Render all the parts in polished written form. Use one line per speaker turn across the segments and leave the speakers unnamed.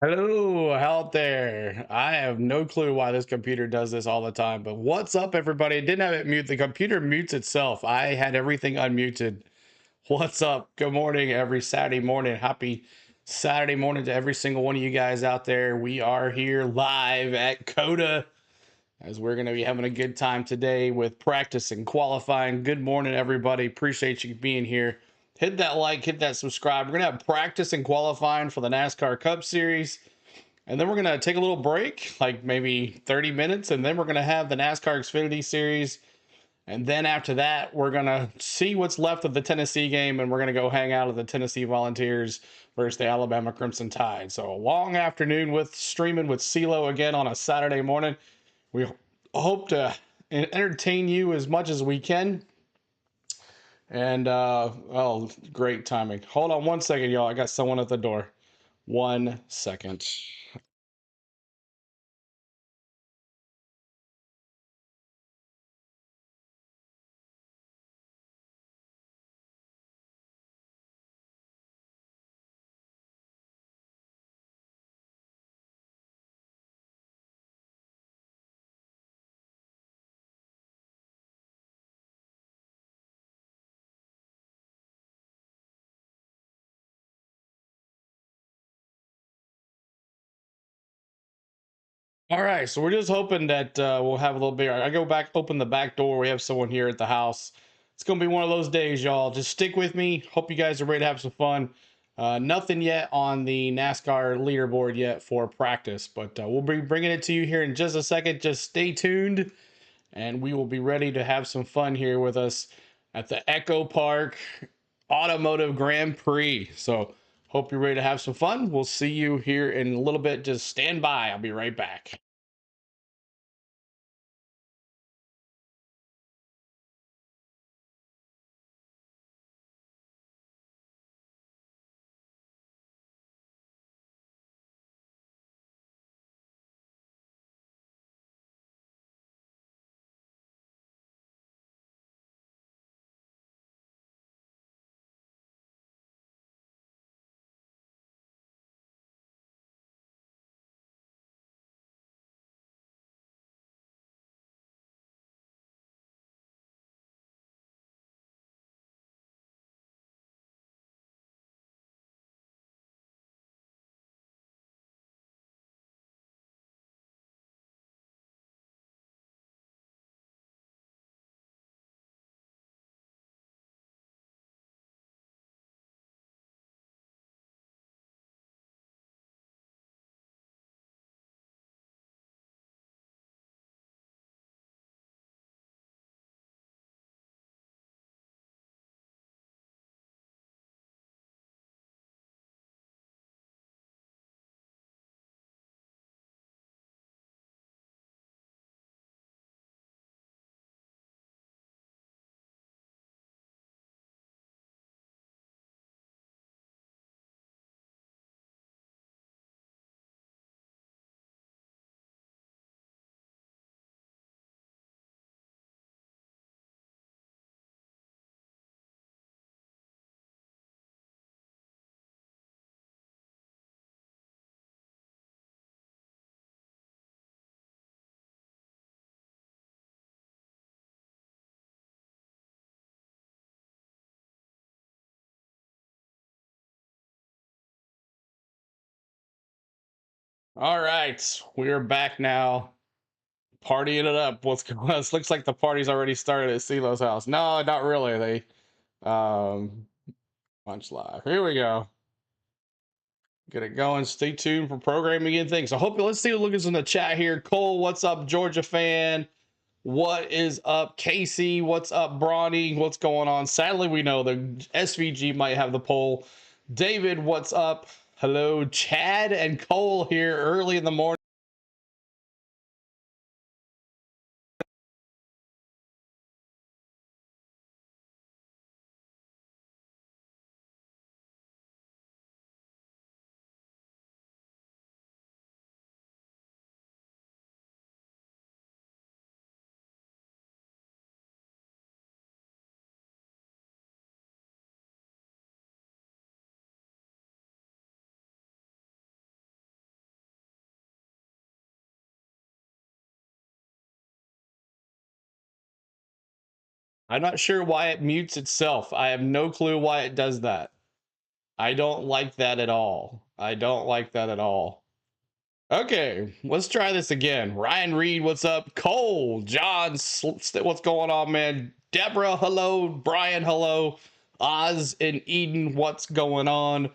Hello out there. I have no clue why this computer does this all the time, but what's up, everybody? It didn't have it mute. The computer mutes itself. I had everything unmuted. What's up? Good morning, every Saturday morning. Happy Saturday morning to every single one of you guys out there. We are here live at COTA as we're going to be having a good time today with practice and qualifying. Good morning, everybody. Appreciate you being here. Hit that like, hit that subscribe. We're going to have practice and qualifying for the NASCAR Cup Series. And then we're going to take a little break, like maybe 30 minutes. And then we're going to have the NASCAR Xfinity Series. And then after that, we're going to see what's left of the Tennessee game. And we're going to go hang out at the Tennessee Volunteers versus the Alabama Crimson Tide. So a long afternoon with streaming with CeeLo again on a Saturday morning. We hope to entertain you as much as we can. And, well, great timing. Hold on one second, y'all. I got someone at the door. 1 second. All right, so we're just hoping that we'll have a little bit. I go back, open the back door. We have someone here at the house. It's gonna be one of those days, y'all. Just stick with me. Hope you guys are ready to have some fun. Nothing yet on the NASCAR leaderboard yet for practice, but we'll be bringing it to you here in just a second. Just stay tuned, and we will be ready to have some fun here with us at the Echo Park Automotive Grand Prix. So hope you're ready to have some fun. We'll see you here in a little bit. Just stand by. I'll be right back. All right, we're back now, partying it up. What's going on? This looks like the party's already started at CeeLo's house. No, not really. Punch live. Here we go. Get it going. Stay tuned for programming and things. So hope let's see what look is in the chat here. Cole, what's up, Georgia fan? What is up, Casey? What's up, Bronny? What's going on? Sadly, we know the SVG might have the poll. David, what's up? Hello, Chad and Cole here early in the morning. I'm not sure why it mutes itself. I have no clue why it does that. I don't like that at all. I don't like that at all. Okay, let's try this again. Ryan Reed, what's up? Cole, John, what's going on, man? Deborah, hello. Brian, hello. Oz and Eden, what's going on?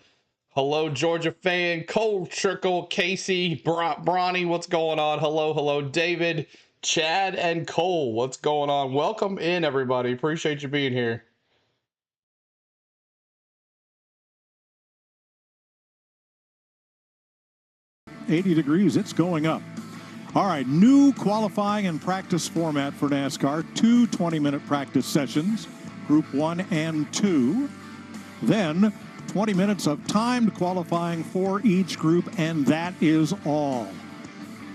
Hello, Georgia fan. Cole, Trickle, Casey, Bronny, what's going on? Hello, hello. David, Chad, and Cole, what's going on? Welcome in, everybody. Appreciate you being here.
80 degrees, it's going up. All right, new qualifying and practice format for NASCAR. 2 20-minute practice sessions, Group 1 and 2. Then 20 minutes of timed qualifying for each group, and that is all.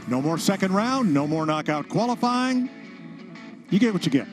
No more second round, no more knockout qualifying. You get what you get.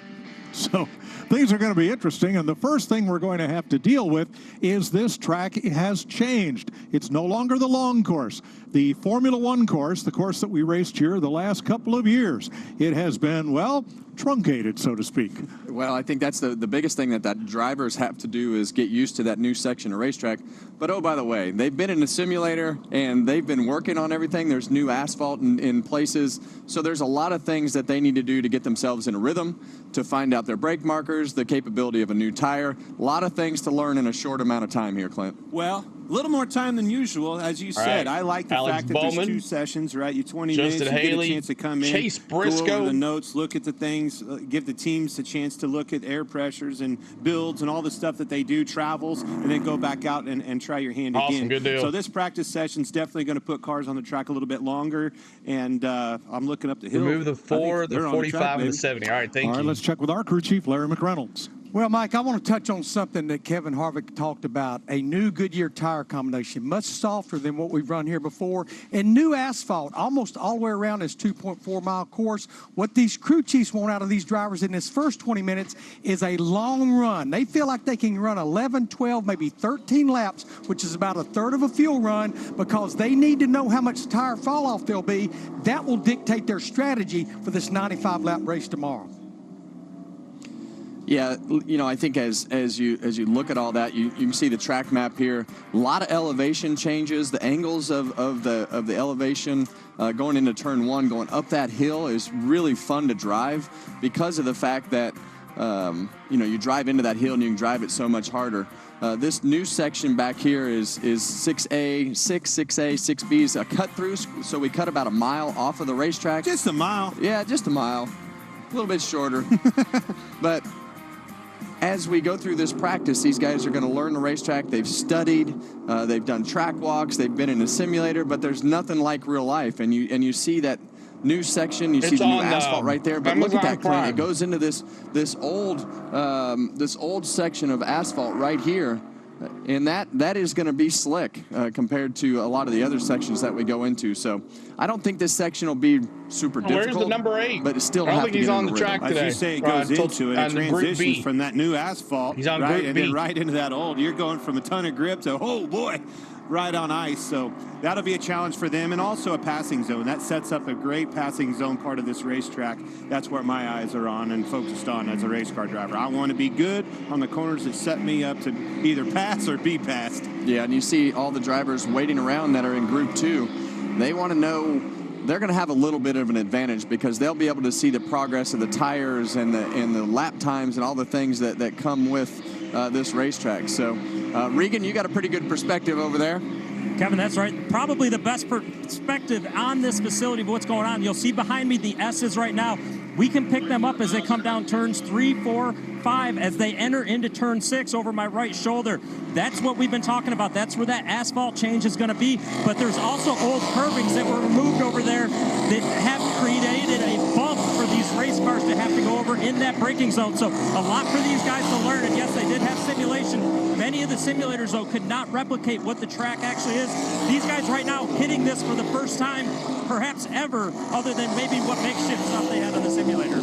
So things are going to be interesting, and the first thing we're going to have to deal with is this track has changed. It's no longer the long course. The Formula One course, the course that we raced here the last couple of years, it has been, well, truncated, so to speak.
Well, I think that's the biggest thing that drivers have to do is get used to that new section of racetrack. But, oh, by the way, they've been in a simulator, and they've been working on everything. There's new asphalt in places. So there's a lot of things that they need to do to get themselves in a rhythm, to find out their brake markers, the capability of a new tire. A lot of things to learn in a short amount of time here, Clint.
Well, a little more time than usual, as you said.
Right.
I like the
Alex
fact that
Bowman,
there's 2 sessions, right? You 20
Justin
minutes, you
Haley,
get a chance to come in,
Chase
go
Briscoe,
over the notes, look at the things, give the teams a chance to look at air pressures and builds and all the stuff that they do, travels, and then go back out and try your hand
awesome,
again.
good deal.
So this practice session's definitely going to put cars on the track a little bit longer, and I'm looking up the hill.
Remove the 4, the 45, and the 70. All right, thank you.
All right, let's check with our crew chief, Larry McReynolds.
Well, Mike, I want to touch on something that Kevin Harvick talked about, a new Goodyear tire combination, much softer than what we've run here before, and new asphalt, almost all the way around this 2.4-mile course. What these crew chiefs want out of these drivers in this first 20 minutes is a long run. They feel like they can run 11, 12, maybe 13 laps, which is about a third of a fuel run, because they need to know how much tire fall-off there'll be. That will dictate their strategy for this 95-lap race tomorrow.
Yeah, you know, I think as you look at all that, you can see the track map here. A lot of elevation changes. The angles of the elevation going into turn 1, going up that hill is really fun to drive because of the fact that you know, you drive into that hill and you can drive it so much harder. This new section back here is 6A, 6A, 6B is a cut through. So we cut about a mile off of the racetrack.
Just a mile.
Yeah, just a mile. A little bit shorter, but as we go through this practice, these guys are going to learn the racetrack. They've studied, they've done track walks, they've been in a simulator, but there's nothing like real life. And you see that new section, you see the new asphalt right there. But look at that, Clint. It goes into this old section of asphalt right here. And that is going to be slick compared to a lot of the other sections that we go into. So I don't think this section will be super difficult.
Where's the number 8?
But it's still
I don't think he's on the track today.
As you say, it goes into it. It transitions from that new asphalt,
he's on
right,
Group
and
B.
then right into that old. You're going from a ton of grip to, oh boy, right on ice. So that'll be a challenge for them, and also a passing zone. That sets up a great passing zone part of this racetrack. That's where my eyes are on and focused on as a race car driver. I want to be good on the corners that set me up to either pass or be passed.
Yeah, and you see all the drivers waiting around that are in Group 2. They want to know they're going to have a little bit of an advantage because they'll be able to see the progress of the tires and the lap times and all the things that come with this racetrack. So, Regan, you got a pretty good perspective over there.
Kevin, that's right. Probably the best perspective on this facility of what's going on. You'll see behind me the S's right now. We can pick them up as they come down turns 3, 4, 5 as they enter into turn 6 over my right shoulder. That's what we've been talking about. That's where that asphalt change is going to be. But there's also old curvings that were removed over there that have created a bump for these race cars to have to go over in that braking zone. So a lot for these guys to learn. And yes, they did have simulation. Many of the simulators, though, could not replicate what the track actually is. These guys right now hitting this for the first time, perhaps ever, other than maybe what makeshift stuff they had on the simulator.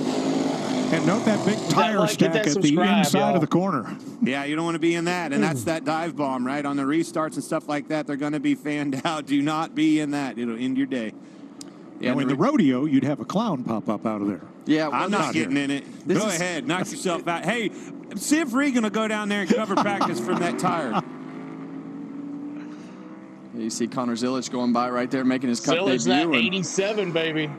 And note that big tire stack at the inside of the corner.
Yeah, you don't want to be in that. And that's that dive bomb, right? On the restarts and stuff like that, they're going to be fanned out. Do not be in that. It'll end your day.
Yeah,
now, in the rodeo, you'd have a clown pop up out of there.
Yeah,
I'm not getting in it. Go ahead, knock yourself out. Hey, see if Regan will go down there and cover practice from that tire.
You see Connor Zilic going by right there, making his Cup
Zilic's
debut.
that 87, baby.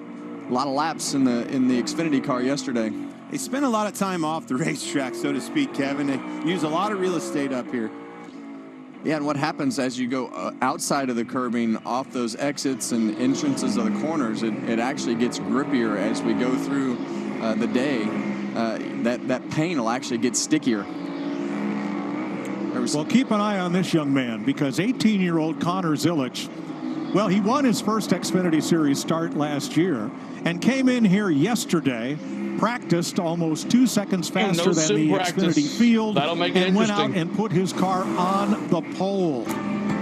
A lot of laps in the Xfinity car yesterday.
They spend a lot of time off the racetrack, so to speak, Kevin. They use a lot of real estate up here.
Yeah, and what happens as you go outside of the curbing, off those exits and entrances of the corners, it actually gets grippier as we go through the day. That paint will actually get stickier.
Well, keep an eye on this young man, because 18-year-old Connor Zilic, well, he won his first Xfinity Series start last year and came in here yesterday, practiced almost 2 seconds faster than the Xfinity field, and went out and put his car on the pole.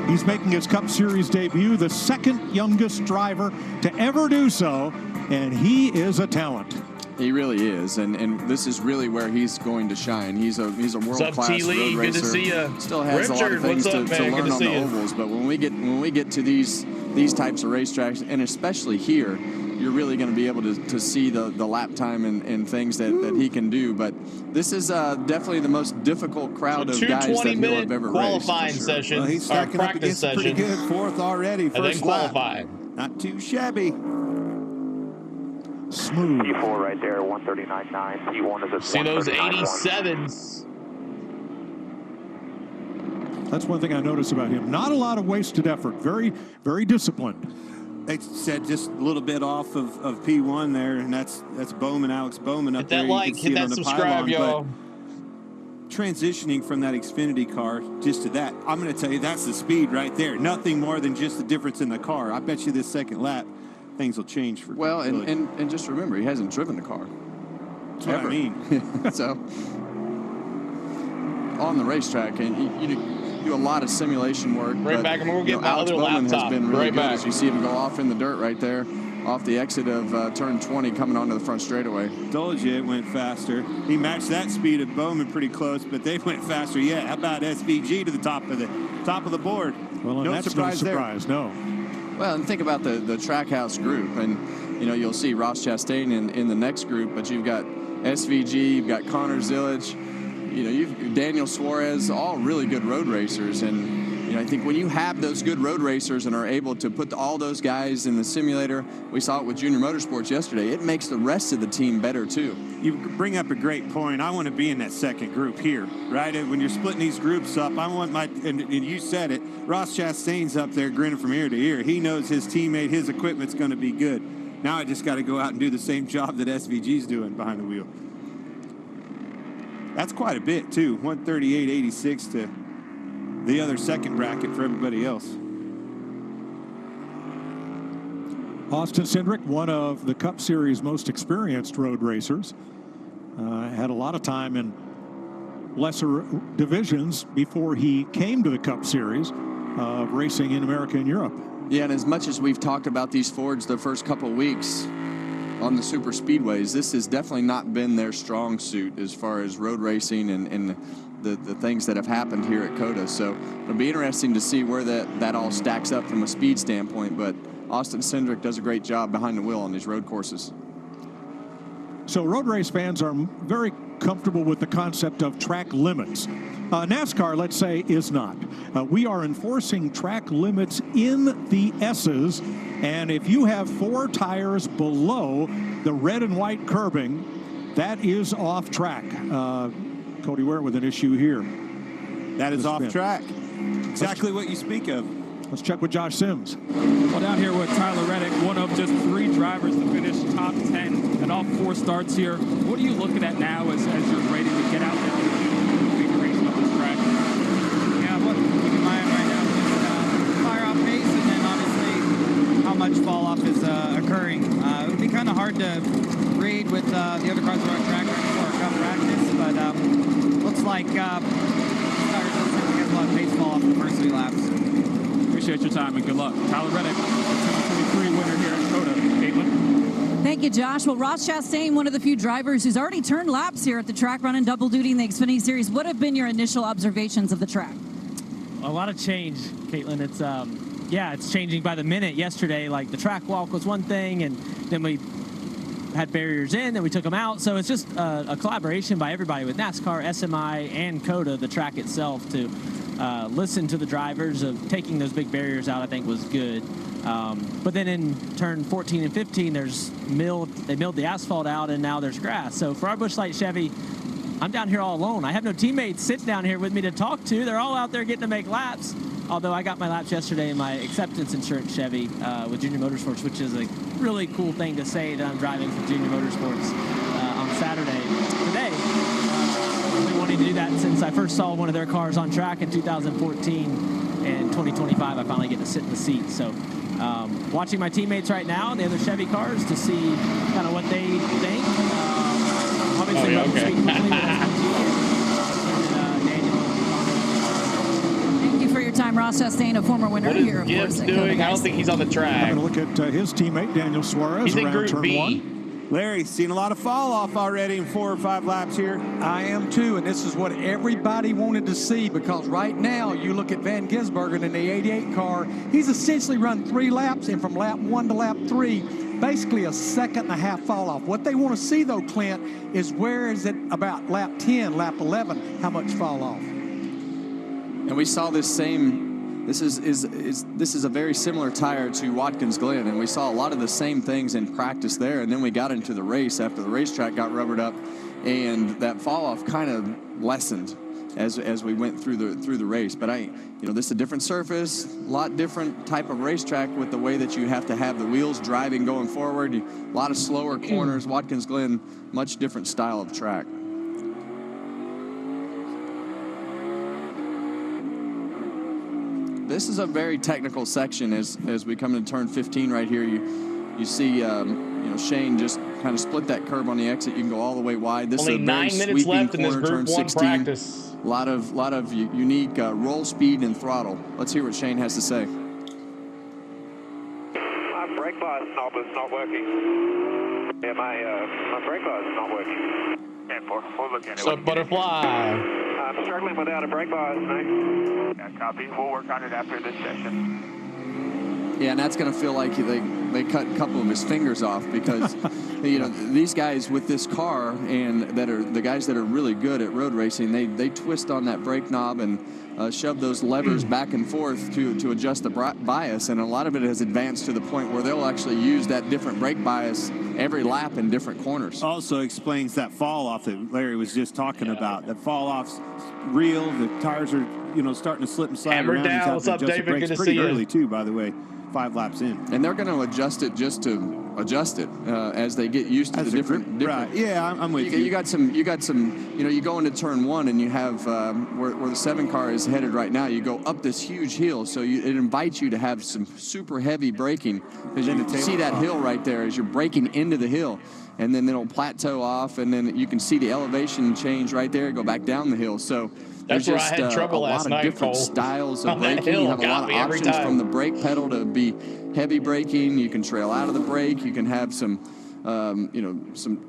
He's making his Cup Series debut, the second youngest driver to ever do so, and he is a talent.
He really is, and this is really where he's going to shine. He's a world-class road racer.
Good to see you.
Still has
Richard,
a lot of things
what's up,
to
man?
learn
Good to
on
see
the
you.
ovals, but when we get to these types of racetracks, and especially here, you're really going to be able to see the lap time and things that he can do. But this is definitely the most difficult crowd of guys that he'll have ever
qualifying
raced.
session,
Well, he's stacking up
practice
against a pretty
session,
good fourth already.
and then
First lap.
qualifying.
Not too shabby.
Smooth.
P4 right there, 139.9. P1 is at
See those
139.1.
87s.
That's one thing I notice about him. Not a lot of wasted effort. Very, very disciplined.
They said just a little bit off of P1 there, and that's Bowman, Alex Bowman up
Hit
there.
that
You
like,
can see
hit
it on
that
the
subscribe,
pylon,
y'all.
but transitioning from that Xfinity car just to that, I'm going to tell you, that's the speed right there. Nothing more than just the difference in the car. I bet you this second lap, things will change for
Well,
Village.
and just remember, he hasn't driven the car.
That's what I mean.
So on the racetrack, and you do a lot of simulation work.
Right
but,
back, and we'll get my
Alex
other
Bowman
laptop.
has been really
Right
good
back.
as you see him go off in the dirt right there, off the exit of turn 20, coming onto the front straightaway.
Told you it went faster. He matched that speed of Bowman pretty close, but they went faster yet. How about SVG to the top of the board?
Well, and
no
that's
surprise
no
there.
surprise, no.
Well, and think about the Trackhouse group, and you'll see Ross Chastain in the next group, but you've got SVG, you've got Connor Zilic, you've Daniel Suarez, all really good road racers, and I think when you have those good road racers and are able to put all those guys in the simulator, we saw it with Junior Motorsports yesterday, it makes the rest of the team better too.
You bring up a great point. I want to be in that second group here, right? When you're splitting these groups up, I want and you said it, Ross Chastain's up there grinning from ear to ear. He knows his teammate, his equipment's going to be good. Now I just got to go out and do the same job that SVG's doing behind the wheel. That's quite a bit, too. 138.86 to the other second bracket for everybody else.
Austin Cindric, one of the Cup Series most experienced road racers, had a lot of time in lesser divisions before he came to the Cup Series, racing in America and Europe.
Yeah, and as much as we've talked about these Fords the first couple of weeks on the super speedways, this has definitely not been their strong suit as far as road racing and the things that have happened here at COTA. So it'll be interesting to see where that all stacks up from a speed standpoint, but Austin Cindric does a great job behind the wheel on these road courses.
So road race fans are very comfortable with the concept of track limits. NASCAR, let's say, is not. We are enforcing track limits in the S's, and if you have 4 tires below the red and white curbing, that is off track. Cody Ware with an issue here.
That is off track. Exactly what you speak of.
Let's check with Josh Sims.
Well, down here with Tyler Reddick, one of just 3 drivers to finish top 10 at all 4 starts here. What are you looking at now as you're ready to get out there and big race on this track?
Yeah, what I'm keeping my eye right now is fire off pace, and then obviously how much fall off is occurring. It would be kind of hard to read with the other cars that are on track right before Cup practice, but looks like tires don't get a lot of pace fall off the first 3 laps.
Appreciate your time and good luck. Tyler Reddick, 2023 winner here at COTA. Caitlin.
Thank you, Josh. Well, Ross Chastain, one of the few drivers who's already turned laps here at the track, running double duty in the Xfinity Series. What have been your initial observations of the track?
A lot of change, Caitlin. It's yeah, it's changing by the minute. Yesterday, like the track walk was one thing, and then we had barriers in, then we took them out. So it's just a collaboration by everybody with NASCAR, SMI, and COTA, the track itself, to listen to the drivers of taking those big barriers out. I think was good. But then in turn 14 and 15, they milled the asphalt out, and now there's grass. So for our Busch Light Chevy, I'm down here all alone. I have no teammates sitting down here with me to talk to. They're all out there getting to make laps. Although I got my laps yesterday in my acceptance insurance Chevy with Junior Motorsports, which is a really cool thing to say that I'm driving for Junior Motorsports on Saturday. Today, I've been wanting to do that since I first saw one of their cars on track in 2014. And 2025, I finally get to sit in the seat. So watching my teammates right now, the other Chevy cars, to see kind of what they think. Obviously,
Thank you for your time, Ross Chastain, a former winner here.
What is Gibbs doing? I don't think he's on the track.
Having a look at his teammate, Daniel Suarez,
He's in
around
Group
turn
B.
1.
Larry's seen a lot of fall off already in 4 or 5 laps here.
I am too, and this is what everybody wanted to see, because right now you look at Van Gisbergen in the 88 car, he's essentially run 3 laps, and from lap 1 to lap 3, basically a second and a half fall off. What they want to see though, Clint, is where is it about lap 10, lap 11, how much fall off?
And we saw this same. This is a very similar tire to Watkins Glen, and we saw a lot of the same things in practice there. And then we got into the race after the racetrack got rubbered up, and that fall off kind of lessened as we went through the race. But this is a different surface, a lot different type of racetrack with the way that you have to have the wheels driving going forward. A lot of slower corners. Watkins Glen, much different style of track. This is a very technical section as we come into turn 15 right here. You see, Shane just kind of split that curb on the exit. You can go all the way wide. This
Only
is a very
9 minutes
sweeping
left in this
corner,
Group
turn
1
16.
practice.
A lot of unique roll speed and throttle. Let's hear what Shane has to say.
My brake bar is not working. Yeah, my brake bar is not working. We'll look at it.
So Butterfly.
I'm struggling without a brake bar tonight. Yeah, copy. We'll work on it after this session.
Yeah, and that's going to feel like they cut a couple of his fingers off, because these guys with this car, and that are the guys that are really good at road racing, they twist on that brake knob and shove those levers back and forth to adjust the bias, and a lot of it has advanced to the point where they'll actually use that different brake bias every lap in different corners.
Also explains that fall off that Larry was just talking about. That fall off's real. The tires are starting to slip and slide
Hammer
around.
down. What's up, David? Good to see you.
Early too, by the way. 5 laps in.
And they're going to adjust it just to adjust it as they get used to the different.
Right. Yeah, I'm with you.
You got some. You go into turn 1 and you have where the 7 car is headed right now. You go up this huge hill, so it invites you to have some super heavy braking, because you see that hill right there as you're braking into the hill, and then it'll plateau off, and then you can see the elevation change right there, go back down the hill. So
that's where I had trouble last night,
different
Cole.
styles of
On that
braking.
hill,
You have a lot of
got me every
options
time.
from the brake pedal to be heavy braking. You can trail out of the brake. You can have some,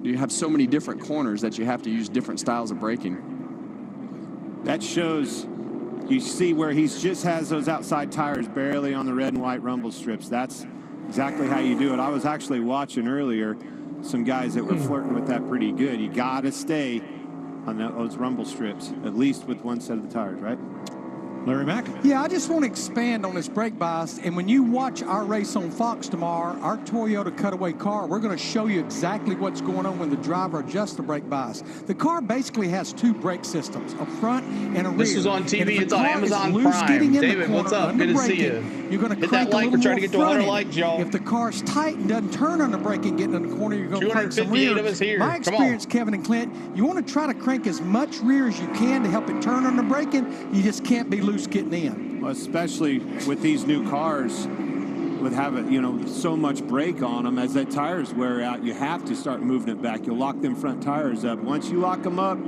you have so many different corners that you have to use different styles of braking.
That shows, you see where he just has those outside tires barely on the red and white rumble strips. That's exactly how you do it. I was actually watching earlier some guys that were flirting with that pretty good. You got to stay on those rumble strips, at least with one set of the tires, right?
Larry Mack?
Yeah, I just want to expand on this brake bias. And when you watch our race on Fox tomorrow, our Toyota cutaway car, we're going to show you exactly what's going on when the driver adjusts the brake bias. The car basically has 2 brake systems, a front and a rear.
This is on TV. It's on
car is
Amazon
loose
Prime.
getting in the
David, what's
corner,
up? Good to see
under-braking,
you.
You're going to
Hit
crank
that
a
like.
little
We're trying
more
to get to 100
front end.
likes, y'all.
If the car's tight and doesn't turn on the brake and getting in the corner, you're going to crank some
258
rear.
of us here.
My
Come on.
experience, Kevin and Clint, you want to try to crank as much rear as you can to help it turn on the braking. You just can't be loose getting in.
Well, especially with these new cars, with having so much brake on them, as that tires wear out, you have to start moving it back. You'll lock them front tires up. Once you lock them up,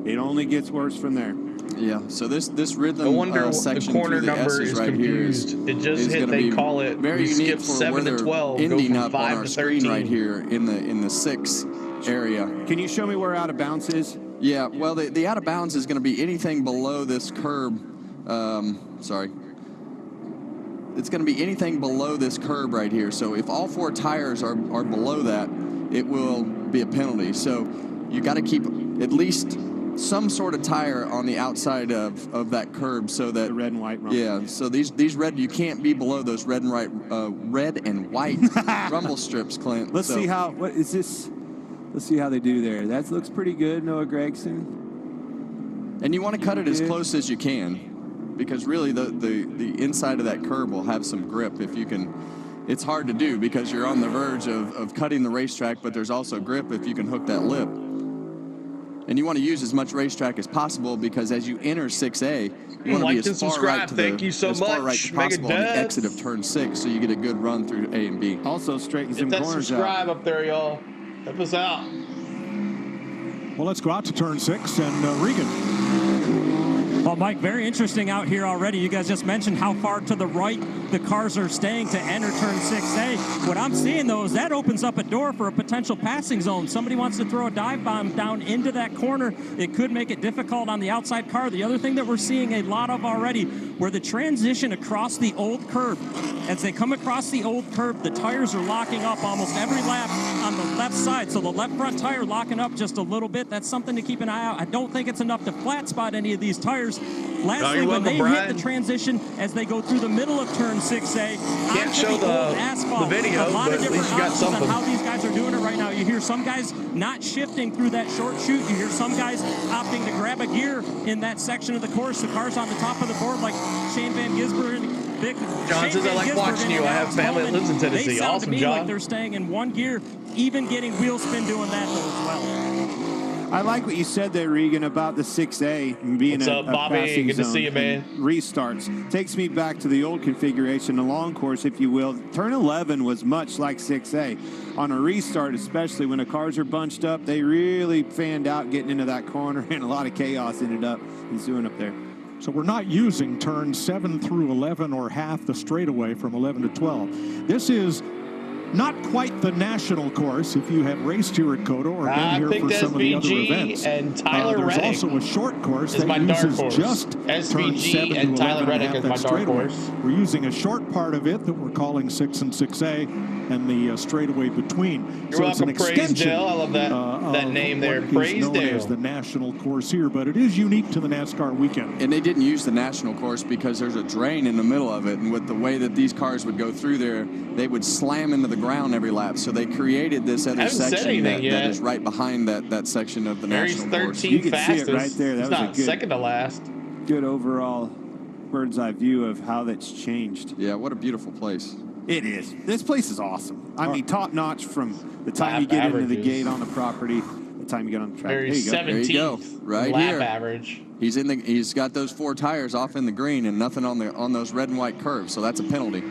it only gets worse from there.
Yeah. So this rhythm
I wonder
section
the corner
through the
number
S's
is
right
confused.
here
It just hit.
gonna
They
be
call it.
very
We
unique
skip
for
7
where
to
they're
12. Go
ending
from
up on
5
our
to
screen
13.
right here in the 6 area.
Can you show me where out of bounds is?
Yeah. Well, the out of bounds is going to be anything below this curb. Sorry. it's going to be anything below this curb right here. So if all 4 tires are below that, it will be a penalty. So you got to keep at least some sort of tire on the outside of that curb, so that
the red and white rumble.
Yeah, so these red, you can't be below those red and white rumble strips, Clint.
Let's see how, what is this? Let's see how they do there. That looks pretty good, Noah Gregson.
And you want to cut it as close as you can, because really the inside of that curb will have some grip if you can. It's hard to do because you're on the verge of cutting the racetrack, but there's also grip if you can hook that lip. And you want to use as much racetrack as possible, because as you enter 6A, you want to be as far right to possible on the exit of turn 6, so you get a good run through A and B.
Also straightens some corners out.
Subscribe up there, y'all. Help us out.
Well, let's go out to turn 6 and Regan.
Well, Mike, very interesting out here already. You guys just mentioned how far to the right the cars are staying to enter turn 6A. What I'm seeing, though, is that opens up a door for a potential passing zone. Somebody wants to throw a dive bomb down into that corner. It could make it difficult on the outside car. The other thing that we're seeing a lot of already, where the transition across the old curb, as they come across the old curb, the tires are locking up almost every lap on the left side. So the left front tire locking up just a little bit. That's something to keep an eye out. I don't think it's enough to flat spot any of these tires. Lastly, when they hit the transition as they go through the middle of turn 6A,
can't show the video,
a lot
but
of
at
different
least you got
options
something.
on how these guys are doing it right now. You hear some guys not shifting through that short chute. You hear some guys opting to grab a gear in that section of the course. The car's on the top of the board, like Shane Van Gisbergen.
John says, I like watching you. I have family that lives in Tennessee.
They sound
Awesome,
to me
John.
like they're staying in one gear, even getting wheel spin doing that though as well.
I like what you said there, Regan, about the 6A being
What's up, Bobby?
passing
Good to
zone
see you, man.
Restarts. Takes me back to the old configuration, the long course, if you will. Turn 11 was much like 6A. On a restart, especially when the cars are bunched up, they really fanned out getting into that corner, and a lot of chaos ended up ensuing up there.
So we're not using turns 7 through 11 or half the straightaway from 11 to 12. This is not quite the national course if you have raced here at COTA or been here for some of the other events.
And Tyler
There's
Reddick
also a short course
is
that
my dark
uses
horse.
just turns 7
SVG
to
and
11
Tyler Reddick
and a
is
half
my
that
dark
straightaway.
horse.
We're using a short part of it that we're calling 6 and 6A and the straightaway between.
You're
so
welcome,
it's an extension
Praisdale. I love that name there,
what is known as
Praisdale.
the national course here, but it is unique to the NASCAR weekend.
And they didn't use the national course because there's a drain in the middle of it, and with the way that these cars would go through there, they would slam into the ground every lap. So they created this other section that is right behind that section of the national course.
You can see it right there. That was
not
a good,
second to last.
Good overall bird's eye view of how that's changed.
Yeah, what a beautiful place.
It is. This place is awesome. I mean, top notch from the time you get into the gate on the property, the time you get on the track. There you go.
There you go. Right
lap
here.
average.
He's got those 4 tires off in the green and nothing on those red and white curves, so that's a penalty.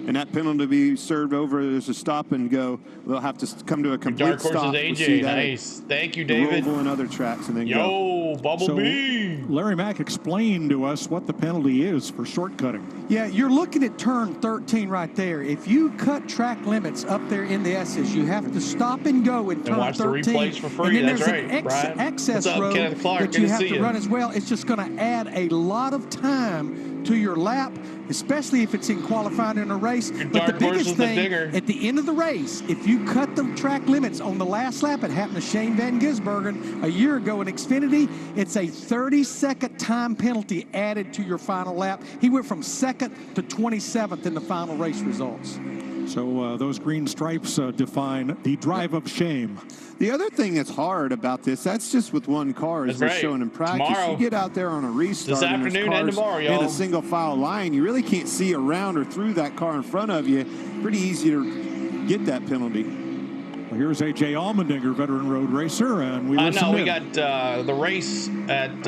And that penalty to be served over, there's a stop and go. They'll have to come to a complete
Dark horse
stop.
is
We'll see
AJ.
that
Nice. Thank you,
at
David.
Roval and other tracks, and then
Yo,
go.
Bumblebee.
Larry Mack explained to us what the penalty is for shortcutting.
Yeah, you're looking at turn 13 right there. If you cut track limits up there in the S's, you have to stop and go in turn
watch
13.
the replays for free.
And then
That's
there's
right,
an
Brian.
excess
What's up,
road
Kenneth Clark?
that
Good
you
to
have
see
to
you.
run as well. It's just going to add a lot of time to your lap, especially if it's in qualifying in a race. But the
dark horse
biggest
is the
thing,
digger.
at the end of the race, if you cut the track limits on the last lap, it happened to Shane Van Gisbergen a year ago in Xfinity, it's a 30-second time penalty added to your final lap. He went from 2nd to 27th in the final race results.
So those green stripes define the drive of shame.
The other thing that's hard about this, that's just with one car, as
That's
we're
right.
showing in practice.
Tomorrow.
You get out there on a restart.
This
and there's
afternoon and
cars
tomorrow,
in
y'all.
a single file line. You really can't see around or through that car in front of you. Pretty easy to get that penalty.
Well, here's A.J. Allmendinger, veteran road racer, and we
I
listen
know we
in.
got the race at 1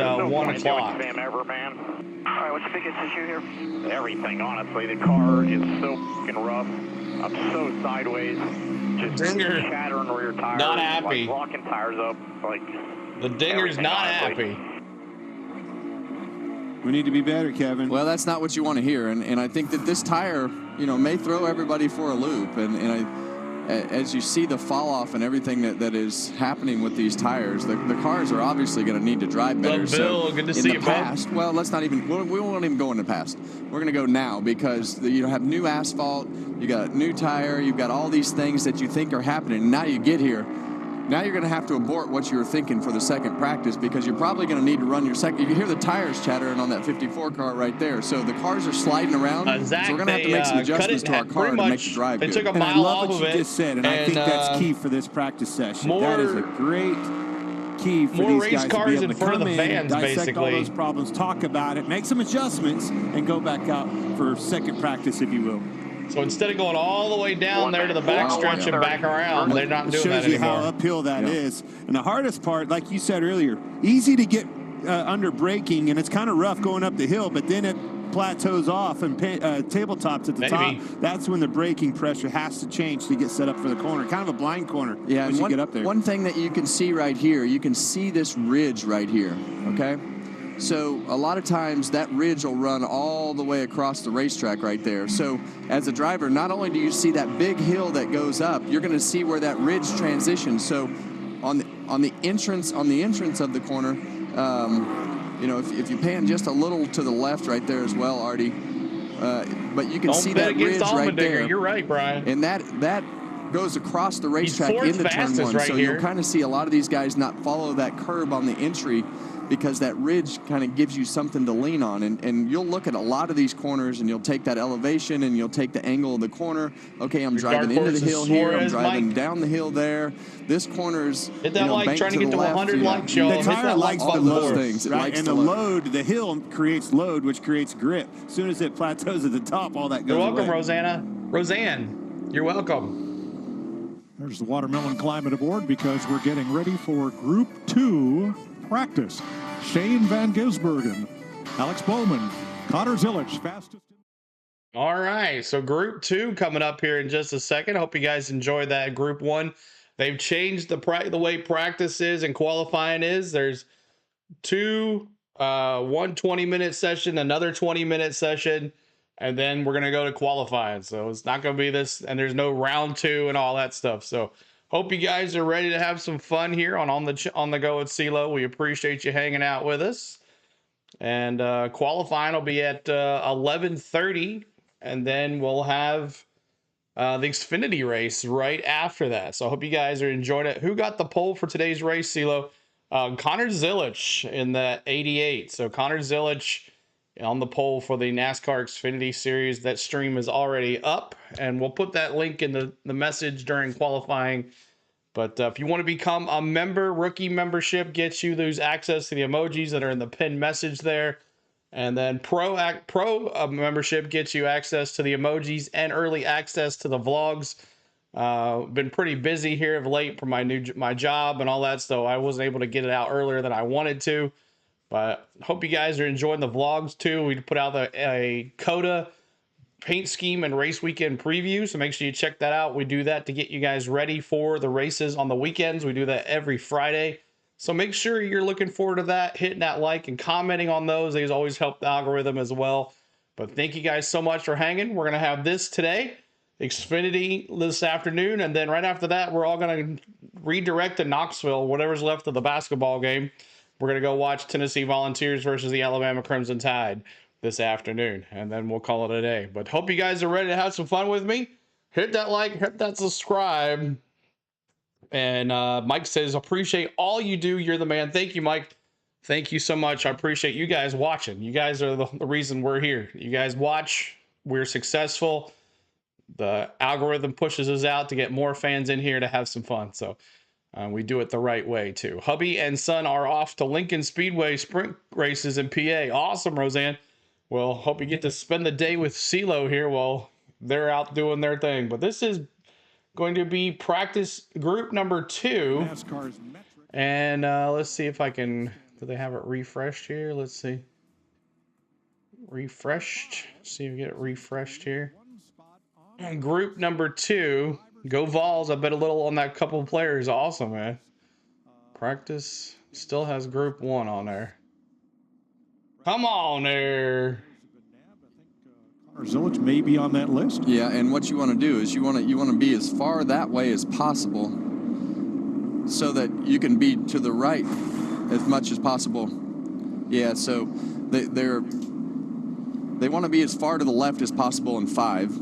o'clock.
Sam ever, man. All right, what's the biggest issue here? Everything, honestly. The car is so fucking rough. I'm so sideways. Just
Dinger,
shattering rear tires.
not happy.
Like locking tires up. Like
The dinger's
everything,
not
honestly.
happy.
We need to be better, Kevin.
Well, that's not what you want to hear, and I think that this tire, may throw everybody for a loop, and as you see the fall off and everything that is happening with these tires, the cars are obviously going to need to drive better.
Bill, good to see you,
in the past, well, let's not even, we won't even go in the past. We're going to go now because you have new asphalt, you got new tire, you've got all these things that you think are happening. Now you get here. Now you're going to have to abort what you were thinking for the second practice because you're probably going to need to run your second. You can hear the tires chattering on that 54 car right there. So the cars are sliding around.
Zach,
so we're going to have to make some adjustments to our car to make the drive
They
good.
took a
And I
mile
love
off
what
of
you
it.
just said, and I think that's key for this practice session. That is a great key for
more
these
race
guys to
cars
be able
in
to
front of
come
the
in,
fans,
dissect all
basically.
those problems, talk about it, make some adjustments, and go back out for second practice, if you will.
So instead of going all the way down there to the backstretch and back around, they're not doing that
anymore. It shows you
anymore.
how uphill that is. And the hardest part, like you said earlier, easy to get under braking, and it's kind of rough going up the hill, but then it plateaus off and tabletops at the top. That's when the braking pressure has to change to get set up for the corner. Kind of a blind corner as you get up there.
One thing that you can see right here, you can see this ridge right here, okay? So a lot of times that ridge will run all the way across the racetrack right there. So as a driver, not only do you see that big hill that goes up, you're going to see where that ridge transitions. So on the entrance of the corner, you know, if you pan just a little to the left right there as well, Artie, but you can see that ridge right there.
You're right, Brian.
And that goes across the racetrack into turn one.
Right
so
here.
you'll kind of see a lot of these guys not follow that curb on the entry because that ridge kind of gives you something to lean on. And you'll look at a lot of these corners and you'll take that elevation and you'll take the angle of the corner. Okay, I'm driving into the hill here. I'm driving down the hill there. This corner's
hit that like trying to get to 100 likes, y'all.
The tire likes the load,
things.
Right? And the load, the hill creates load, which creates grip. As soon as it plateaus at the top, all that goes
You're welcome,
away.
Rosanna. Roseanne, you're welcome.
There's the Watermelon Climate Aboard because we're getting ready for Group 2 practice. Shane Van Gisbergen, Alex Bowman, Connor Zillich, fastest.
All right, so Group 2 coming up here in just a second. Hope you guys enjoyed that. Group 1, they've changed the way practice is and qualifying is. There's one 20-minute session, another 20-minute session, and then we're going to go to qualifying. So it's not going to be this, and there's no round 2 and all that stuff. So hope you guys are ready to have some fun here on the go at CeeLo. We appreciate you hanging out with us. And qualifying will be at 11:30, and then we'll have the Xfinity race right after that. So I hope you guys are enjoying it. Who got the pole for today's race, CeeLo? Connor Zillich in the 88. So Connor Zillich on the pole for the NASCAR Xfinity Series. That stream is already up, and we'll put that link in the message during qualifying. But if you want to become a member, rookie membership gets you those access to the emojis that are in the pinned message there. And then pro membership gets you access to the emojis and early access to the vlogs. Been pretty busy here of late for my job and all that, so I wasn't able to get it out earlier than I wanted to. But hope you guys are enjoying the vlogs too. We put out a COTA paint scheme and race weekend preview, so make sure you check that out. We do that to get you guys ready for the races on the weekends. We do that every Friday, so make sure you're looking forward to that, hitting that like and commenting on those. These always help the algorithm as well. But thank you guys so much for hanging. We're gonna have this today, Xfinity this afternoon, and then right after that we're all gonna redirect to Knoxville, whatever's left of the basketball game. We're gonna go watch Tennessee Volunteers versus the Alabama Crimson Tide this afternoon, and then we'll call it a day. But hope you guys are ready to have some fun with me. Hit that like, hit that subscribe. And Mike says, appreciate all you do. You're the man. Thank you, Mike. Thank you so much. I appreciate you guys watching. You guys are the reason we're here. You guys watch. We're successful. The algorithm pushes us out to get more fans in here to have some fun. So we do it the right way too. Hubby and son are off to Lincoln Speedway sprint races in PA. Awesome, Roseanne. Well, hope you get to spend the day with CeeLo here while they're out doing their thing. But this is going to be practice group number 2. And let's see if I can, do they have it refreshed here? Let's see. Refreshed. See if we get it refreshed here. And group number 2. Go Vols. I bet a little on that couple of players. Awesome, man. Practice still has group 1 on there. Come on there.
Zilich may be on that list.
Yeah, and what you want to do is you want to be as far that way as possible, so that you can be to the right as much as possible. Yeah, so they want to be as far to the left as possible in 5,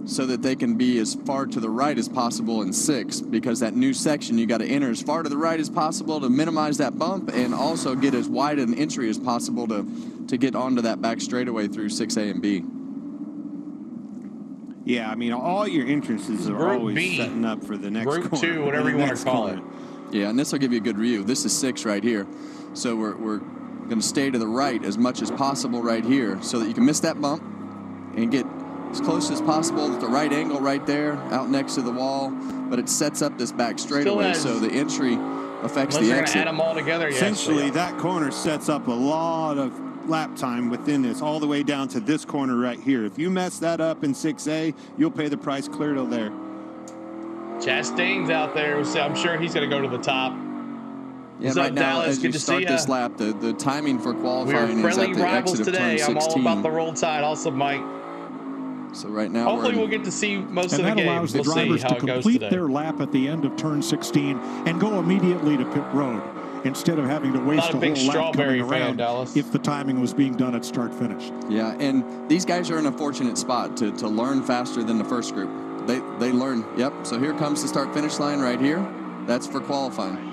so that they can be as far to the right as possible in 6, because that new section you got to enter as far to the right as possible to minimize that bump, and also get as wide an entry as possible to get onto that back straightaway through 6A and B.
Yeah, I mean, all your entrances are
Group
always
B.
setting up for the next
Group
corner.
2, whatever you want to call it.
Yeah, and this will give you a good view. This is 6 right here. So we're going to stay to the right as much as possible right here, so that you can miss that bump and get as close as possible at the right angle right there, out next to the wall. But it sets up this back straightaway, so the entry affects the exit.
Add them all together,
Essentially, that corner sets up a lot of lap time within this, all the way down to this corner right here. If you mess that up in 6A, you'll pay the price clear till there.
Chastain's out there. I'm sure he's going to go to the top.
Yeah, right now, as you start this lap, the timing for qualifying is at the exit of turn 16.
I'm all about the roll tide. Also, Mike.
So right now,
hopefully we'll get to see most of the game.
And that allows the drivers to complete their lap at the end of turn 16 and go immediately to pit road, instead of having to waste a whole lap coming around if the timing was being done at start-finish.
Yeah, and these guys are in a fortunate spot to learn faster than the first group. They learn. Yep, so here comes the start-finish line right here. That's for qualifying.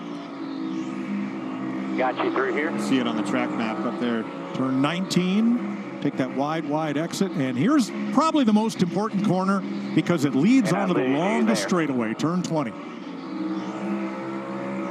Got you through here.
See it on the track map up there.
Turn 19. Take that wide exit, and here's probably the most important corner because it leads onto the longest straightaway, turn 20.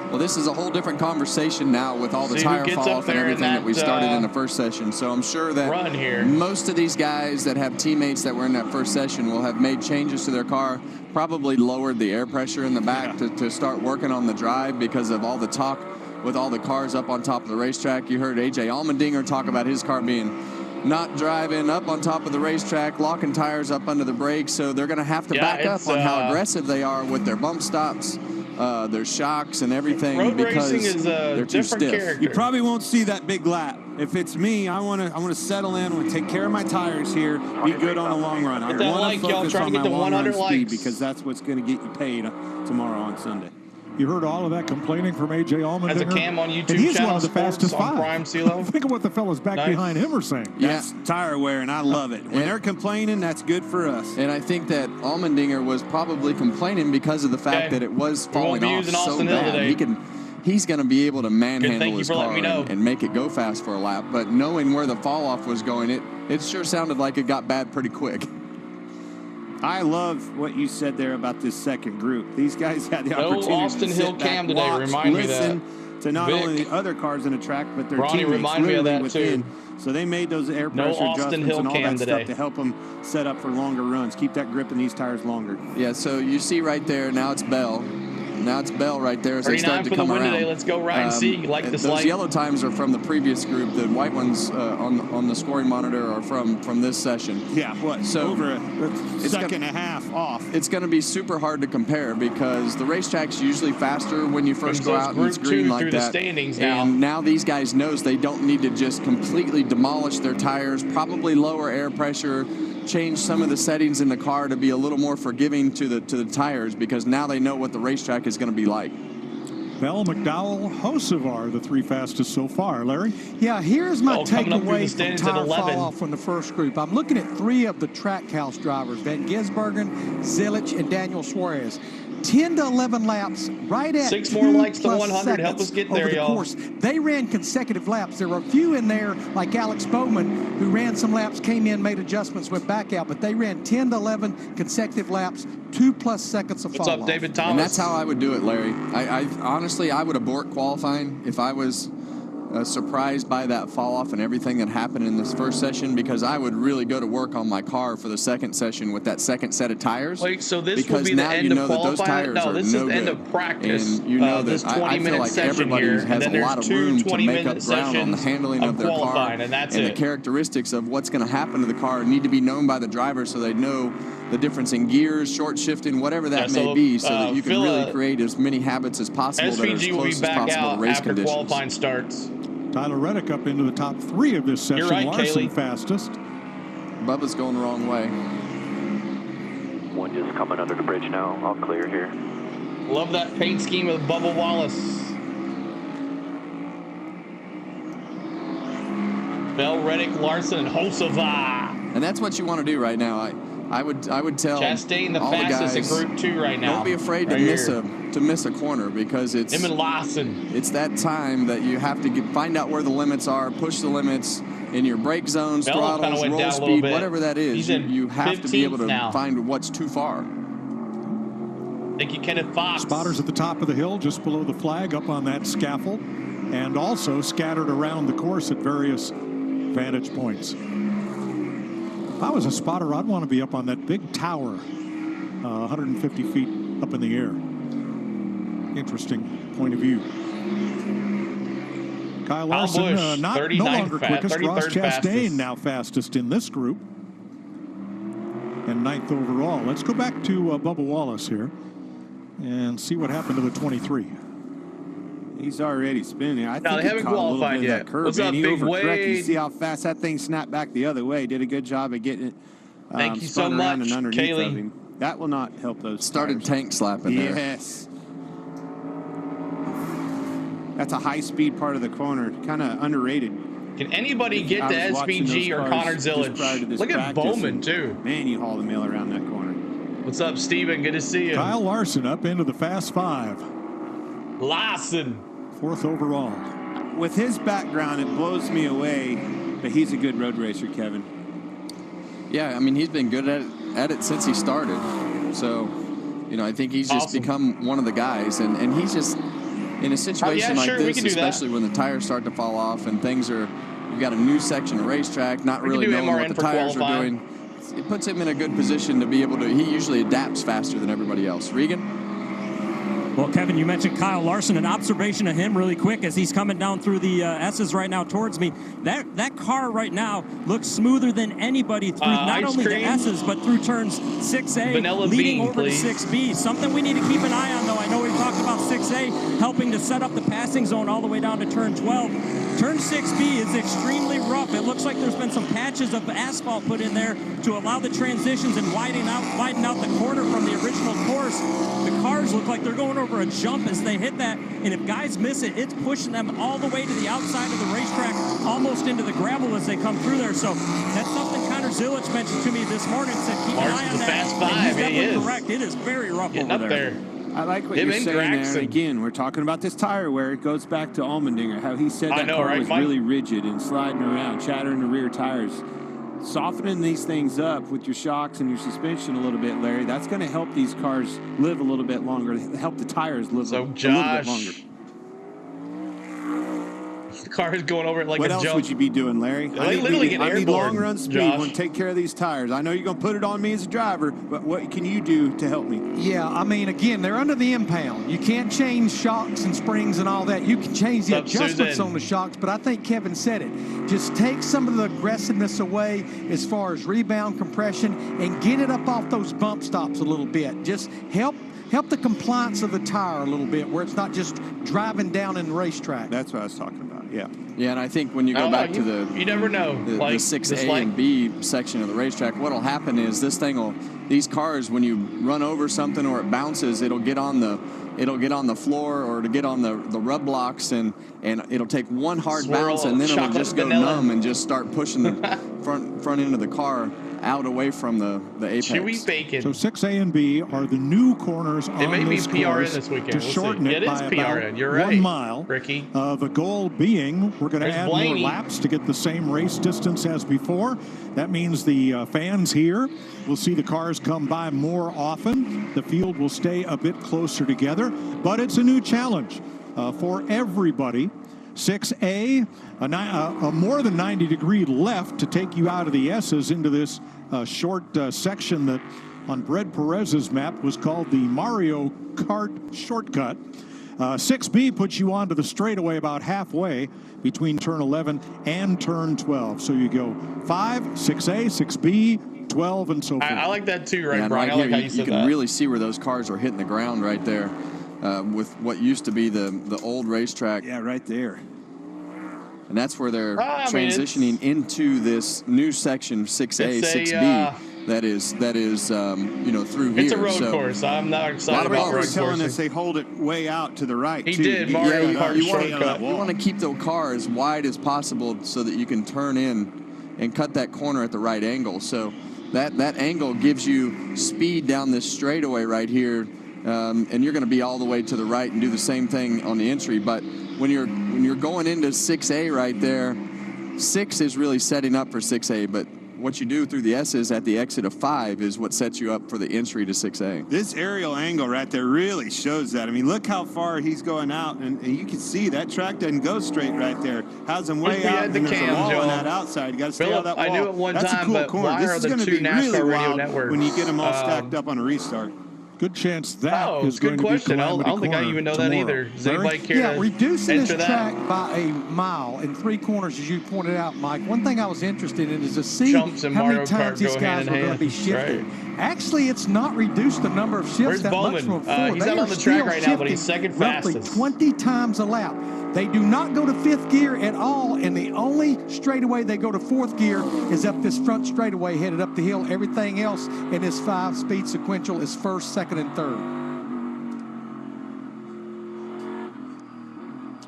Well, this is a whole different conversation now with all the tire fall off and everything that we started in the first session. So I'm sure that most of these guys that have teammates that were in that first session will have made changes to their car, probably lowered the air pressure in the back to start working on the drive because of all the talk with all the cars up on top of the racetrack. You heard AJ Allmendinger talk about his car being not driving up on top of the racetrack, locking tires up under the brakes, so they're going to have to back up on how aggressive they are with their bump stops, their shocks, and everything because they're too stiff.
You probably won't see that big lap. If it's me, I want to settle in. I want to take care of my tires here, be good on the long run. I want to focus on my long run speed because that's what's going to get you paid tomorrow on Sunday.
You heard all of that complaining from AJ Allmendinger.
As a cam on YouTube,
and he's one of the fastest 5.
Prime CeeLo.
Think of what the fellas back behind him are saying.
That's tire wear, and I love it. When they're complaining, that's good for us.
And I think that Allmendinger was probably complaining because of the fact that it was falling off so bad. He's going to be able to manhandle his car and make it go fast for a lap. But knowing where the fall off was going, it sure sounded like it got bad pretty quick.
I love what you said there about this second group. These guys had the opportunity
Austin
to
Hill
sit back,
Cam today.
watch,
Remind
listen
me
to not only the other cars in the track, but their
Ronnie,
teammates
remind me of that
within.
too.
So they made those air pressure adjustments and all that stuff to help them set up for longer runs, keep that grip in these tires longer.
Yeah, so you see right there, now it's Bell. Now it's Bell right there as they start to come around.
Today. Let's go right and see. Like this
those yellow times are from the previous group. The white ones on the scoring monitor are from this session.
Yeah, over a second and a half off.
It's going to be super hard to compare because the racetrack's usually faster when you first go out and it's green like that. And now these guys knows they don't need to just completely demolish their tires, probably lower air pressure, change some of the settings in the car to be a little more forgiving to the tires because now they know what the racetrack is going to be like.
Bell, McDowell, Hocevar, the 3 fastest so far. Larry?
Yeah, here's my takeaway from tire fall off from the first group. I'm looking at 3 of the Trackhouse drivers, Van Gisbergen, Zilich, and Daniel Suarez. 10 to 11 laps, right at
6 more likes to 100. Help us get there, y'all.
They ran consecutive laps. There were a few in there, like Alex Bowman, who ran some laps, came in, made adjustments, went back out. But they ran 10 to 11 consecutive laps, 2+ seconds of fall off.
What's up, David Thomas?
And that's how I would do it, Larry. I honestly, I would abort qualifying if I was surprised by that fall off and everything that happened in this first session because I would really go to work on my car for the second session with that second set of tires.
Wait, so this will be the end of qualifying? No, this is the end of practice.
And you know
this
that
20-minute
like
session
everybody
here,
has a lot of room to make up ground on the handling of their car,
and that's
the characteristics of what's going to happen to the car need to be known by the driver so they know the difference in gears, short shifting, whatever that may be, so that you can really create as many habits as possible that are as close as possible to race conditions.
Qualifying starts.
Tyler Reddick up into the top 3 of this session.
You're right,
Larson
Kaylee.
fastest.
Bubba's going the wrong way.
One just coming under the bridge now. All clear here.
Love that paint scheme of Bubba Wallace. Bell, Reddick, Larson, and Hosova.
And that's what you want to do right now. I would tell
Chastain the
all
fastest
the
in
guys,
Group 2 right now.
Don't be afraid
right
to miss a corner, because it's
him and Larson.
It's that time that you have to find out where the limits are, push the limits in your brake zones,
Bell
throttles, roll speed, whatever that is. You have to be able to
now.
find what's too far.
Thank you, Kenneth Fox.
Spotters at the top of the hill, just below the flag, up on that scaffold, and also scattered around the course at various vantage points. If I was a spotter, I'd want to be up on that big tower, 150 feet up in the air. Interesting point of view. Kyle Larson, no longer quickest. Ross Chastain
fastest.
now fastest in this group, and 9th overall. Let's go back to Bubba Wallace here and see what happened to the 23.
He's already spinning. I
No,
think
they haven't qualified yet. What's up, Big Wade?
You see how fast that thing snapped back the other way. Did a good job of getting it.
Thank you so
spun around
much,
and underneath
Kaylee.
of him. That will not help those.
Started
tires.
tank slapping there.
Yes. That's a high-speed part of the corner. Kind of underrated.
Can anybody get to
I was watching
SVG
those
or
cars
Connor
just prior to
Zillage?
this
Look at
practice,
Bowman,
and,
too.
Man, you haul the mill around that corner.
What's up, Steven? Good to see you.
Kyle Larson up into the Fast 5.
Larson.
4th overall.
With his background, it blows me away, but he's a good road racer, Kevin.
Yeah, I mean, he's been good at it since he started. So, you know, I think he's just become one of the guys. And he's just, in a situation like this, especially when the tires start to fall off and things are, you've got a new section of racetrack, not really knowing what the tires are doing. It puts him in a good position to be able to, he usually adapts faster than everybody else. Regan?
Well, Kevin, you mentioned Kyle Larson. An observation of him really quick as he's coming down through the S's right now towards me. That car right now looks smoother than anybody through not only the S's, but through turns 6A,
Vanilla
leading
bean,
over
please.
to 6B. Something we need to keep an eye on, though. I know we've talked about 6A helping to set up the passing zone all the way down to turn 12. Turn 6B is extremely rough. It looks like there's been some patches of asphalt put in there to allow the transitions and widen out the corner from the original course. The cars look like they're going over a jump as they hit that, and if guys miss it, it's pushing them all the way to the outside of the racetrack, almost into the gravel as they come through there. So that's something Connor Zillage mentioned to me this morning. Said keep an eye on that.
Fast 5.
And he's definitely correct. It is very rough
Getting
over
up
there.
I like what you're saying there. And again, we're talking about this tire wear. It goes back to Allmendinger, how he said that car was really rigid and sliding around, chattering the rear tires. Softening these things up with your shocks and your suspension a little bit, Larry, that's going to help these cars live a little bit longer, help the tires live a little bit longer.
The car is going over it like
what
a
else
jump.
would you be doing, Larry?
They literally get
I need
airborne,
long run speed.
Josh.
Want to take care of these tires. I know you're going to put it on me as a driver, but what can you do to help me?
Yeah, I mean, again, they're under the impound. You can't change shocks and springs and all that. You can change the adjustments on the shocks, but I think Kevin said it. Just take some of the aggressiveness away as far as rebound compression and get it up off those bump stops a little bit. Just help the compliance of the tire a little bit, where it's not just driving down in the racetrack.
That's what I was talking about. Yeah.
Yeah, and I think when you go back to the
you never know
the 6A and B section of the racetrack, what'll happen is these cars, when you run over something or it bounces, it'll get on the floor or to get on the rub blocks, and it'll take one hard bounce and then it'll just go numb and just start pushing the front end of the car out away from the apex.
Chewy bacon.
So 6A and B are the new corners on this course
this weekend.
to shorten it by about
You're right,
1 mile.
Ricky.
The goal being we're going to add more laps to get the same race distance as before. That means the fans here will see the cars come by more often. The field will stay a bit closer together, but it's a new challenge for everybody. 6A, a more than 90-degree left to take you out of the S's into this short section that on Brad Perez's map was called the Mario Kart shortcut. 6B puts you onto the straightaway about halfway between turn 11 and turn 12. So you go 5, 6A, 6B, 12, and so forth.
I like that too, right,
Yeah,
Brian?
right
I like
here,
how you said
you can
that.
really see where those cars are hitting the ground right there with what used to be the old racetrack.
Yeah, right there.
And that's where they're transitioning into this new section 6A, 6B. That is, you know, through here.
It's a road course. I'm not excited about road coursing.
Telling us they hold it way out to the right.
He did. Mario Kart shortcut.
You want to keep the car as wide as possible so that you can turn in and cut that corner at the right angle. So that angle gives you speed down this straightaway right here, and you're going to be all the way to the right and do the same thing on the entry. But when you're going into 6A right there, 6 is really setting up for 6A, but what you do through the S's at the exit of 5 is what sets you up for the entry to 6A.
This aerial angle right there really shows that. I mean, look how far he's going out, and you can see that track doesn't go straight right there. Has him way out, and there's a wall on that outside. You got to stay on that wall.
I knew it one
That's
time,
a cool
but
corner.
why
This
are
is
the
going to
two
be
NASCAR
really
radio
wild
networks
when you get them all stacked up on a restart.
Good chance that is
good
going
question.
to be
I don't think I even know that either. Does anybody care to
reducing this
enter that?
track by a mile and 3 corners, as you pointed out, Mike. One thing I was interested in is to see
Jumps and
how many
Mario
times
Kart
these
go
guys
hand
were
in
going to be
hand.
shifted.
Right.
Actually, it's not reduced the number of shifts
Where's
that
Bowman?
much from before.
He's
They
out
are
on the track
still
right now, but he's
shifting
second
roughly
fastest.
20 times a lap. They do not go to 5th gear at all, and the only straightaway they go to 4th gear is up this front straightaway headed up the hill. Everything else in this 5-speed sequential is 1st, 2nd, and 3rd.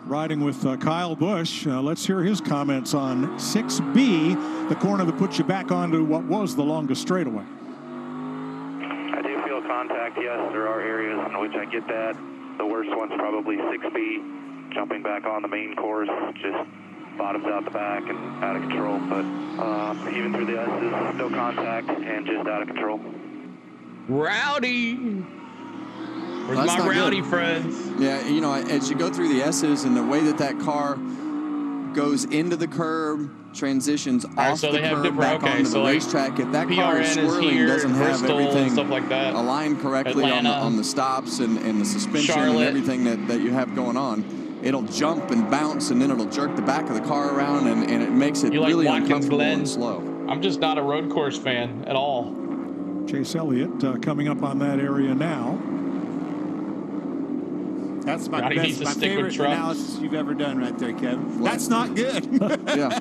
Riding with Kyle Busch. Let's hear his comments on 6B, the corner that puts you back onto what was the longest straightaway.
I do feel contact, yes. There are areas in which I get that. The worst one's probably 6B, jumping back on the main course, just bottoms out the back and out of control. But even through the S's, no contact and just out of control.
Rowdy! Where's
That's
my rowdy
good.
friends?
Yeah, you know, as you go through the S's and the way that car goes into the curb, transitions off
so
the
they have
curb back onto the
like
racetrack. If that car is
PRN is
swirling,
here,
doesn't have
Bristol and
everything
stuff like that.
aligned correctly on the stops and the suspension
Charlotte.
and everything that you have going on, it'll jump and bounce, and then it'll jerk the back of the car around, and it makes it
You like
really
Watkins
uncomfortable
Glen?
and slow.
I'm just not a road course fan at all.
Chase Elliott coming up on that area now.
That's my
Rowdy needs
best,
to
my
stick with
favorite
trucks.
analysis you've ever done right there, Kevin. That's not good.
Yeah,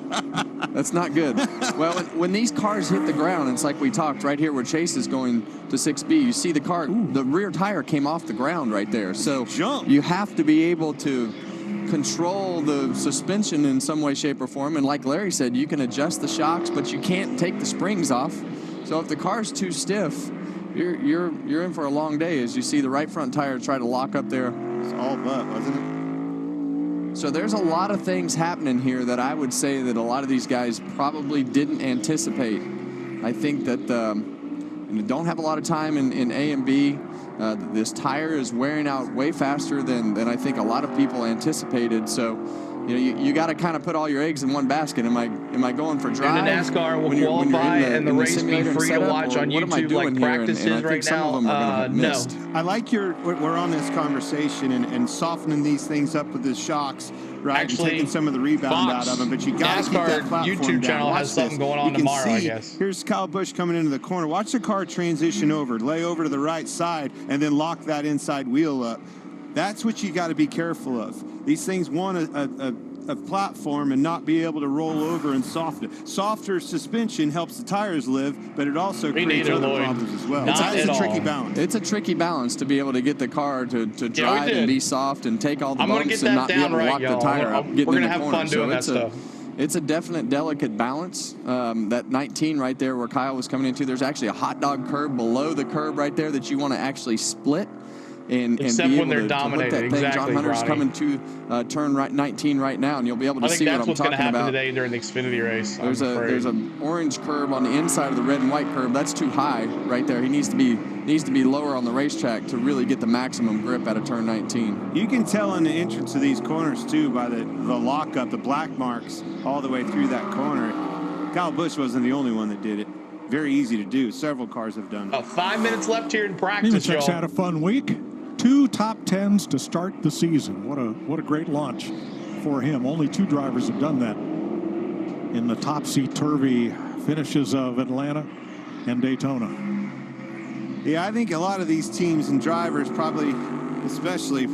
that's not good. Well, when these cars hit the ground, it's like we talked right here where Chase is going to 6B. You see the car, the rear tire came off the ground right there. So you have to be able to control the suspension in some way, shape, or form. And like Larry said, you can adjust the shocks, but you can't take the springs off. So if the car's too stiff, you're in for a long day as you see the right front tire try to lock up there.
It's all but, wasn't
it? So there's a lot of things happening here that I would say that a lot of these guys probably didn't anticipate. I think that don't have a lot of time in A and B. This tire is wearing out way faster than I think a lot of people anticipated. So, you got to kind of put all your eggs in one basket. Am I going for drive?
And the NASCAR will qualify and the race be free to watch on YouTube like practices right now? No.
I like we're on this conversation and softening these things up with the shocks, right?
Actually,
and taking some of the rebound out of them, but you got to keep that platform
YouTube
down.
channel
Watch
has something
this.
going on
you can
tomorrow,
see,
I guess.
Here's Kyle Busch coming into the corner. Watch the car transition over, lay over to the right side, and then lock that inside wheel up. That's what you got to be careful of. These things want a platform and not be able to roll over and soften it. Softer suspension helps the tires live, but it also creates other problems as well. It's a tricky balance.
It's a tricky balance to be able to get the car to drive and be soft and take all the bumps and not be able to lock the tire up.
We're going to have fun doing that stuff.
It's a definite delicate balance. That 19 right there where Kyle was coming into, there's actually a hot dog curb below the curb right there that you want to actually split. And
Except
be
when
able
they're
to
dominating.
that thing.
Exactly,
John Hunter's
Ronnie.
coming to turn 19 right now, and you'll be able to see what I'm talking about.
I think that's what's going to happen today during the Xfinity race.
There's an orange curb on the inside of the red and white curb. That's too high right there. He needs to be lower on the racetrack to really get the maximum grip out of turn 19.
You can tell in the entrance of these corners too by the lockup, the black marks all the way through that corner. Kyle Busch wasn't the only one that did it. Very easy to do. Several cars have done it.
About 5 minutes left here in practice,
Nemechek's had a fun week. 2 top 10s to start the season. What a great launch for him. Only 2 drivers have done that in the topsy-turvy finishes of Atlanta and Daytona.
Yeah, I think a lot of these teams and drivers probably, especially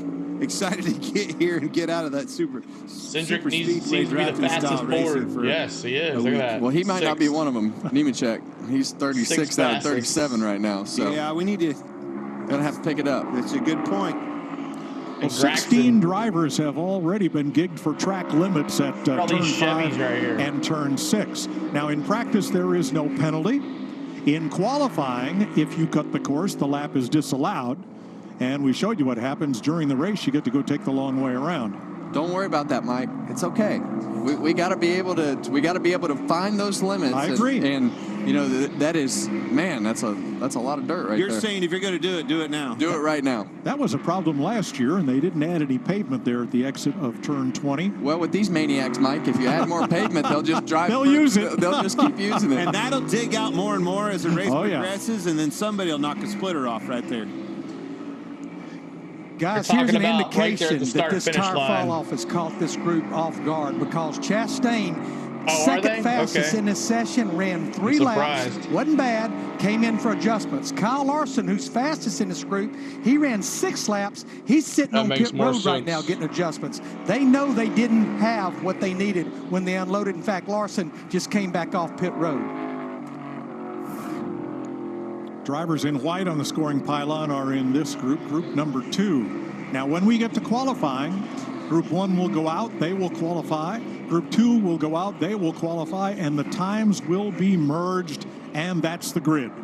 excited to get here and get out of that super
Cindric seems to be the fastest forward. Yes, he is. Look at that.
Well, he might not be one of them. Nemechek, he's 36 out of 37 right now. So
yeah, we need to.
Gonna have to pick it up.
That's a good point.
Well, 16 drivers have already been gigged for track limits at turn 5 and turn 6. Now, in practice, there is no penalty. In qualifying, if you cut the course, the lap is disallowed. And we showed you what happens during the race. You get to go take the long way around.
Don't worry about that, Mike. It's okay. We got to be able to find those limits.
I agree.
And you know that is, man, that's a lot of dirt right there.
You're saying if you're going to do it now.
Do it right now.
That was a problem last year, and they didn't add any pavement there at the exit of turn 20.
Well, with these maniacs, Mike, if you add more pavement, they'll just drive.
They'll use it.
They'll just keep using it.
And that'll dig out more and more as the race progresses, and then somebody will knock a splitter off right there.
Guys, here's an indication that this tire fall-off has caught this group off guard because Chastain, second fastest in this session, ran 3 laps. Wasn't bad. Came in for adjustments. Kyle Larson, who's fastest in this group, he ran 6 laps. He's sitting on pit road right now getting adjustments. They know they didn't have what they needed when they unloaded. In fact, Larson just came back off pit road.
Drivers in white on the scoring pylon are in this group number 2. Now, when we get to qualifying, group 1 will go out, they will qualify. Group 2 will go out, they will qualify, and the times will be merged, and that's the grid.
I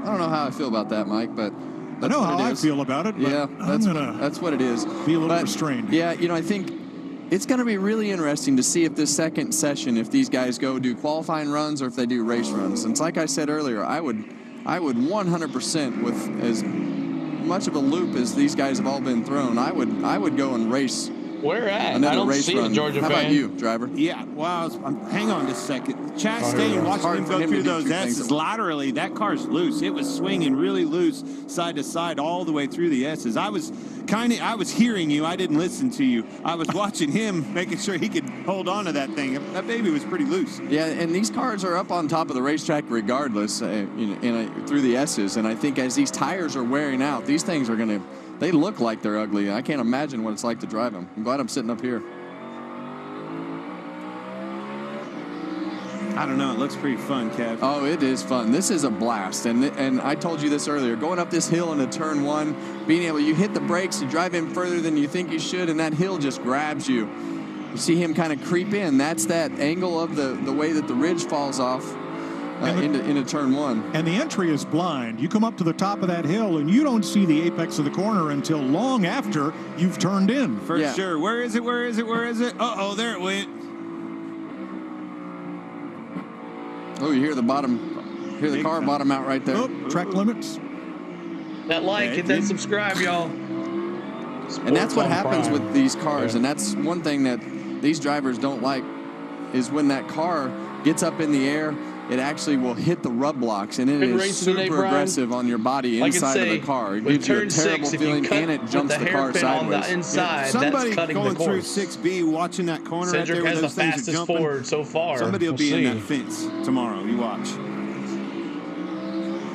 don't know how I feel about that, Mike, but
I know how I feel about it. But
yeah, that's what it is.
Be a little restrained.
Yeah, you know, I think it's going to be really interesting to see if this second session, if these guys go do qualifying runs or if they do race runs. And it's like I said earlier, I would 100% with as much of a loop as these guys have all been thrown. I would go and race.
Where at?
Another
I don't
race
see
run.
a Georgia
How
fan.
about you, driver?
Yeah, well, hang on just a second. Chastain, watching him go through those S's laterally, that car's loose. It was swinging really loose side to side all the way through the S's. I was hearing you. I didn't listen to you. I was watching him, making sure he could hold on to that thing. That baby was pretty loose.
Yeah, and these cars are up on top of the racetrack regardless, through the S's. And I think as these tires are wearing out, these things are going to, they look like they're ugly. I can't imagine what it's like to drive them. I'm glad I'm sitting up here.
I don't know. It looks pretty fun, Kev.
Oh, it is fun. This is a blast. And I told you this earlier. Going up this hill into turn 1, being able, you hit the brakes, you drive in further than you think you should, and that hill just grabs you. You see him kind of creep in. That's that angle of the way that the ridge falls off into turn 1.
And the entry is blind. You come up to the top of that hill, and you don't see the apex of the corner until long after you've turned in.
For sure. Where is it? Where is it? Where is it? Uh-oh, there it went.
Oh, you hear the bottom, hear the car bottom out right there.
Oh, track limits.
That like, hit that subscribe, y'all.
And that's what happens with these cars. And that's one thing that these drivers don't like is when that car gets up in the air, it actually will hit the rub blocks, and it is super aggressive on your body inside of the car. It gives you a terrible feeling, and it jumps the car sideways.
On the inside,
somebody
that's cutting
going
the course.
through 6B, watching that corner right there where those things are jumping.
Forward so far.
Somebody will be in that fence tomorrow. You watch.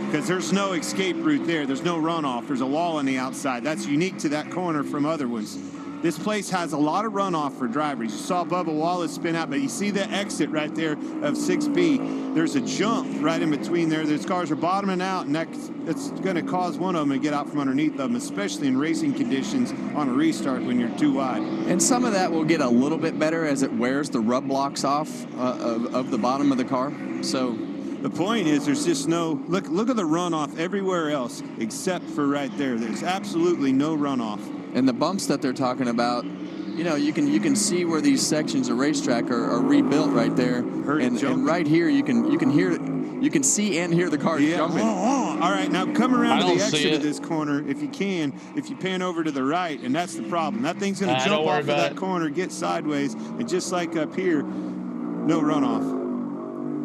Because there's no escape route there. There's no runoff. There's a wall on the outside. That's unique to that corner from other ones. This place has a lot of runoff for drivers. You saw Bubba Wallace spin out, but you see the exit right there of 6B. There's a jump right in between there. Those cars are bottoming out, and that's going to cause one of them to get out from underneath them, especially in racing conditions on a restart when you're too wide.
And some of that will get a little bit better as it wears the rub blocks off of the bottom of the car. So
the point is there's just no, look at the runoff everywhere else except for right there. There's absolutely no runoff.
And the bumps that they're talking about, you know, you can see where these sections of racetrack are rebuilt right there. And right here you can see and hear the cars jumping.
All right, now come around to the exit of this corner if you can, if you pan over to the right, and that's the problem. That thing's going to jump off of that corner, get sideways, and just like up here, no runoff.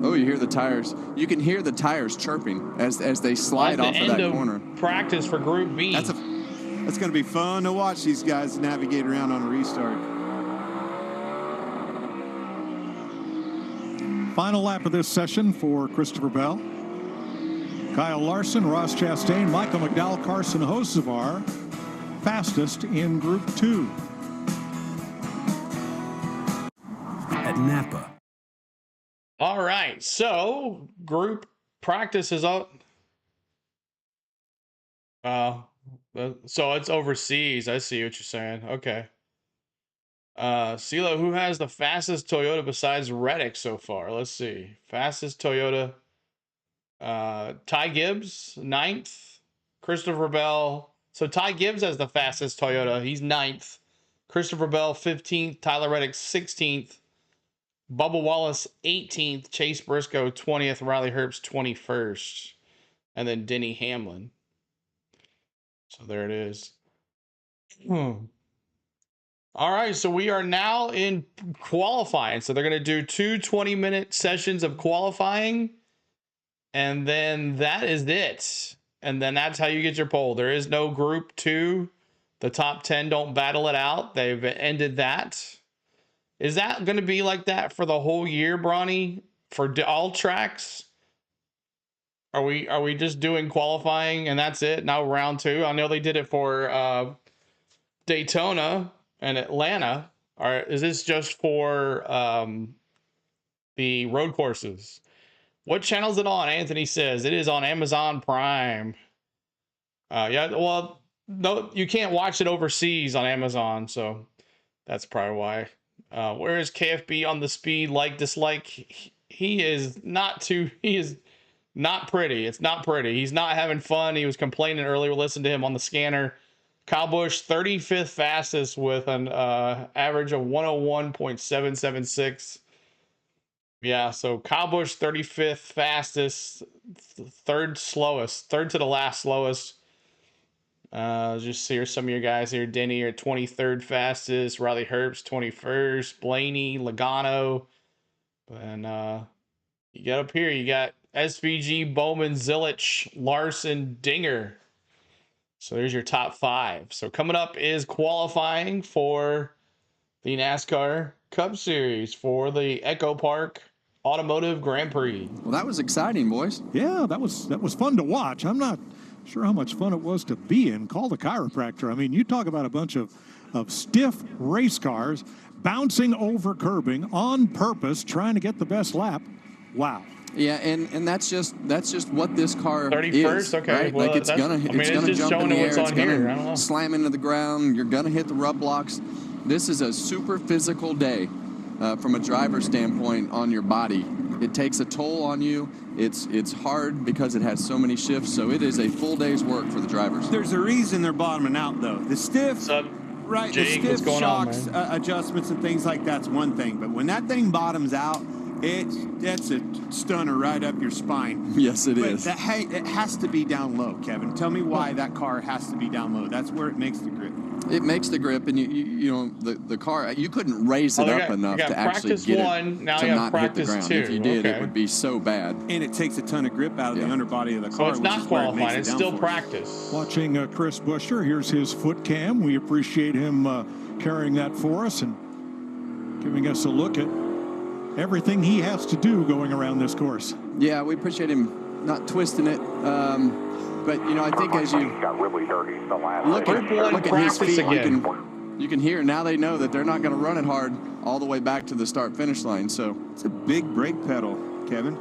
Oh, you hear the tires. You can hear the tires chirping as they slide off of that corner.
Practice for Group B.
That's going to be fun to watch these guys navigate around on a restart.
Final lap of this session for Christopher Bell. Kyle Larson, Ross Chastain, Michael McDowell, Carson Hocevar fastest in Group 2.
At Napa.
All right, so group practice is up. So it's overseas. I see what you're saying. Okay. CeeLo, who has the fastest Toyota besides Reddick so far? Let's see. Fastest Toyota. Ty Gibbs, 9th. Christopher Bell. So Ty Gibbs has the fastest Toyota. He's 9th. Christopher Bell, 15th. Tyler Reddick, 16th. Bubba Wallace, 18th. Chase Briscoe, 20th. Riley Herbst, 21st. And then Denny Hamlin. So there it is. All right, so we are now in qualifying. So they're going to do 2 20-minute sessions of qualifying. And then that is it. And then that's how you get your pole. There is no Group 2. The top 10 don't battle it out. They've ended that. Is that going to be like that for the whole year, Bronny? For all tracks? Are we just doing qualifying and that's it? Now round 2. I know they did it for Daytona and Atlanta. Or is this just for the road courses? What channel is it on? Anthony says it is on Amazon Prime. Yeah, well, no, you can't watch it overseas on Amazon, so that's probably why. Where is KFB on the speed like dislike? He is not pretty. It's not pretty. He's not having fun. He was complaining earlier. Listen to him on the scanner. Kyle Busch, 35th fastest with an average of 101.776. Yeah, so Kyle Busch, 35th fastest, third slowest, third to the last slowest. Just here's some of your guys here. Denny, are 23rd fastest. Riley Herbst, 21st. Blaney, Logano. And you get up here, you got SVG, Bowman, Zilich, Larson, Dinger. So there's your top 5. So coming up is qualifying for the NASCAR Cup Series for the Echo Park Automotive Grand Prix.
Well, that was exciting, boys.
Yeah, that was fun to watch. I'm not sure how much fun it was to be in. Call the chiropractor. I mean, you talk about a bunch of stiff race cars bouncing over curbing on purpose, trying to get the best lap. Wow.
Yeah, and that's just what this car
31st?
is.
Okay.
Right?
Well,
like it's gonna jump in the air, it's gonna slam into the ground, you're gonna hit the rub blocks. This is a super physical day from a driver standpoint on your body. It takes a toll on you. It's hard because it has so many shifts, so it is a full day's work for the drivers.
There's a reason they're bottoming out, though. The stiff, right?
Jake,
the stiff shocks,
on,
adjustments and things like that's one thing, but when that thing bottoms out, that's a stunner right up your spine.
Yes, it is.
It has to be down low, Kevin. Tell me why that car has to be down low. That's where it makes the grip.
It makes the grip, and you know the car. You couldn't raise it up enough to actually get it to not hit the ground. If you did, it would be so bad.
And it takes a ton of grip out of the underbody of the car.
So it's not qualifying. It's still practice.
Watching Chris Buescher. Here's his foot cam. We appreciate him carrying that for us and giving us a look at everything he has to do going around this course.
Yeah, we appreciate him not twisting it. But, you know, I think as you look at his feet, you can hear now they know that they're not going to run it hard all the way back to the start-finish line. So
it's a big brake pedal, Kevin.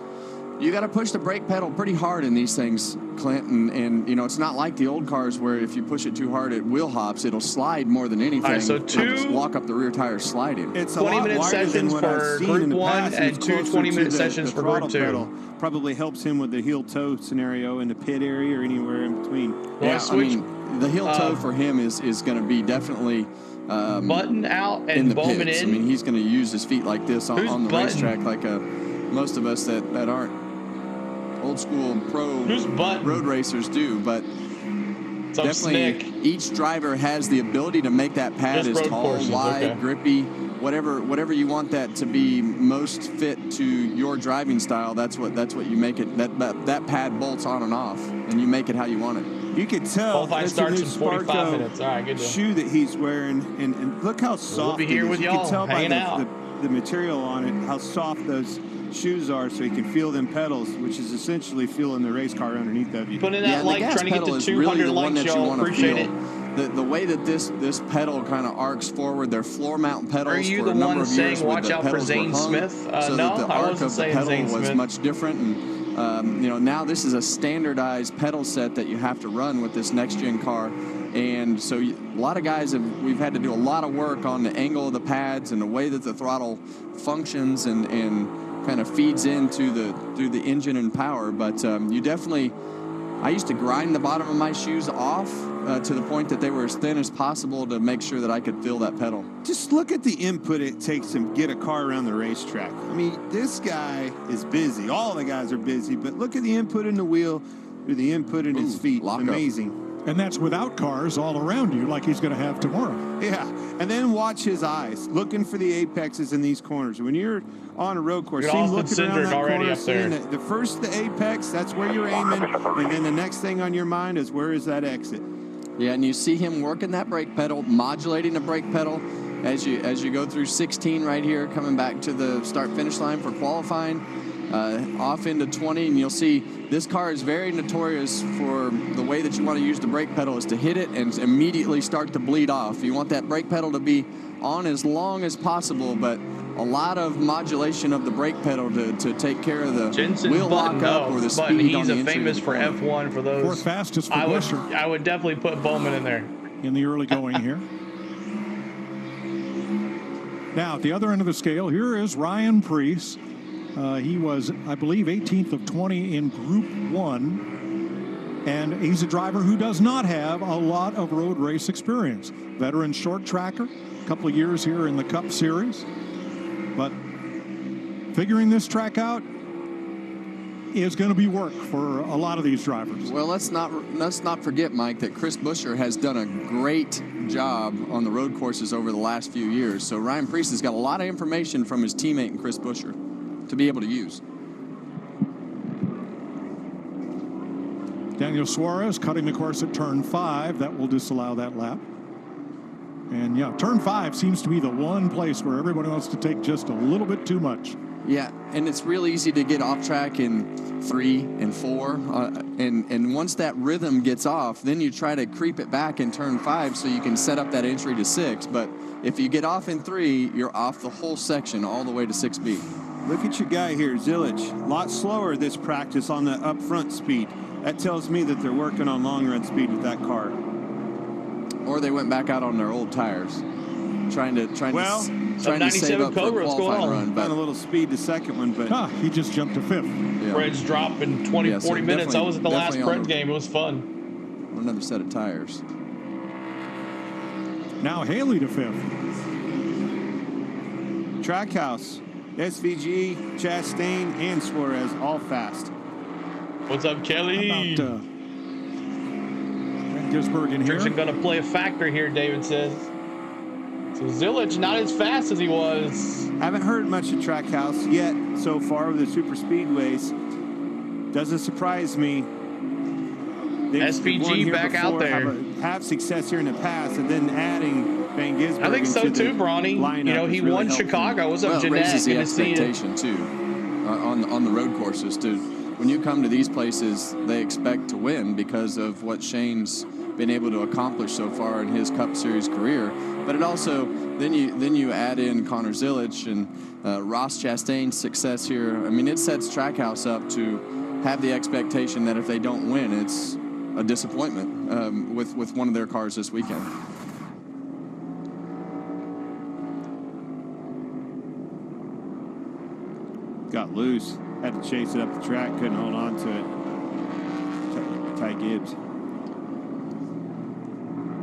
You got to push the brake pedal pretty hard in these things, Clint. And, you know, it's not like the old cars where if you push it too hard, it wheel hops. It'll slide more than anything.
All right, so
just walk up the rear tires sliding.
It's
20-minute sessions for Group 1 and 2 20-minute sessions for Group 2.
Probably helps him with the heel-toe scenario in the pit area or anywhere in between.
Yeah, I mean, the heel-toe for him is going to be definitely
button out and
in the
Bowman
pits.
in.
I mean, he's going to use his feet like this on the racetrack, like most of us that aren't old school pro road racers do. But definitely each driver has the ability to make that pad as tall, wide, grippy, whatever you want that to be most fit to your driving style. That's what you make it. That pad bolts on and off, and you make it how you want it.
You can tell
Qualifying starts in 45 minutes. All right, good deal.
Shoe that he's wearing, and look how soft
we'll be here with
you
y'all,
can tell by
the
material on it how soft those shoes are, so you can feel them pedals, which is essentially feeling the race car underneath of you.
Put in that like trying to get to 200 likes, y'all. Appreciate it.
the way that this pedal kind of arcs forward, they're floor mount pedals.
Are you
for
the
a number
one
of
saying
years where
watch
the
out for
pedals were
Zane
hung,
Smith?
so
No,
that the
I
arc
wasn't
of the
saying
pedal
Zane
was
Smith.
much different. And you know, now this is a standardized pedal set that you have to run with this next gen car. And so a lot of guys we've had to do a lot of work on the angle of the pads and the way that the throttle functions and kind of feeds into through the engine and power. But you definitely, I used to grind the bottom of my shoes off to the point that they were as thin as possible to make sure that I could feel that pedal.
Just look at the input it takes to get a car around the racetrack. I mean, this guy is busy. All the guys are busy, but look at the input in the wheel, or the input in his feet. Amazing.
And that's without cars all around you like he's going to have tomorrow.
Yeah, and then watch his eyes, looking for the apexes in these corners. When you're on a road course, see him looking around that corner, seeing the first the apex, that's where you're aiming, and then the next thing on your mind is where is that exit.
Yeah, and you see him working that brake pedal, modulating the brake pedal as you go through 16 right here, coming back to the start-finish line for qualifying, off into 20, and you'll see this car is very notorious for the way that you want to use the brake pedal is to hit it and immediately start to bleed off. You want that brake pedal to be on as long as possible, but a lot of modulation of the brake pedal to take care of the wheel lock up or the speed
he's
on the entry
famous
to the
for
corner.
F1 for those.
Fourth fastest for Busher.
I would definitely put Bowman in there.
In the early going here. Now, at the other end of the scale, here is Ryan Prix. He was, I believe, 18th of 20 in Group 1. And he's a driver who does not have a lot of road race experience. Veteran short tracker, a couple of years here in the Cup Series. But figuring this track out is going to be work for a lot of these drivers.
Well, let's not forget, Mike, that Chris Buescher has done a great job on the road courses over the last few years. So Ryan Prix has got a lot of information from his teammate and Chris Buescher to be able to use.
Daniel Suarez cutting the course at turn 5. That will disallow that lap. And yeah, turn 5 seems to be the one place where everybody wants to take just a little bit too much.
Yeah, and it's real easy to get off track in 3 and 4. And once that rhythm gets off, then you try to creep it back in turn 5 so you can set up that entry to 6. But if you get off in 3, you're off the whole section all the way to 6B.
Look at your guy here, Zilich. A lot slower this practice on the up front speed. That tells me that they're working on long run speed with that car.
Or they went back out on their old tires, trying to save up for a qualifying run.
But a little speed the second one, but
he just jumped to 5th.
Yeah.
Bridge drop in 20, 40 minutes. I was at the last Preds game. It was fun.
Another set of tires.
Now Haley to 5th.
Trackhouse, SVG, Chastain, and Suarez all fast.
What's up, Kelly?
How about Gisberg in here?
Going to play a factor here, David says. So Zilich not as fast as he was.
Haven't heard much of Trackhouse yet so far with the super speedways. Doesn't surprise me.
SVG back out there.
Have success here in the past, and then adding Van Gisberg.
I think so too, Bronny. You know, he won Chicago. What's up, Jeanette?
It raises the expectation too on the road courses too. When you come to these places, they expect to win because of what Shane's been able to accomplish so far in his Cup Series career. But it also then you add in Connor Zilich and Ross Chastain's success here. I mean, it sets Trackhouse up to have the expectation that if they don't win, it's a disappointment with one of their cars this weekend.
Got loose. Had to chase it up the track. Couldn't hold on to it. Ty Gibbs.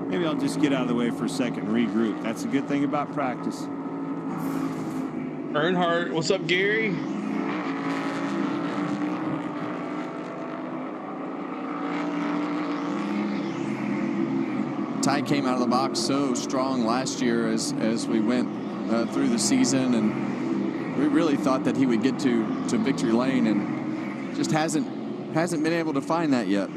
Maybe I'll just get out of the way for a second and regroup. That's a good thing about practice.
Earnhardt, what's up, Gary?
Ty came out of the box so strong last year as we went through the season, and we really thought that he would get to victory lane, and just hasn't been able to find that yet.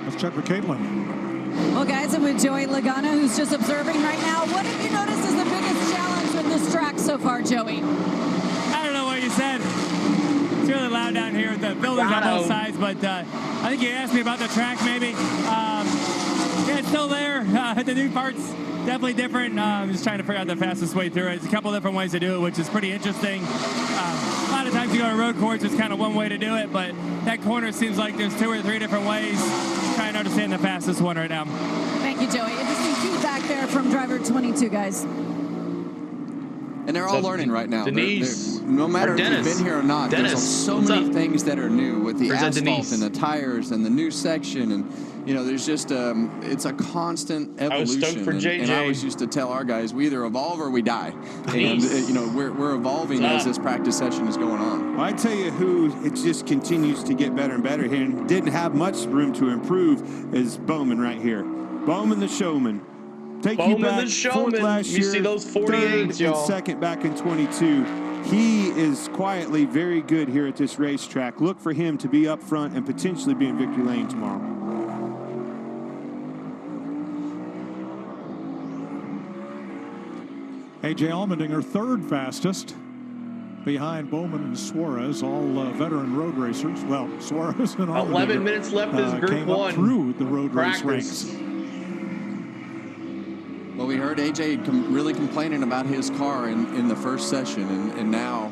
Let's check with Caitlin.
Well, guys, I'm with Joey Lagana, who's just observing right now. What have you noticed is the biggest challenge with this track so far, Joey?
I don't know what you said. It's really loud down here with the buildings on both sides, but I think you asked me about the track maybe.
Yeah, it's still there. The new part's definitely different. I'm just trying to figure out the fastest way through it. There's a couple different ways to do it, which is pretty interesting. A lot of times you go to road course, it's kind of one way to do it, but that corner seems like there's 2 or 3 different ways. Trying to understand the fastest one right now.
Thank you, Joey. Interesting feedback there from driver 22, guys.
And they're all learning right now.
Denise,
no matter if
Dennis,
you've been here or not, there's so many things that are new with the asphalt and the tires and the new section. And, you know, there's just, it's a constant evolution.
I was stoked for JJ.
And I always used to tell our guys, we either evolve or we die. And, you know, we're evolving as this practice session is going on.
Well, I tell you who it just continues to get better and better here and didn't have much room to improve is Bowman right here. Bowman the showman. Take
Bowman
you back
the showman.
fourth last year,
You see those 48s,
third and
y'all.
second back in 22. He is quietly very good here at this racetrack. Look for him to be up front and potentially be in victory lane tomorrow.
A.J. Allmendinger, third fastest, behind Bowman and Suarez, all veteran road racers. Well, Suarez and Allmendinger
11 minutes left is Group
came up
1
through the road race
practice.
ranks.
Well, we heard AJ really complaining about his car in the first session, and now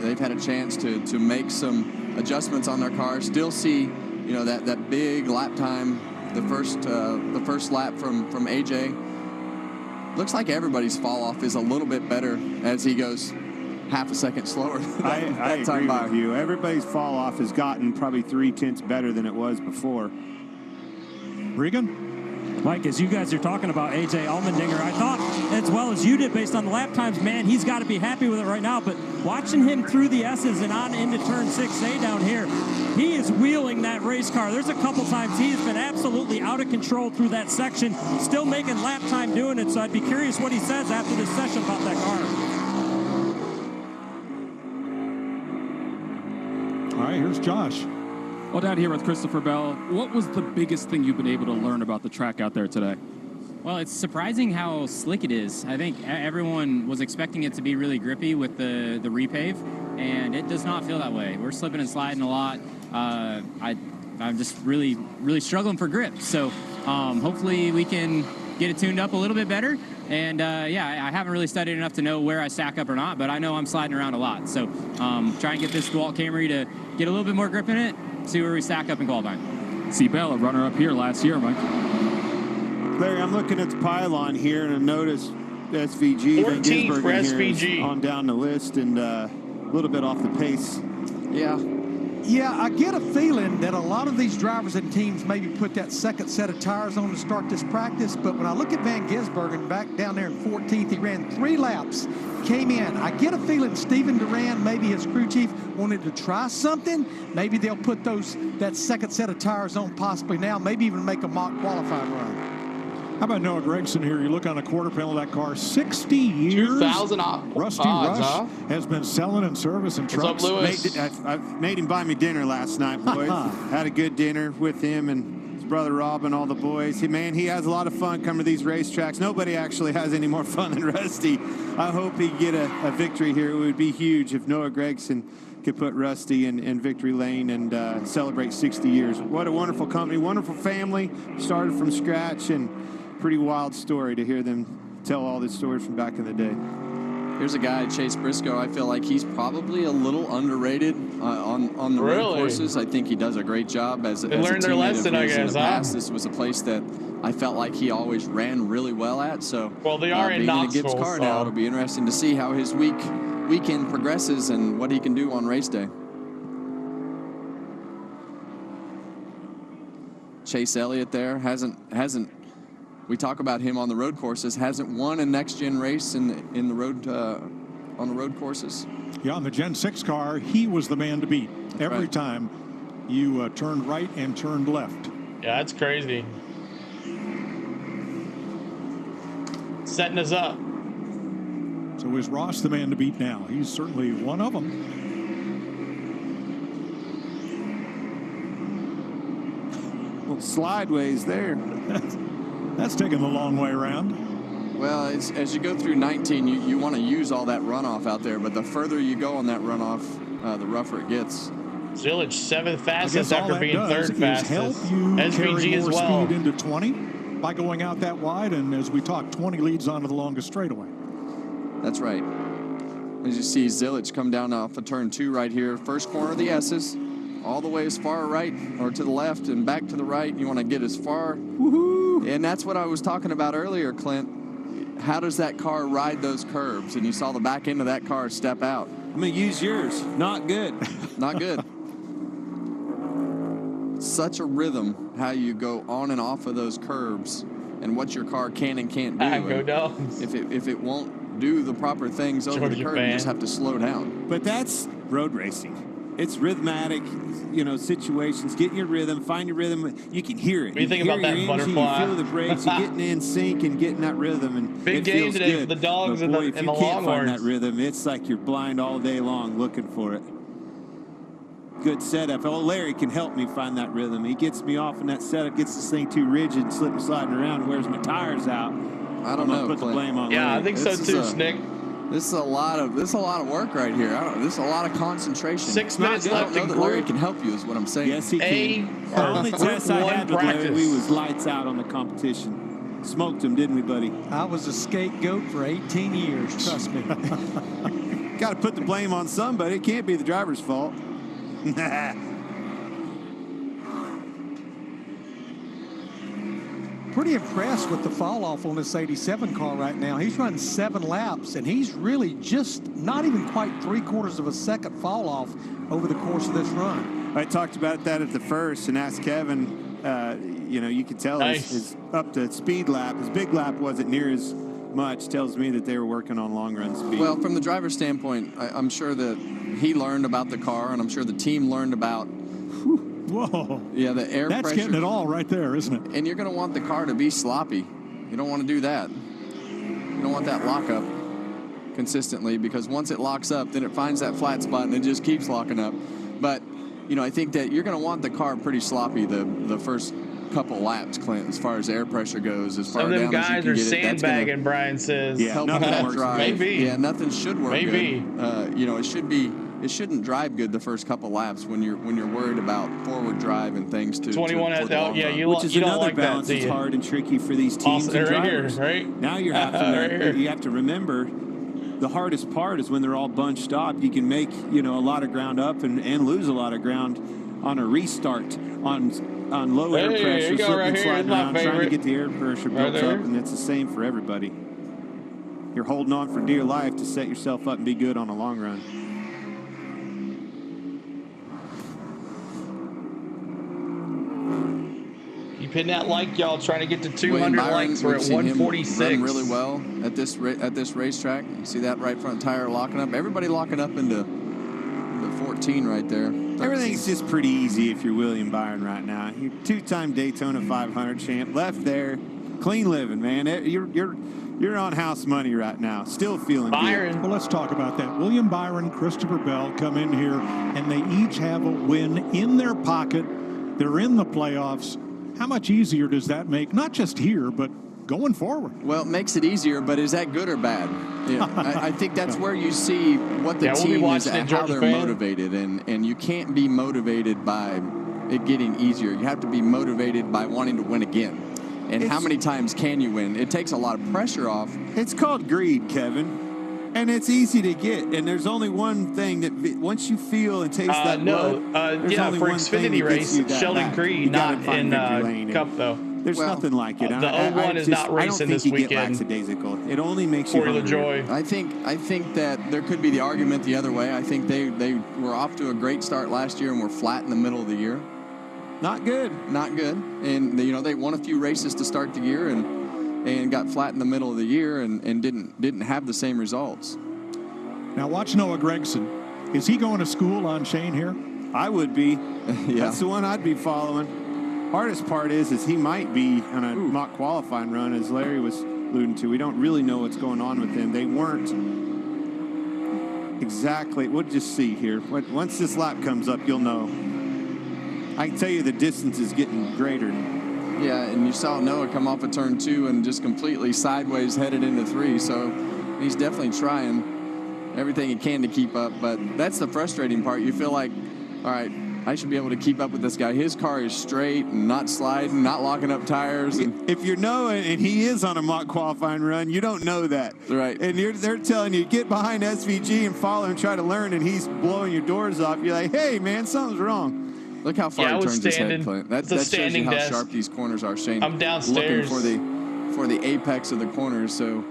they've had a chance to make some adjustments on their car. Still see, you know, that big lap time, the first lap from AJ. Looks like everybody's fall off is a little bit better as he goes half a second slower.
I agree with you. Everybody's fall off has gotten probably 3/10 better than it was before.
Regan?
Mike, as you guys are talking about A.J. Allmendinger, I thought as well as you did based on the lap times, man, he's got to be happy with it right now. But watching him through the S's and on into turn 6A down here, he is wheeling that race car. There's a couple times he's been absolutely out of control through that section, still making lap time doing it. So I'd be curious what he says after this session about that car.
All right, here's Josh.
Well, down here with Christopher Bell, what was the biggest thing you've been able to learn about the track out there today?
Well, it's surprising how slick it is. I think everyone was expecting it to be really grippy with the repave, and it does not feel that way. We're slipping and sliding a lot. I'm just really struggling for grip. So hopefully we can get it tuned up a little bit better. And yeah, I haven't really studied enough to know where I stack up or not, but I know I'm sliding around a lot. So try and get this DeWalt Camry to get a little bit more grip in it, see where we stack up in qualifying.
See Bell, a runner-up here last year, Mike.
Larry, I'm looking at the pylon here, and I noticed SVG.
14th for SVG.
On down the list and a little bit off the pace.
Yeah, I get a feeling that a lot of these drivers and teams maybe put that second set of tires on to start this practice, but when I look at Van Gisbergen back down there in 14th, he ran 3 laps, came in. I get a feeling Steven Duran, maybe his crew chief, wanted to try something. Maybe they'll put that second set of tires on possibly now, maybe even make a mock qualifying run.
How about Noah Gregson here? You look on the quarter panel of that car, 60 years.
2,000
Rusty
odds,
Rush
huh?
has been selling and servicing trucks.
What's up, Lewis?
I made him buy me dinner last night, boys. Had a good dinner with him and his brother Rob and all the boys. He has a lot of fun coming to these racetracks. Nobody actually has any more fun than Rusty. I hope he get a victory here. It would be huge if Noah Gregson could put Rusty in victory lane and celebrate 60 years. What a wonderful company, wonderful family. Started from scratch, and pretty wild story to hear them tell all this stories from back in the day.
Here's a guy, Chase Briscoe. I feel like he's probably a little underrated on the road courses. I think he does a great job as a
learned their lesson, I guess.
This was a place that I felt like he always ran really well at. So,
well, they are in
Knoxville. Being in a Gibbs car now, it'll be interesting to see how his weekend progresses and what he can do on race day. Chase Elliott there hasn't. We talk about him on the road courses. Hasn't won a next-gen race on the road courses.
Yeah, on the Gen 6 car, he was the man to beat every time you turned right and turned left.
Yeah, that's crazy. Setting us up.
So is Ross the man to beat now? He's certainly one of them.
Well, slideways there.
That's taking the long way around.
Well, as you go through 19, you want to use all that runoff out there, but the further you go on that runoff, the rougher it gets.
Zilic, 7th
I guess
fastest
all
after
that
being
does
3rd
is help
fastest.
you
SVG
carry
as
more
well.
speed into 20 by going out that wide, and as we talk, 20 leads onto the longest straightaway.
That's right. As you see Zilic come down off of turn 2 right here, first corner of the S's, all the way as far right or to the left and back to the right. You want to get as far. Woohoo! And that's what I was talking about earlier, Clint. How does that car ride those curves? And you saw the back end of that car step out.
I'm going to use yours. Not good.
Not good. Such a rhythm how you go on and off of those curves and what your car can and can't do.
Go dogs.
If it won't do the proper things over the curve, you just have to slow down.
But that's road racing. It's rhythmatic, situations. Get in your rhythm, find your rhythm. You can hear it.
What do you think about that butterfly?
You feel the brakes, you're getting in sync and getting that rhythm. And
big game today
good.
for the dogs
but
and
boy,
the
if you can't find
Longhorns.
that rhythm, it's like you're blind all day long looking for it. Good setup. Oh, Larry can help me find that rhythm. He gets me off in that setup, gets this thing too rigid, slipping, sliding around, and wears my tires out.
I don't know.
Put the blame on
Yeah,
Larry.
I think so too, Snick.
This is a lot of work right here. This is a lot of concentration.
6 minutes left.
I don't know that Larry can help you, is what I'm saying.
Yes, he can. The only test I had with Larry, we was lights out on the competition. Smoked him, didn't we, buddy?
I was a scapegoat for 18 years, trust me.
Got to put the blame on somebody. It can't be the driver's fault.
Pretty impressed with the fall off on this 87 car right now. He's running 7 laps, and he's really just not even quite 3/4 of a second fall off over the course of this run.
I talked about that at the first and asked Kevin. You could tell his up to speed lap. His big lap wasn't near as much. Tells me that they were working on long run speed.
Well, from the driver's standpoint, I'm sure that he learned about the car, and I'm sure the team learned about.
Whoa.
Yeah, the air pressure.
That's getting it all right there, isn't it?
And you're going to want the car to be sloppy. You don't want to do that. You don't want that lockup consistently, because once it locks up, then it finds that flat spot and it just keeps locking up. But, I think that you're going to want the car pretty sloppy the first couple laps, Clint, as far as air pressure goes. As far
Some of them
down as you
guys
can
are
get it,
sandbagging, Brian says.
help that drive.
Maybe.
Yeah, nothing should work
Maybe.
good. It shouldn't drive good the first couple laps when you're worried about forward drive and things too.
21 has out. Yeah,
which is another balance that's hard and tricky for these teams and drivers.
Right here, right?
Now you're having you have to remember the hardest part is when they're all bunched up. You can make a lot of ground up and lose a lot of ground on a restart on low air pressure, slipping and sliding around, trying to get the air pressure built up, and it's the same for everybody. You're holding on for dear life to set yourself up and be good on a long run.
Keep hitting that like, y'all. Trying to get to 200
Byron,
likes. We're at 146.
Run really well at this racetrack. You see that right front tire locking up. Everybody locking up into 14 right there. 13.
Everything's just pretty easy if you're William Byron right now. You're two-time Daytona 500 champ. Left there, clean living, man. You're on house money right now. Still feeling
Byron.
good.
Well, let's talk about that. William Byron, Christopher Bell come in here, and they each have a win in their pocket. They're in the playoffs. How much easier does that make, not just here, but going forward?
Well, it makes it easier, but is that good or bad? Yeah, I think that's where you see what the team is and how they're motivated. And you can't be motivated by it getting easier. You have to be motivated by wanting to win again. And how many times can you win? It takes a lot of pressure off.
It's called greed, Kevin. And it's easy to get. And there's only one thing that once you feel and taste that blood, there's
for Xfinity race, Sheldon Creed, not in Cup, though.
There's nothing like it.
The 01 is not racing this weekend.
I don't think you get lackadaisical. It only makes you hungry.
Joy.
I think that there could be the argument the other way. I think they were off to a great start last year and were flat in the middle of the year.
Not good.
Not good. And they won a few races to start the year and got flat in the middle of the year and didn't have the same results.
Now watch Noah Gregson. Is he going to school on Shane here?
I would be.
Yeah.
That's the one I'd be following. Hardest part is he might be on a mock qualifying run, as Larry was alluding to. We don't really know what's going on with them. They weren't exactly. We'll just see here. Once this lap comes up, you'll know. I can tell you the distance is getting greater.
Yeah, and you saw Noah come off of turn 2 and just completely sideways headed into 3. So he's definitely trying everything he can to keep up. But that's the frustrating part. You feel like all right, I should be able to keep up with this guy. His car is straight and not sliding, not locking up tires. And
if you're Noah and he is on a mock qualifying run, you don't know that.
Right.
And they're telling you, get behind SVG and follow and try to learn, and he's blowing your doors off. You're like, hey, man, something's wrong.
Look how far he turns his head, Clint. That shows you how sharp these corners are, Shane.
I'm downstairs.
Looking for the apex of the corners, so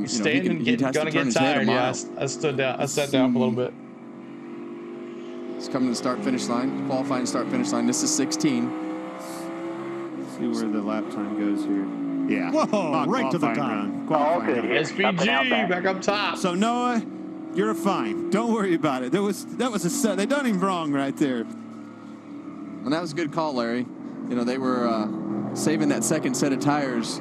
standing, gonna get tired. Yeah, I stood down. I sat down for a little bit.
It's coming to the start-finish line, qualifying start-finish line. This is 16.
See where the lap time goes here. Yeah.
Whoa, right to the top.
SVG back up top.
So Noah, you're fine. Don't worry about it. That was a set. They done him wrong right there.
And that was a good call, Larry. You know, they were saving that second set of tires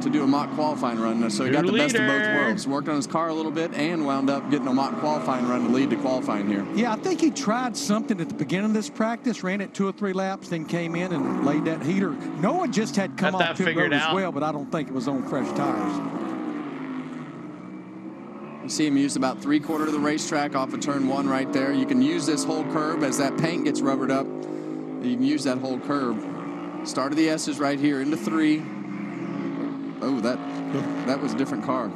to do a mock qualifying run. So he got the best of both worlds. Worked on his car a little bit and wound up getting a mock qualifying run to lead to qualifying here.
Yeah, I think he tried something at the beginning of this practice, ran it 2 or 3 laps, then came in and laid that heater. Noah just had come off pit road as well, but I don't think it was on fresh tires.
You see him use about 3/4 of the racetrack off of turn 1 right there. You can use this whole curb as that paint gets rubbered up. You can use that whole curb. Start of the S's right here into 3. Oh, that was a different car.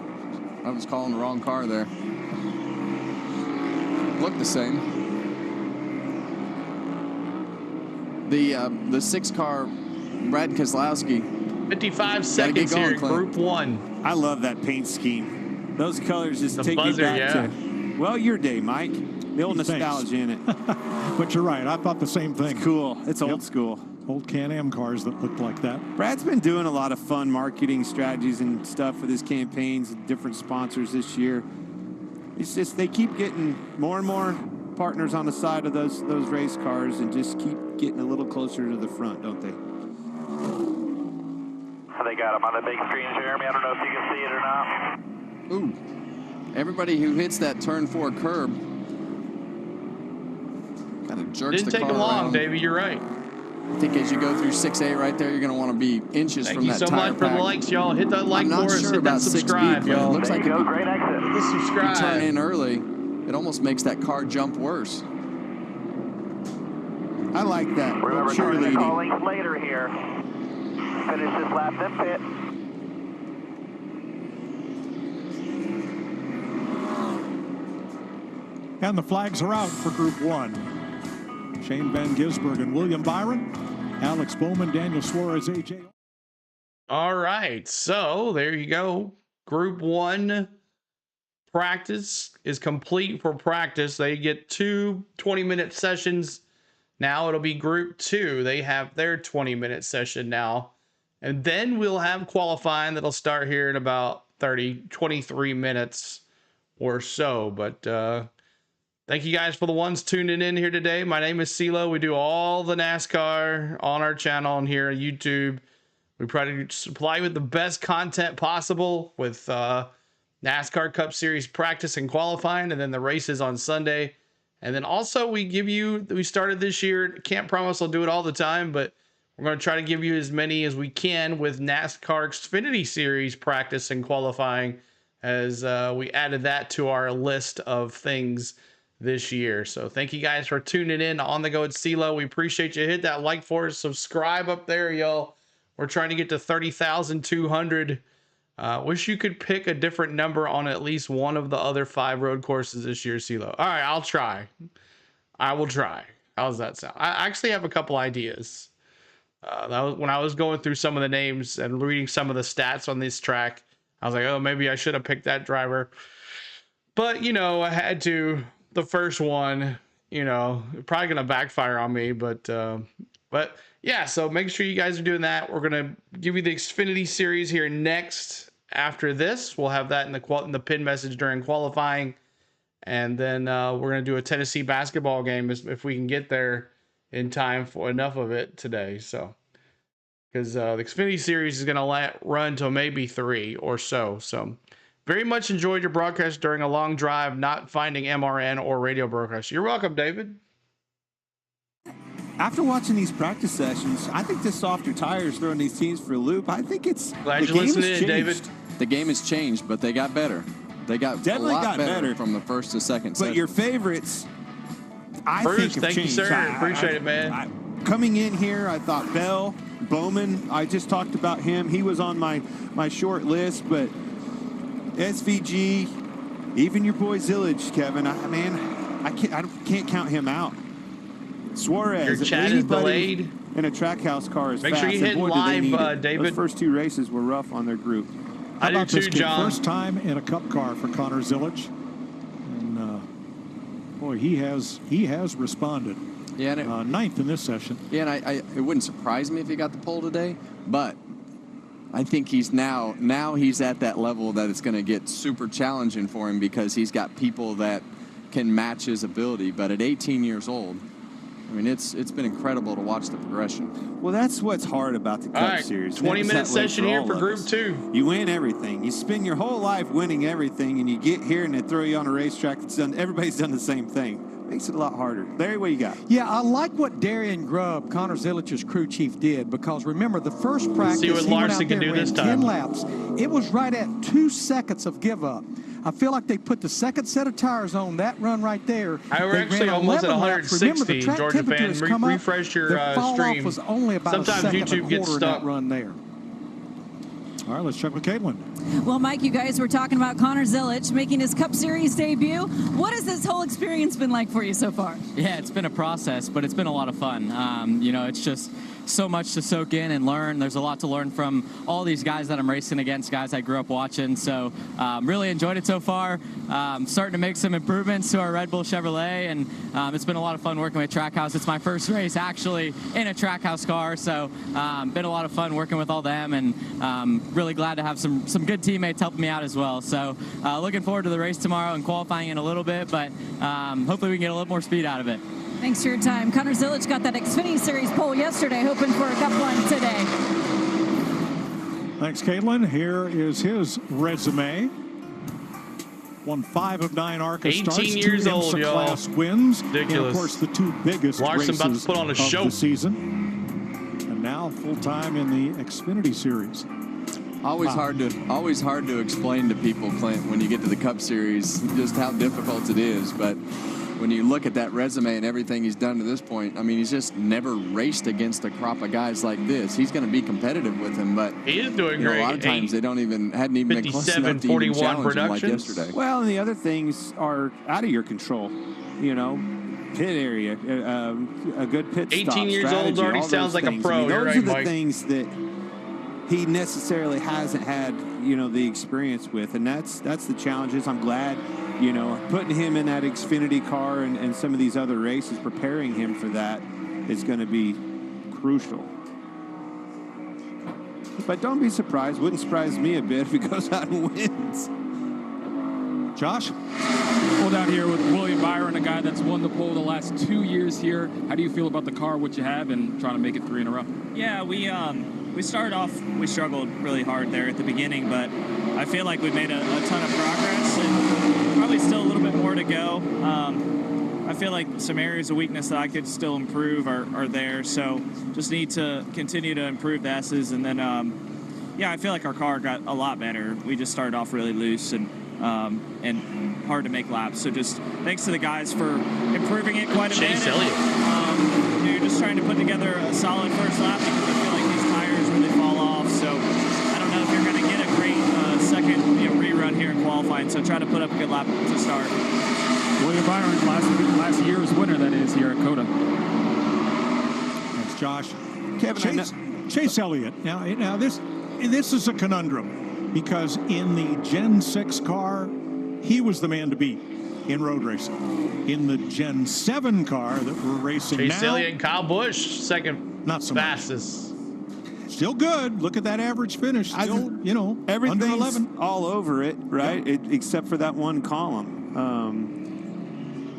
I was calling the wrong car there. Looked the same. The 6 car, Brad Keselowski.
55 seconds here, Group 1.
I love that paint scheme. Those colors just take
buzzer,
you back to, well, your day, Mike. The old nostalgia in it.
But you're right. I thought the same thing.
It's cool. It's old school.
Old Can-Am cars that looked like that.
Brad's been doing a lot of fun marketing strategies and stuff with his campaigns and different sponsors this year. It's just they keep getting more and more partners on the side of those race cars and just keep getting a little closer to the front, don't they?
They got him on the big screen, Jeremy. I don't know if you can see it or not.
Ooh. Everybody who hits that turn 4 curb kind of jerks
Didn't
the
take
car
him long,
around.
Davey. You're right.
I think as you go through 6A right there, you're going to want to be inches
Thank
from
you
that
so
tire
much for
pack.
the likes, y'all. Hit that like
I'm not
for us.
sure
Hit that
about 6B,
subscribe,
Clint.
y'all.
It looks like if you
Great exit. Hit the subscribe.
You turn in early, it almost makes that car jump worse.
I like that.
Remember,
Cheerleading.
calling later here. Finish this lap, then pit.
And the flags are out for Group 1. Shane Van Gisbergen and William Byron, Alex Bowman, Daniel Suarez, AJ.
All right, so there you go. Group 1 practice is complete for practice. They get 2 20-minute sessions. Now it'll be Group 2. They have their 20-minute session now. And then we'll have qualifying that'll start here in about 23 minutes or so. But thank you guys for the ones tuning in here today. My name is CeeLo. We do all the NASCAR on our channel and here on YouTube. We try to supply you with the best content possible with NASCAR Cup Series practice and qualifying, and then the races on Sunday. And then also we started this year, can't promise I'll do it all the time, but we're going to try to give you as many as we can with NASCAR Xfinity Series practice and qualifying, as we added that to our list of things this year. So thank you guys for tuning in on the Go at CeeLo. We appreciate you. Hit that like for us, subscribe up there, y'all. We're trying to get to 30,200. Wish you could pick a different number on at least one of the other 5 road courses this year, CeeLo. All right, I'll try. I will try. How's that sound? I actually have a couple ideas. That was when I was going through some of the names and reading some of the stats on this track. I was like, oh, maybe I should have picked that driver. But, you know, I had to. The first one, you know, probably going to backfire on me. But yeah, so make sure you guys are doing that. We're going to give you the Xfinity Series here next. After this, we'll have that in the pin message during qualifying. And then we're going to do a Tennessee basketball game if we can get there in time for enough of it today. So, because the Xfinity Series is going to run till maybe 3 or so. So, very much enjoyed your broadcast during a long drive, not finding MRN or radio broadcast. You're welcome, David.
After watching these practice sessions, I think the softer tires throwing these teams for a loop. I think it's
glad you're listening in, David.
The game has changed, but they got better. They got
definitely
a lot
better
from the first to second.
But your favorites, I
Bruce,
think have
thank you,
changed.
sir. Appreciate it, man.
Coming in here, I thought Bell, Bowman, I just talked about him. He was on my short list, but SVG, even your boy Zillage, Kevin, I can't count him out. Suarez,
Your chat is delayed.
In a Trackhouse car is
Make
fast.
sure you
and
hit
boy, do
live,
they need it.
David.
Those first 2 races were rough on their group.
I do too, John.
First time in a Cup car for Connor Zillage, and boy, he has responded.
Yeah, and
ninth in this session.
Yeah, and it wouldn't surprise me if he got the pole today, but I think he's now he's at that level that it's going to get super challenging for him because he's got people that can match his ability. But at 18 years old, I mean, it's been incredible to watch the progression.
Well, that's what's hard about the Cup Series.
20-minute session here for Group 2.
You win everything. You spend your whole life winning everything, and you get here and they throw you on a racetrack that's done. Everybody's done the same thing. Makes it a lot harder. Larry, what you got?
Yeah, I like what Darian Grubb, Connor Zillage's crew chief, did because remember the first practice
See what
he went
Larson
out
can
there
do this
and ran
time.
10 laps. It was right at 2 seconds of give up. I feel like they put the second set of tires on that run right there.
We're
They
actually
ran
almost at
11 laps. Remember, the
160,
track
Georgia
temperature
fan.
has come up.
Refresh your
The fall
stream.
off was only about
Sometimes
a second
YouTube
and a
gets
quarter in
stuck.
that run there.
All right, let's check with Caitlin.
Well, Mike, you guys were talking about Connor Zillage making his Cup Series debut. What has this whole experience been like for you so far?
Yeah, it's been a process, but it's been a lot of fun. You know, it's just so much to soak in and learn. There's a lot to learn from all these guys that I'm racing against, guys I grew up watching. So really enjoyed it so far. Starting to make some improvements to our Red Bull Chevrolet, and it's been a lot of fun working with Trackhouse. It's my first race actually in a Trackhouse car, so been a lot of fun working with all them, and really glad to have some good teammates helping me out as well. So looking forward to the race tomorrow and qualifying in a little bit, but hopefully we can get a little more speed out of it.
Thanks for your time. Connor Zillage got that Xfinity Series pole yesterday, hoping for a Cup one today.
Thanks, Caitlin. Here is his resume. Won 5 of 9 ARCA
18
starts, 2
years old,
IMSA
y'all.
class wins.
Ridiculous.
And, of course, the 2 biggest
Larson
races
about to put on a
of
show.
the season. And now full-time in the Xfinity Series.
Always hard to explain to people, Clint, when you get to the Cup Series, just how difficult it is. But when you look at that resume and everything he's done to this point, I mean, he's just never raced against a crop of guys like this. He's going to be competitive with him, but
he is doing
a
great.
lot of times they hadn't even been close enough to even challenge him like yesterday.
Well, and the other things are out of your control. You know, pit area, a good pit
18
stop,
years
strategy,
old already
all
sounds
those
like a
things.
pro.
I mean,
You're
those
right,
are the
Mike.
things that he necessarily hasn't had, you know, the experience with, and that's the challenges. I'm glad, you know, putting him in that Xfinity car and some of these other races, preparing him for that is going to be crucial. But don't be surprised. Wouldn't surprise me a bit if he goes out and wins.
Josh?
Well, down here with William Byron, a guy that's won the pole the last 2 years here. How do you feel about the car, what you have, and trying to make it 3 in a row?
Yeah, we started off, we struggled really hard there at the beginning, but I feel like we've made a ton of progress and probably still a little bit more to go. I feel like some areas of weakness that I could still improve are there, so just need to continue to improve the S's, and then, yeah, I feel like our car got a lot better. We just started off really loose and hard to make laps, so just thanks to the guys for improving it quite a bit.
Chase Elliott.
You're just trying to put together a solid first lap because I feel like these tires really fall off, so I don't know if you're going to get a great second rerun here in qualifying, so try to put up a good lap to start.
William Byron, last year's winner, that is, here at COTA.
Thanks, Josh.
Kevin,
Chase Elliott. Now this is a conundrum because in the Gen 6 car, he was the man to beat in road racing. In the Gen 7 car that we're racing
Chase
now,
Elliott and Kyle Busch, second
not so
fastest.
Still good. Look at that average finish. Still, under
Everything's
11.
all over it, right?
Yeah.
Except for that one column.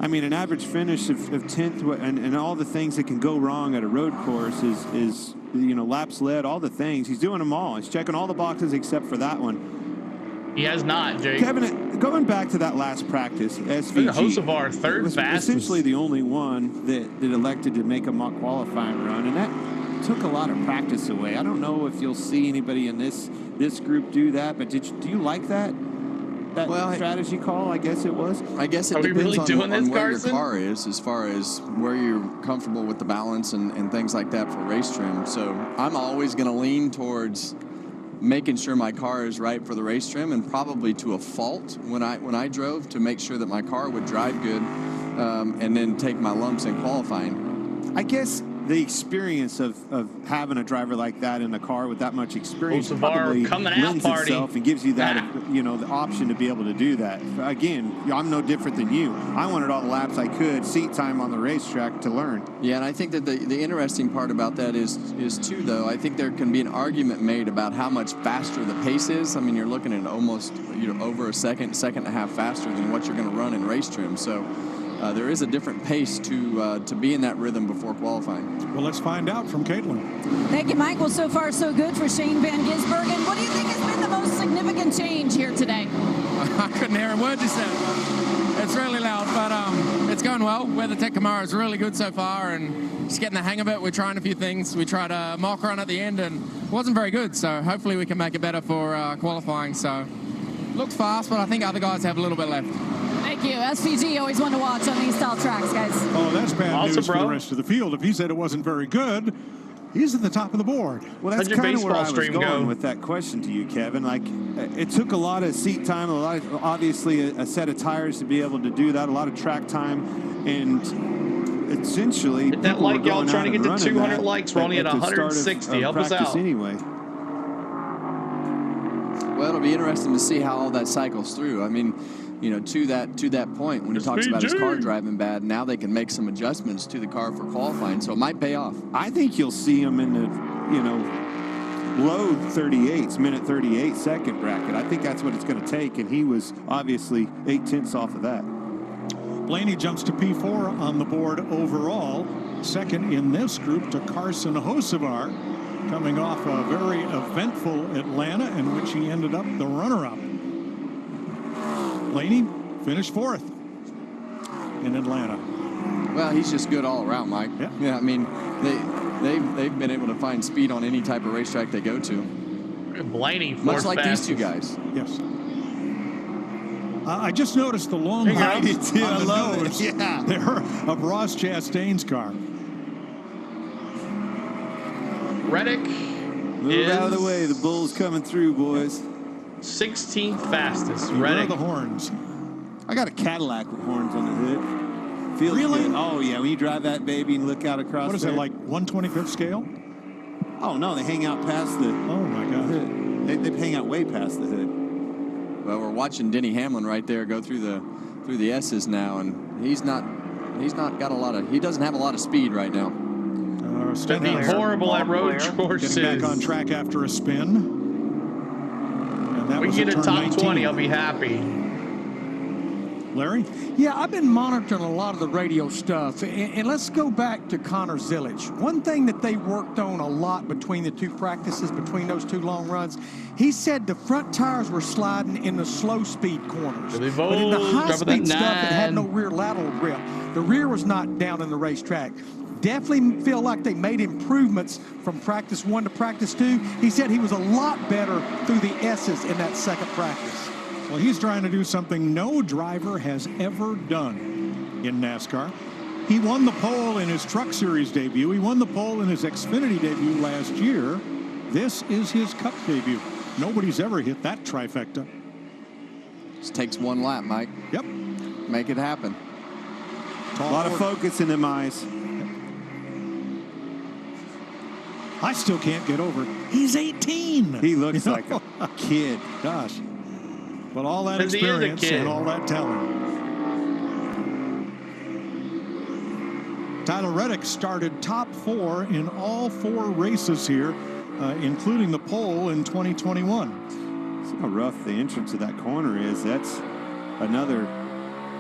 I mean, an average finish of 10th, and all the things that can go wrong at a road course is laps led, all the things. He's doing them all. He's checking all the boxes except for that one.
He has not, Jake.
Kevin, going back to that last practice, SVG.
Hocevar, third
was
fastest.
Essentially the only one that elected to make a mock qualifying run, and that took a lot of practice away. I don't know if you'll see anybody in this group do that, but do you like that? strategy call, I guess it was.
I guess it
Are we
depends
really
on
doing this,
where
Carson?
your car is, as far as where you're comfortable with the balance and things like that for race trim. So I'm always going to lean towards making sure my car is right for the race trim, and probably to a fault when I drove, to make sure that my car would drive good, and then take my lumps in qualifying.
I guess the experience of having a driver like that in a car with that much experience probably lends itself and gives you that, the option to be able to do that. Again, I'm no different than you. I wanted all the laps I could, seat time on the racetrack to learn.
Yeah, and I think that the interesting part about that is too, though, I think there can be an argument made about how much faster the pace is. I mean, you're looking at almost over a second and a half faster than what you're going to run in race trim. So there is a different pace to be in that rhythm before qualifying.
Well, let's find out from Caitlin.
Thank you, Mike. Well, so far, so good for Shane Van Gisbergen. What do you think has been the most significant change here today?
I couldn't hear a word you said. It's really loud, but it's going well. Weather Tech Camaro is really good so far, and just getting the hang of it. We're trying a few things. We tried a mock run at the end, and it wasn't very good, so hopefully we can make it better for qualifying. So looks fast, but I think other guys have a little bit left.
Thank you. SPG, always one to watch on these style tracks, guys.
Oh, that's bad news for the rest of the field. If he said it wasn't very good, he's at the top of the board.
Well, that's kind of where I was going with that question to you, Kevin. Like, it took a lot of seat time, obviously a set of tires to be able to do that, a lot of track time, and essentially
hit that like, y'all trying to get to 200 likes. We're only at
the start
160. Help us out.
Anyway.
Well, it'll be interesting to see how all that cycles through. I mean, to that point, when he talks about his car driving bad, now they can make some adjustments to the car for qualifying, so it might pay off.
I think you'll see him in the, low 38s, minute 38 second bracket. I think that's what it's going to take, and he was obviously 8/10 off of that.
Blaney jumps to P4 on the board overall. Second in this group to Carson Hocevar, coming off a very eventful Atlanta in which he ended up the runner-up. Blaney finished fourth in Atlanta.
Well, he's just good all around, Mike. Yeah, I mean, they've been able to find speed on any type of racetrack they go to.
Blaney,
much like these two guys.
Yes. I just noticed the long hubs on the nose there of Ross Chastain's car.
Reddick
Move out of the way. The bull's coming through, boys.
16th fastest.
Where are
Reddick.
the horns?
I got a Cadillac with horns on the hood. Feels
Really?
good. Oh, yeah. When you drive that baby and look out across
What is
there.
it, like 1/25th scale?
Oh, no. They hang out past the hood. They hang out way past the hood.
Well, we're watching Denny Hamlin right there go through the S's now, and he doesn't have a lot of speed right now.
That'd be horrible at road courses.
Getting back on track after a spin.
We can get a top 20. I'll be happy.
Larry?
Yeah, I've been monitoring a lot of the radio stuff, and let's go back to Connor Zillage. One thing that they worked on a lot between the two practices, between those two long runs, he said the front tires were sliding in the slow speed corners. But in the high speed stuff, it had no rear lateral grip. The rear was not down in the racetrack. Definitely feel like they made improvements from practice 1 to practice 2. He said he was a lot better through the S's in that second practice.
Well, he's trying to do something no driver has ever done in NASCAR. He won the pole in his Truck Series debut. He won the pole in his Xfinity debut last year. This is his Cup debut. Nobody's ever hit that trifecta.
Just takes one lap, Mike.
Yep.
Make it happen.
A lot of focus in them eyes.
I still can't get over it. He's 18.
He looks like a kid.
Gosh. But all that
Because he is a
experience
kid.
and all that talent. Tyler Reddick started top 4 in all 4 races here, including the pole in 2021.
See how rough the entrance of that corner is. That's another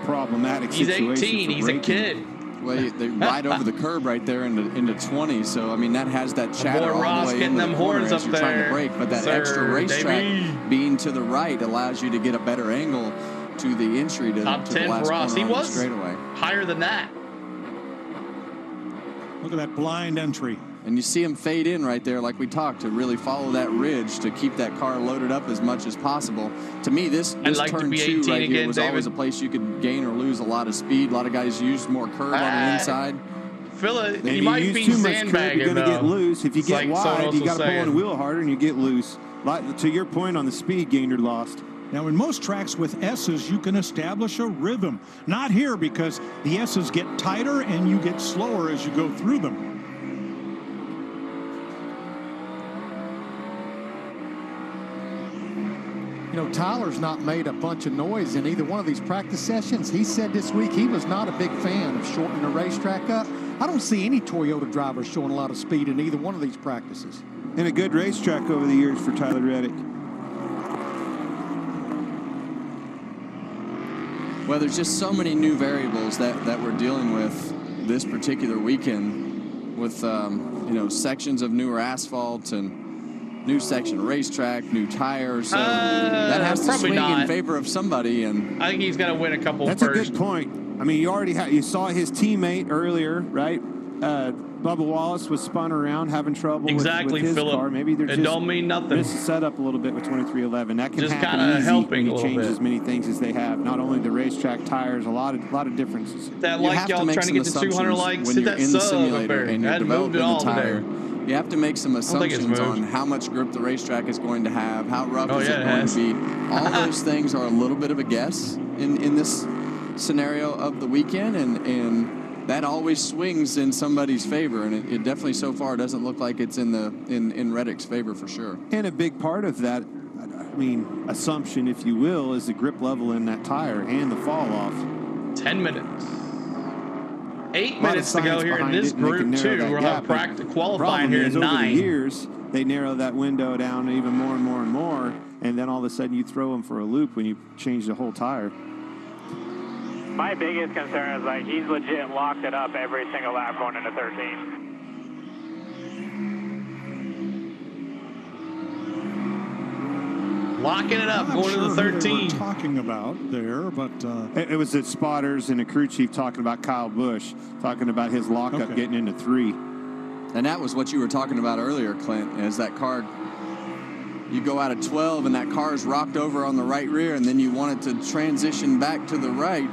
problematic
He's
situation.
18. He's a kid.
Well, they ride over the curb right there into 20, so I mean that has that chatter all
Ross
the way
getting
into
them
the corner
horns
as
up
you're trying
there.
to brake. But that
Sir,
extra racetrack
baby.
being to the right allows you to get a better angle to the entry to,
Top
to the
10
last
for Ross.
corner
He
on
was
the straightaway.
higher than that.
Look at that blind entry.
And you see him fade in right there like we talked, to really follow that ridge to keep that car loaded up as much as possible. To me, this
like
turn
to be
2 right
again,
here was
David.
always a place you could gain or lose a lot of speed. A lot of guys use more curve on the inside.
Phil,
If
you might
use
be
too much curve,
sandbagging,
you're going to get
though.
loose. If you
It's
get
like someone
wide,
else
you
was
got to pull on the
saying.
wheel harder and you get loose. Like, to your point on the speed gain, you're lost.
Now, in most tracks with S's, you can establish a rhythm. Not here, because the S's get tighter and you get slower as you go through them.
You know, Tyler's not made a bunch of noise in either one of these practice sessions. He said this week he was not a big fan of shortening the racetrack up. I don't see any Toyota drivers showing a lot of speed in either one of these practices.
And a good racetrack over the years for Tyler Reddick.
Well, there's just so many new variables that we're dealing with this particular weekend with, you know, sections of newer asphalt and new section of racetrack, new tires. So that has to swing in favor of somebody. And
I think he's got to win a couple
That's
first.
a good point. I mean, you saw his teammate earlier, right? Bubba Wallace was spun around, having trouble
Exactly,
with his
Phillip.
car. Maybe they're
It
just
don't mean nothing.
missed the setup a little bit with 2311. That can
Just
happen
kinda
easy
helping
when
a
you
little
change
bit.
as many things as they have. Not only the racetrack tires, a lot of differences.
That
you
like
have
y'all
to make
trying to
some
get to 200
assumptions
likes,
when
hit
you're
that
in the
sub
simulator
up
and
there.
you're
I moved
developing
it
the
all
tire.
today.
You have to make some
think it's
assumptions on
moved.
how much grip the racetrack is going to have, how rough
Oh,
is
yeah,
it
it
going
has.
to be. All those things are a little bit of a guess in this scenario of the weekend, and that always swings in somebody's favor, and it definitely so far doesn't look like it's in Reddick's favor for sure.
And a big part of that, I mean, assumption, if you will, is the grip level in that tire and the fall off.
10 minutes. 8
A lot of
minutes to go
science
here in
behind
this
it, and they can
group
narrow
2.
that
We'll have
gap, but
qualifying
problem
here
is,
in
over the
9.
years, they narrow that window down even more and more and more, and then all of a sudden you throw them for a loop when you change the whole tire.
My biggest concern is, like, he's legit locked it up every single lap going into 13.
Locking it up,
I'm
going
sure
to the
who they
13.
were talking about there, but
It was the spotters and the crew chief talking about Kyle Busch, talking about his lockup
Okay.
getting into 3.
And that was what you were talking about earlier, Clint, is that car, you go out of 12 and that car is rocked over on the right rear, and then you want it to transition back to the right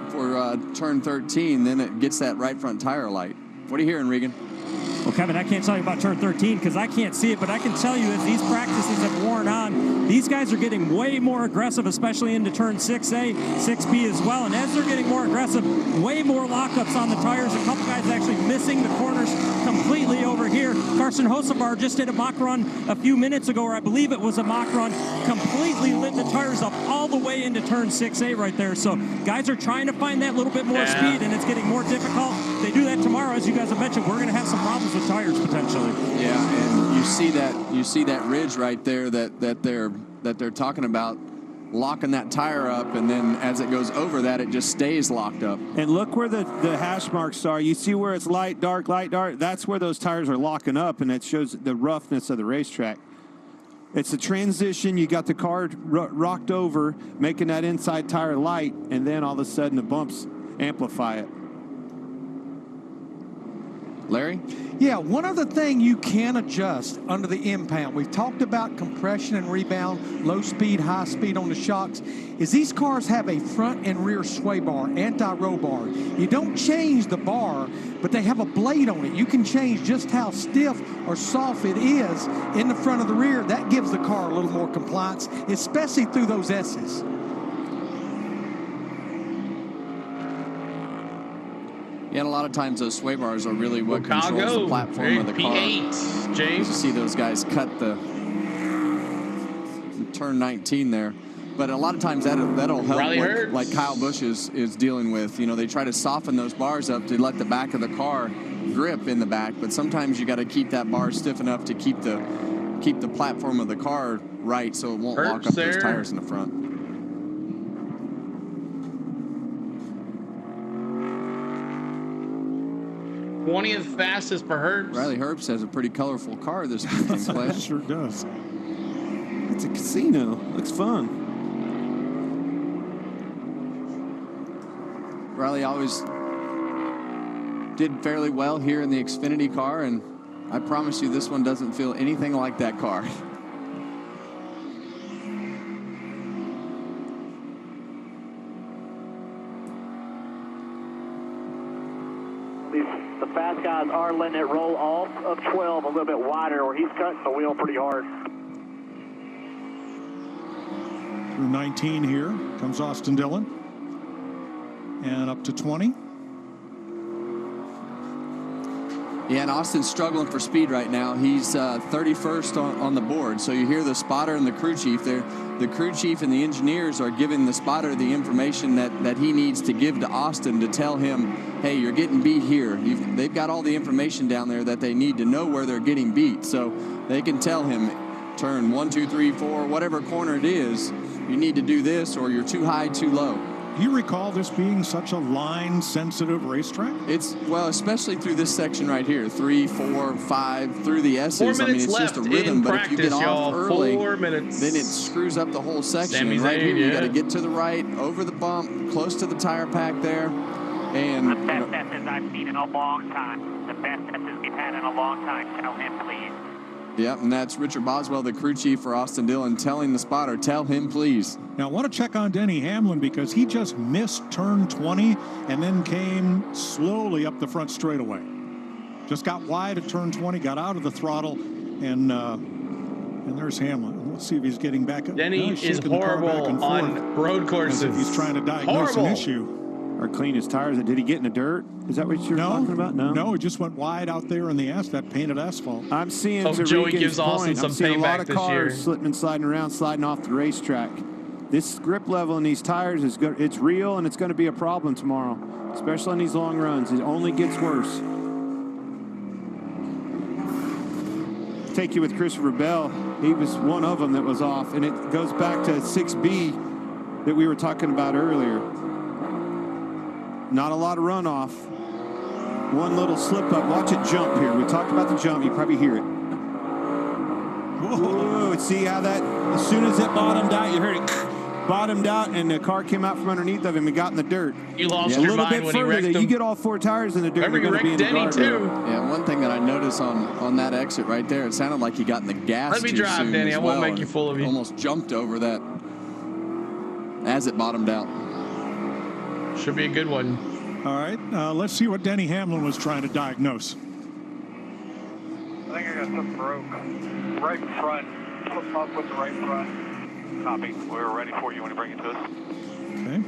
for turn 13, then it gets that right front tire light. What are you hearing, Regan?
Well, Kevin, I can't tell you about turn 13 because I can't see it, but I can tell you as these practices have worn on, these guys are getting way more aggressive, especially into turn 6A, 6B as well. And as they're getting more aggressive, way more lockups on the tires. A couple guys actually missing the corners completely over here. Carson Hosevar just did a mock run a few minutes ago, or I believe it was a mock run, completely lit the tires up all the way into turn 6A right there. So guys are trying to find that little bit more speed, and it's getting more difficult. They do that tomorrow, as you guys have mentioned. We're going to have some problems with tires potentially.
Yeah, and you see that ridge right there that they're talking about, locking that tire up, and then as it goes over that, it just stays locked up.
And look where the hash marks are. You see where it's light, dark, light, dark. That's where those tires are locking up, and it shows the roughness of the racetrack. It's a transition. You got the car rocked over, making that inside tire light, and then all of a sudden the bumps amplify it.
Larry?
Yeah, one other thing you can adjust under the impound, we've talked about compression and rebound, low speed, high speed on the shocks, is these cars have a front and rear sway bar, anti-roll bar. You don't change the bar, but they have a blade on it. You can change just how stiff or soft it is in the front of the rear. That gives the car a little more compliance, especially through those S's.
Yeah, and a lot of times those sway bars are really what
Chicago,
controls the platform of the car.
P8, James.
You see those guys cut the turn 19 there. But a lot of times that'll help, like Kyle Busch is dealing with. You know, they try to soften those bars up to let the back of the car grip in the back, but sometimes you got to keep that bar stiff enough to keep the platform of the car right, so it won't lock up those tires in the front.
'20th fastest for Herbst.
Riley Herbst has a pretty colorful car this weekend, Clay.
Sure does.
It's a casino. Looks fun.
Riley always did fairly well here in the Xfinity car, and I promise you this one doesn't feel anything like that car.
The fast guys are letting it roll off of 12 a little bit wider, where he's cutting the wheel pretty hard.
Through 19 here comes Austin Dillon. And up to 20.
Yeah, and Austin's struggling for speed right now. He's 31st on the board. So you hear the spotter and the crew chief there. The crew chief and the engineers are giving the spotter the information that he needs to give to Austin to tell him, hey, you're getting beat here. They've got all the information down there that they need to know where they're getting beat. So they can tell him, turn 1, 2, 3, 4, whatever corner it is, you need to do this, or you're too high, too low.
Do you recall this being such a line-sensitive racetrack?
It's, well, especially through this section right here, 3, 4, 5, through the S's.
4 minutes
I mean, it's
left
just a rhythm, but
practice,
if you get off early,
4 minutes.
then it screws up the whole section.
Sammy's
Right here,
yeah.
you got to get to the right, over the bump, close to the tire pack there. And
The best S's I've seen in a long time. The best S's we've had in a long time. Tell him, please.
Yep, and that's Richard Boswell, the crew chief for Austin Dillon, telling the spotter, tell him, please.
Now, I want to check on Denny Hamlin because he just missed turn 20 and then came slowly up the front straightaway. Just got wide at turn 20, got out of the throttle, and there's Hamlin. Let's see if he's getting back up.
Denny is horrible on road courses.
As if he's trying to diagnose an issue.
Or clean his tires. Did he get in the dirt? Is that what you're talking about?
No, he just went wide out there in the that painted asphalt.
I'm seeing
Joey gives
Regan's
Austin
point.
some
I'm seeing a lot
payback
of
this year.
cars slipping and sliding around, sliding off the racetrack. This grip level in these tires is good. It's real, and it's going to be a problem tomorrow, especially on these long runs. It only gets worse. Take you with Christopher Bell. He was one of them that was off, and it goes back to 6B that we were talking about earlier. Not a lot of runoff. One little slip up. Watch it jump here. We talked about the jump. You probably hear it. Whoa. See how that, as soon as it bottomed out, you heard it bottomed out, and the car came out from underneath of him and got in the dirt.
You lost
a
your
little
mind
bit
when he
further
wrecked
that
him.
you get all 4 tires in the dirt.
Remember,
you're
he
going to be in
wrecked
the
Denny,
guardrail.
too.
Yeah, one thing that I noticed on that exit right there, it sounded like he got in the gas
Let me
too
drive,
soon
Denny.
as
I won't
well,
make you
and
fool of you.
Almost jumped over that as it bottomed out.
Should be a good one.
All right, let's see what Denny Hamlin was trying to diagnose.
I think I got something broke. Right front. Flip up with the right front. Copy. We're ready for you when you bring it to us.
Okay.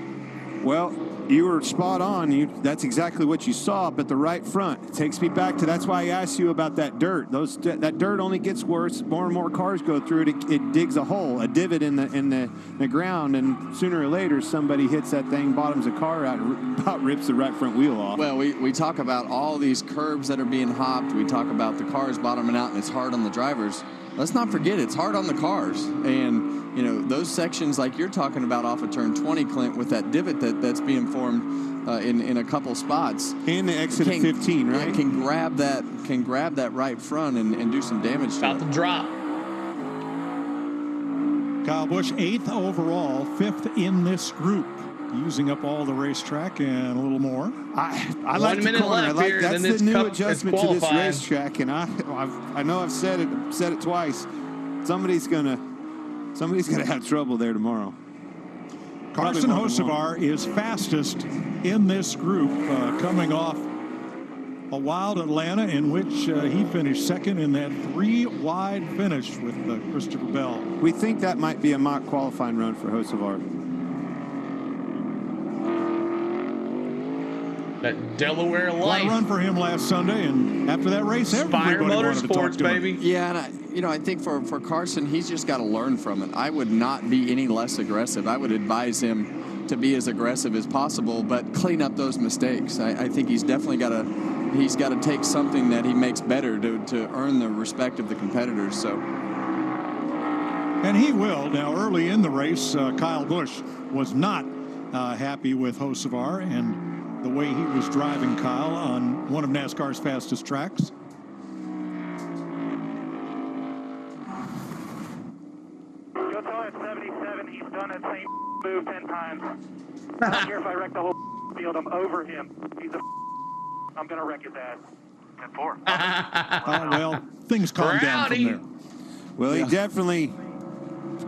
Well, you were spot on. That's exactly what you saw, but the right front. It takes me back to, that's why I asked you about that dirt. That dirt only gets worse. More and more cars go through it. It digs a hole, a divot in the ground, and sooner or later somebody hits that thing, bottoms a car out, and about rips the right front wheel off.
Well, we talk about all these curbs that are being hopped. We talk about the cars bottoming out, and it's hard on the drivers. Let's not forget, it's hard on the cars. And you know, those sections like you're talking about off of turn 20, Clint, with that divot that's being formed in a couple spots.
And the exit at 15, right?
Yeah, can grab that right front and do some damage to
About
it.
to drop.
Kyle Busch, 8th overall, 5th in this group, using up all the racetrack and a little more.
I like the corner. I like, that's the new adjustment to this racetrack, and I know I've said it twice. Somebody's gonna have trouble there tomorrow.
Carson Hocevar is fastest in this group, coming off a wild Atlanta in which he finished second in that 3-wide finish with Christopher Bell.
We think that might be a mock qualifying run for Hocevar.
That Delaware
What
life.
a run for him last Sunday, and after that race,
Spire
everybody wanted to talk
Motorsports,
to him.
baby.
Yeah, and I think for Carson, he's just got to learn from it. I would not be any less aggressive. I would advise him to be as aggressive as possible, but clean up those mistakes. I think he's definitely got to take something that he makes better to earn the respect of the competitors. So.
And he will. Now, early in the race, Kyle Busch was not happy with Hocevar and the way he was driving Kyle on one of NASCAR's fastest tracks.
Go tell at 77 he's done that same move 10 times. I don't care if I wreck the whole field. I'm over him. I'm going to wreck his ass. 10-4.
Well, things calm down from there.
Well, he definitely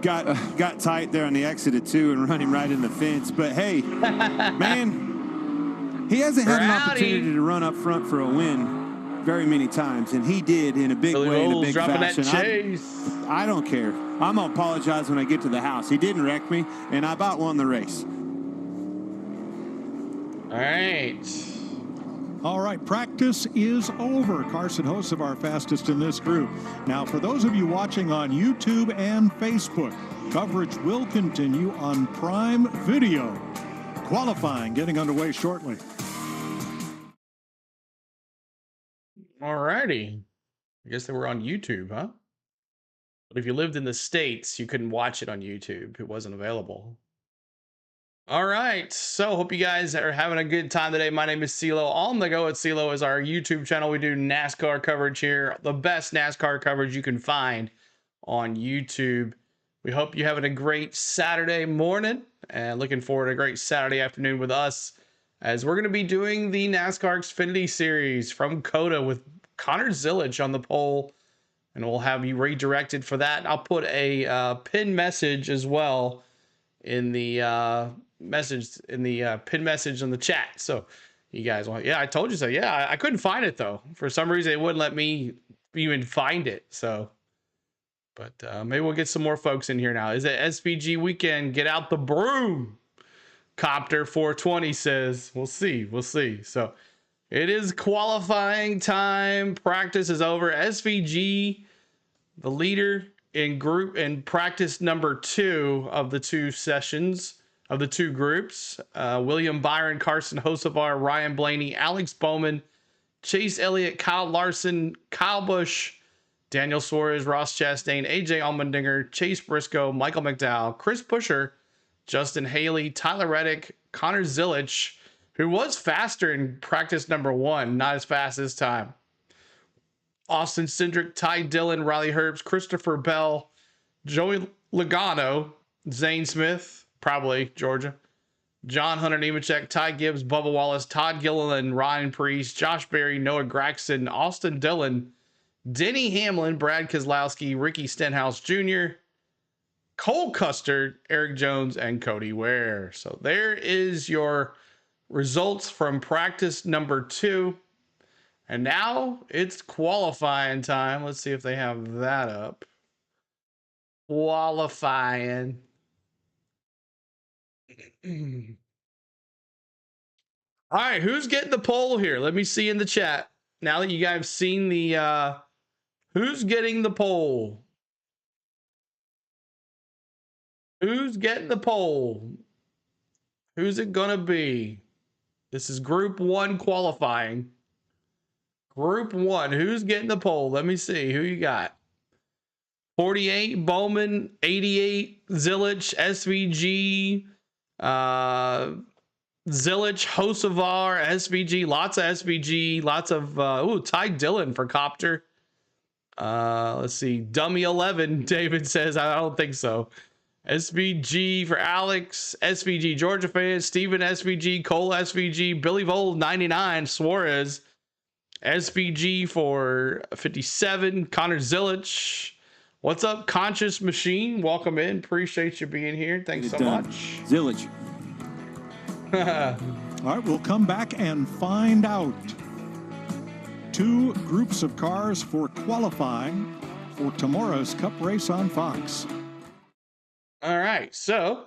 got tight there on the exit of 2 and running right in the fence. But hey, man, he hasn't had an opportunity to run up front for a win very many times, and he did in a big way, in a big fashion. I don't care. I'm gonna apologize when I get to the house. He didn't wreck me, and I about won the race.
All right, practice is over. Carson Hocevar fastest in this group. Now, for those of you watching on YouTube and Facebook, coverage will continue on Prime Video. Qualifying getting underway shortly.
Alrighty. I guess they were on YouTube, huh? But if you lived in the States, you couldn't watch it on YouTube. It wasn't available. All right. So hope you guys are having a good time today. My name is CeeLo. On the Go at CeeLo is our YouTube channel. We do NASCAR coverage here. The best NASCAR coverage you can find on YouTube. We hope you're having a great Saturday morning and looking forward to a great Saturday afternoon with us, as we're going to be doing the NASCAR Xfinity Series from COTA with Connor Zilisch on the pole, and we'll have you redirected for that. I'll put a pin message as well in the pin message in the chat. So you guys want, I told you so. Yeah, I couldn't find it though. For some reason, it wouldn't let me even find it. So, but maybe we'll get some more folks in here now. Is it SVG weekend? Get out the broom. Copter 420 says, we'll see. So it is qualifying time. Practice is over. SVG, the leader in practice number 2 of the 2 sessions of the 2 groups. William Byron, Carson Hocevar, Ryan Blaney, Alex Bowman, Chase Elliott, Kyle Larson, Kyle Busch, Daniel Suarez, Ross Chastain, AJ Allmendinger, Chase Briscoe, Michael McDowell, Chris Pusher, Justin Haley, Tyler Reddick, Connor Zilisch, who was faster in practice number 1, not as fast this time. Austin Cindric, Ty Dillon, Riley Herbst, Christopher Bell, Joey Logano, Zane Smith, probably Georgia, John Hunter Nemechek, Ty Gibbs, Bubba Wallace, Todd Gilliland, Ryan Preece, Josh Berry, Noah Gragson, Austin Dillon, Denny Hamlin, Brad Keselowski, Ricky Stenhouse Jr., Cole Custer, Eric Jones, and Cody Ware. So there is your results from practice number 2. And now it's qualifying time. Let's see if they have that up. Qualifying. All right, who's getting the poll here? Let me see in the chat. Now that you guys have seen the who's getting the poll? Who's getting the poll? Who's it gonna be? This is Group 1 qualifying. Group 1, who's getting the poll? Let me see. Who you got? 48, Bowman. 88, Zilisch, SVG. Zilisch, Hocevar, SVG. Lots of SVG. Lots of, Ty Dillon for Copter. Let's see. Dummy 11, David says, I don't think so. SVG for Alex, SVG Georgia fans, Steven SVG, Cole SVG, Billy Vole 99, Suarez, SVG for 57, Connor Zilisch. What's up, Conscious Machine? Welcome in. Appreciate you being here. Thanks so much.
Zilisch.
All right, we'll come back and find out. 2 groups of cars for qualifying for tomorrow's Cup race on Fox.
All right, so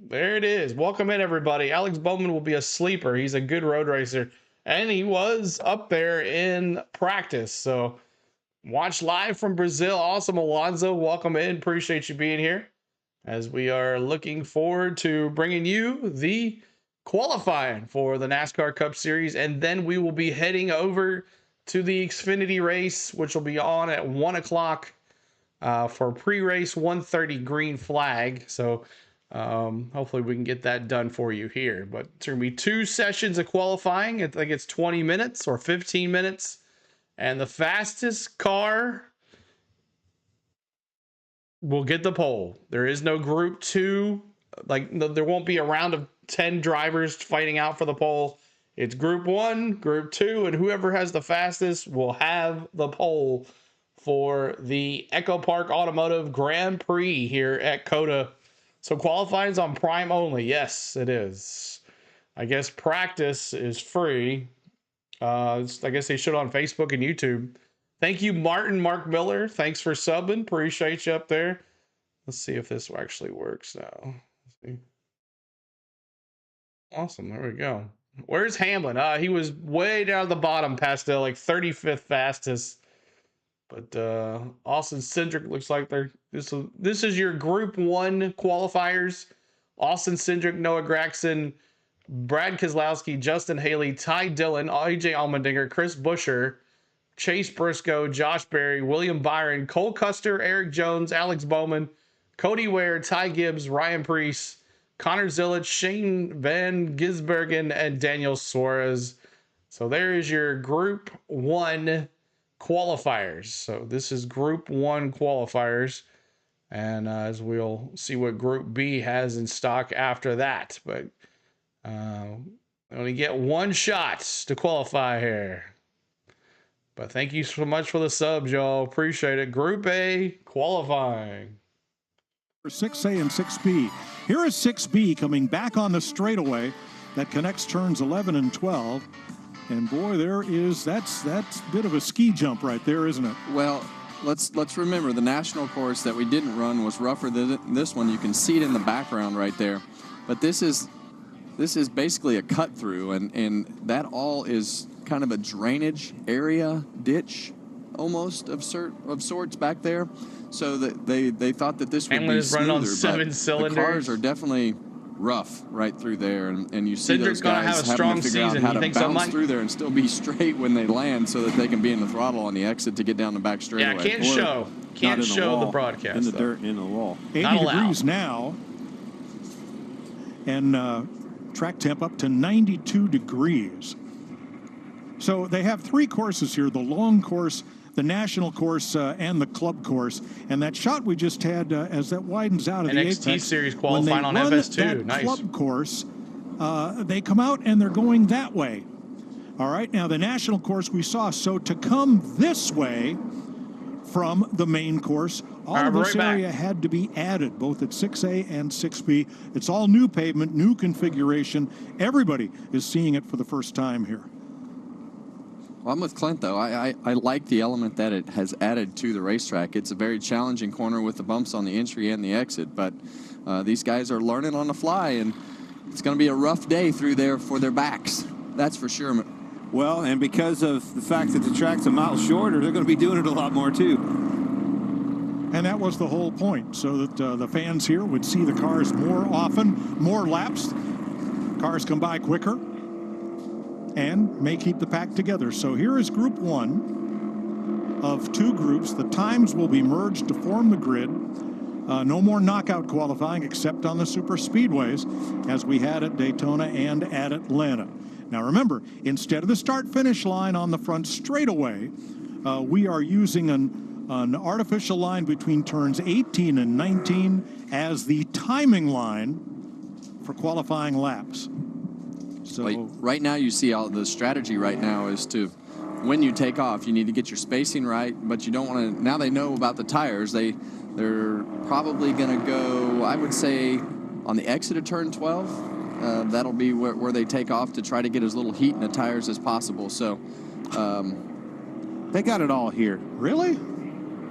there it is. Welcome in, everybody. Alex Bowman will be a sleeper. He's a good road racer, and he was up there in practice. So watch live from Brazil. Awesome, Alonzo. Welcome in. Appreciate you being here, as we are looking forward to bringing you the qualifying for the NASCAR Cup Series, and then we will be heading over to the Xfinity race, which will be on at 1 o'clock. For pre-race 1:30 green flag. So hopefully we can get that done for you here. But it's going to be 2 sessions of qualifying. I think it's 20 minutes or 15 minutes. And the fastest car will get the pole. There is no Group 2. There won't be a round of 10 drivers fighting out for the pole. It's Group 1, Group 2, and whoever has the fastest will have the pole for the Echo Park Automotive Grand Prix here at COTA. So qualifying is on Prime only. Yes, it is. I guess practice is free. I guess they should on Facebook and YouTube. Thank you, Mark Miller. Thanks for subbing. Appreciate you up there. Let's see if this actually works now. Let's see. Awesome. There we go. Where's Hamlin? He was way down the bottom past the like 35th fastest. But Austin Cindric looks like this is your Group 1 qualifiers. Austin Cindric, Noah Gragson, Brad Keselowski, Justin Haley, Ty Dillon, AJ Allmendinger, Chris Buescher, Chase Briscoe, Josh Berry, William Byron, Cole Custer, Eric Jones, Alex Bowman, Cody Ware, Ty Gibbs, Ryan Preece, Connor Zillich, Shane Van Gisbergen, and Daniel Suarez. So there is your Group 1 qualifiers. So this is Group 1 qualifiers. And as we'll see what Group B has in stock after that. But only get one shot to qualify here. But thank you so much for the subs, y'all. Appreciate it. Group A qualifying.
For 6A and 6B. Here is 6B coming back on the straightaway that connects turns 11 and 12. And boy, that's a bit of a ski jump right there, isn't it?
Well, let's remember the national course that we didn't run was rougher than this one. You can see it in the background right there. But this is basically a cut through, and that all is kind of a drainage area, ditch almost of sorts back there. So that they thought that this would be smoother,
on 7 cylinders.
The cars are definitely rough right through there, and you see
Cindric's
those guys having to figure out how to bounce through there and still be straight when they land so that they can be in the throttle on the exit to get down the back straightaway.
Yeah, can't show the broadcast.
In the dirt and in the wall.
80 degrees now. And track temp up to 92 degrees. So they have 3 courses here, the long course, the national course, and the club course. And that shot we just had as that widens out of the
NXT
apex,
series qualifying on FS2.
Nice. Club course, they come out and they're going that way. All right, now the national course we saw. So to come this way from the main course, all of this area had to be added, both at 6A and 6B. It's all new pavement, new configuration. Everybody is seeing it for the first time here.
Well, I'm with Clint, though. I like the element that it has added to the racetrack. It's a very challenging corner with the bumps on the entry and the exit, but these guys are learning on the fly, and it's going to be a rough day through there for their backs. That's for sure.
Well, and because of the fact that the track's a mile shorter, they're going to be doing it a lot more, too.
And that was the whole point, so that the fans here would see the cars more often, more laps. Cars come by quicker and may keep the pack together. So here is Group 1 of 2 groups. The times will be merged to form the grid. No more knockout qualifying except on the super speedways, as we had at Daytona and at Atlanta. Now remember, instead of the start-finish line on the front straightaway, we are using an artificial line between turns 18 and 19 as the timing line for qualifying laps. So
right now you see all the strategy right now is to, when you take off, you need to get your spacing right, but you don't want to, now they know about the tires. They're probably going to go, I would say, on the exit of turn 12. That'll be where they take off to try to get as little heat in the tires as possible. So
they got it all here.
Really?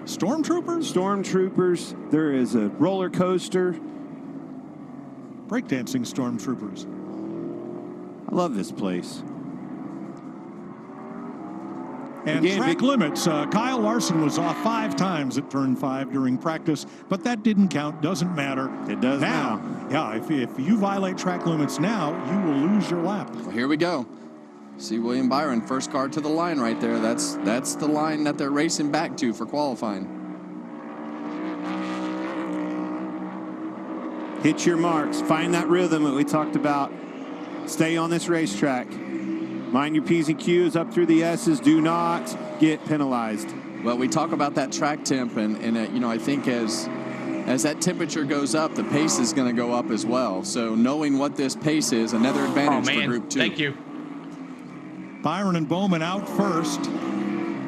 Stormtroopers?
Stormtroopers. There is a roller coaster.
Breakdancing stormtroopers.
I love this place.
And again, track limits. Kyle Larson was off 5 times at turn 5 during practice, but that didn't count. Doesn't matter.
It does now.
Yeah, if you violate track limits now, you will lose your lap.
Well, here we go. See William Byron, first car to the line right there. That's the line that they're racing back to for qualifying.
Hit your marks. Find that rhythm that we talked about. Stay on this racetrack. Mind your P's and Q's up through the S's. Do not get penalized.
Well, we talk about that track temp, and you know, I think as that temperature goes up, the pace is going to go up as well. So knowing what this pace is, another advantage for Group 2.
Thank you.
Byron and Bowman out first.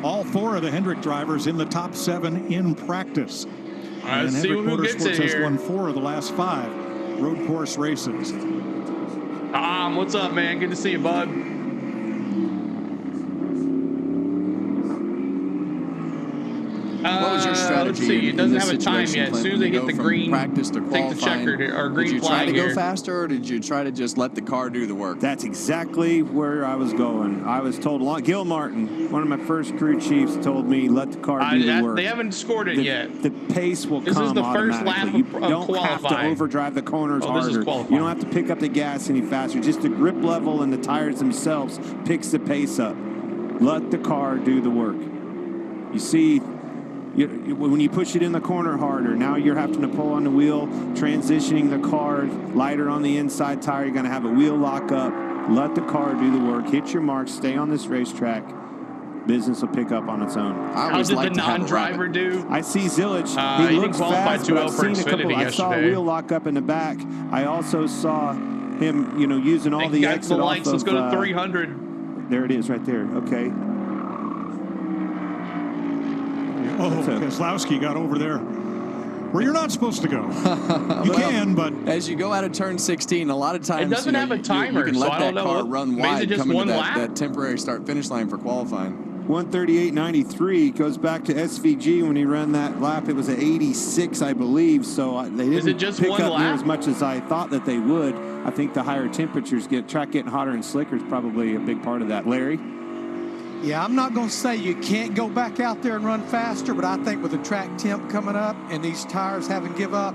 All 4 of the Hendrick drivers in the top 7 in practice.
All right,
and
see
Hendrick
who gets it
Motorsports has
here.
won 4 of the last 5 road course races.
What's up, man? Good to see you, bud.
What was your strategy?
Let's see. It doesn't
in this
have a time
situation,
yet. As soon as
Clint,
they
when
get
you
the
go from
green,
practice to
take the
qualifying,
checker here, or green
did you
flag
try to
here.
go faster, or did you try to just let the car do the work?
That's exactly where I was going. I was told, Gil Martin, one of my first crew chiefs, told me, let the car do the work.
They haven't scored it yet.
The pace will
This
come
is the first
automatically.
lap of
You don't have to
qualifying.
overdrive the corners
Oh, this is
harder.
qualifying.
You don't have to pick up the gas any faster. Just the grip level and the tires themselves picks the pace up. Let the car do the work. You see, when you push it in the corner harder, now you're having to pull on the wheel, transitioning the car lighter on the inside tire. You're going to have a wheel lock up. Let the car do the work. Hit your marks. Stay on this racetrack. Business will pick up on its own.
How did the non-driver do?
I see Zilic.
He
He
didn't
looks
qualify
fast,
too
but
well
I've
for
seen a couple.
Xfinity
I saw a
yesterday.
wheel lock up in the back. I also saw him, using all
Thank
the
you guys
exit
for the
off
lights. Let's
of,
go to 300.
There it is right there. Okay.
Oh, Keselowski got over there where you're not supposed to go. You can, but
as you go out of turn 16, a lot of times
It doesn't have a timer,
you can
so
let
I
that
don't know
car
what-
run
maybe
wide
just
coming to
one lap?
that temporary start-finish line for qualifying.
138.93 goes back to SVG when he ran that lap. It was an 86, I believe. So they
Is
didn't
it just
pick
one
up near
lap?
as much as I thought that they would. I think the higher temperatures track getting hotter and slicker is probably a big part of that. Larry?
Yeah, I'm not going to say you can't go back out there and run faster, but I think with the track temp coming up and these tires having give up,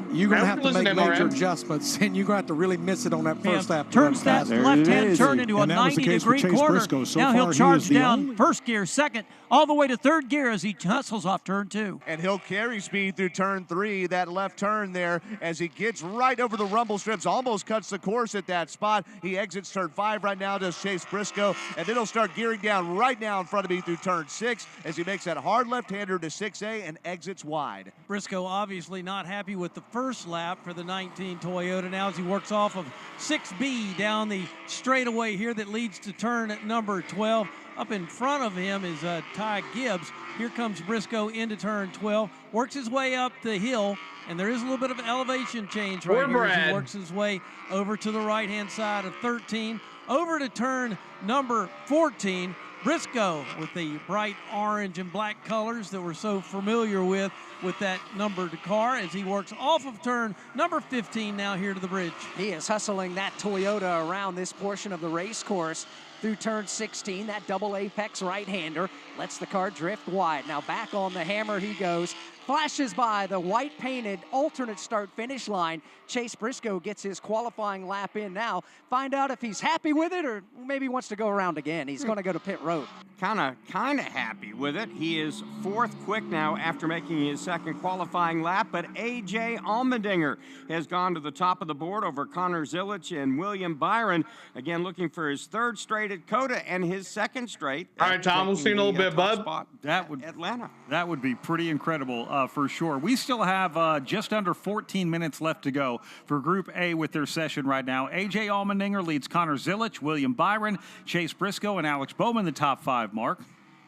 you're going to have to make major adjustments, and you're going to have to really miss it on that first lap.
Turns that left-hand turn into a 90-degree corner. Now he'll charge down first gear, second, all the way to third gear as he hustles off turn 2.
And he'll carry speed through turn 3, that left turn there, as he gets right over the rumble strips, almost cuts the course at that spot. He exits turn 5 right now, does Chase Briscoe, and then he'll start gearing down right now in front of me through turn 6 as he makes that hard left-hander to 6A and exits wide.
Briscoe obviously not happy with the first lap for the 19 Toyota now as he works off of 6B down the straightaway here that leads to turn at number 12. Up in front of him is Ty Gibbs. Here comes Briscoe into turn 12, works his way up the hill, and there is a little bit of an elevation change right here as he works his way over to the right-hand side of 13, over to turn number 14. Briscoe with the bright orange and black colors that we're so familiar with that numbered car as he works off of turn number 15 now here to the bridge.
He is hustling that Toyota around this portion of the race course through turn 16. That double apex right-hander lets the car drift wide. Now back on the hammer he goes. Flashes by the white-painted alternate start-finish line. Chase Briscoe gets his qualifying lap in now. Find out if he's happy with it or maybe wants to go around again. He's going to go to pit road.
Kind of happy with it. He is fourth quick now after making his second qualifying lap, but A.J. Allmendinger has gone to the top of the board over Connor Zilic and William Byron. Again, looking for his third straight at COTA and his second straight.
All right, Tom, we'll see you in a little bit, bud.
That would
Atlanta.
That would be pretty incredible for sure. We still have just under 14 minutes left to go for Group A with their session right now. A.J. Allmendinger leads Connor Zilic, William Byron, Chase Briscoe, and Alex Bowman, the top 5, Mark.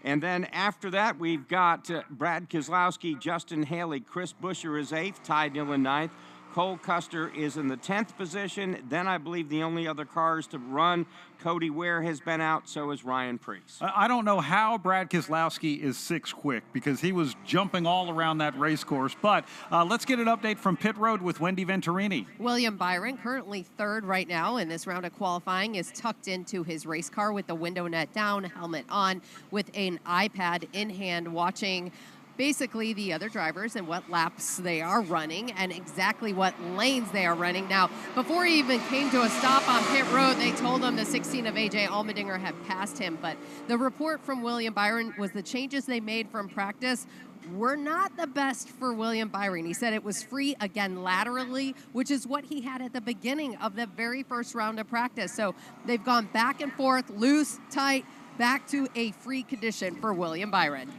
And then after that, we've got Brad Keselowski, Justin Haley, Chris Buescher is 8th, Ty Dillon 9th. Cole Custer is in the 10th position. Then I believe the only other cars to run, Cody Ware has been out, so is Ryan Prix.
I don't know how Brad Keselowski is 6th quick because he was jumping all around that race course. But let's get an update from pit road with Wendy Venturini.
William Byron, currently 3rd right now in this round of qualifying, is tucked into his race car with the window net down, helmet on, with an iPad in hand, watching basically the other drivers and what laps they are running and exactly what lanes they are running. Now, before he even came to a stop on pit road, they told him the 16 of A.J. Allmendinger had passed him. But the report from William Byron was the changes they made from practice were not the best for William Byron. He said it was free again laterally, which is what he had at the beginning of the very first round of practice. So they've gone back and forth, loose, tight, back to a free condition for William Byron.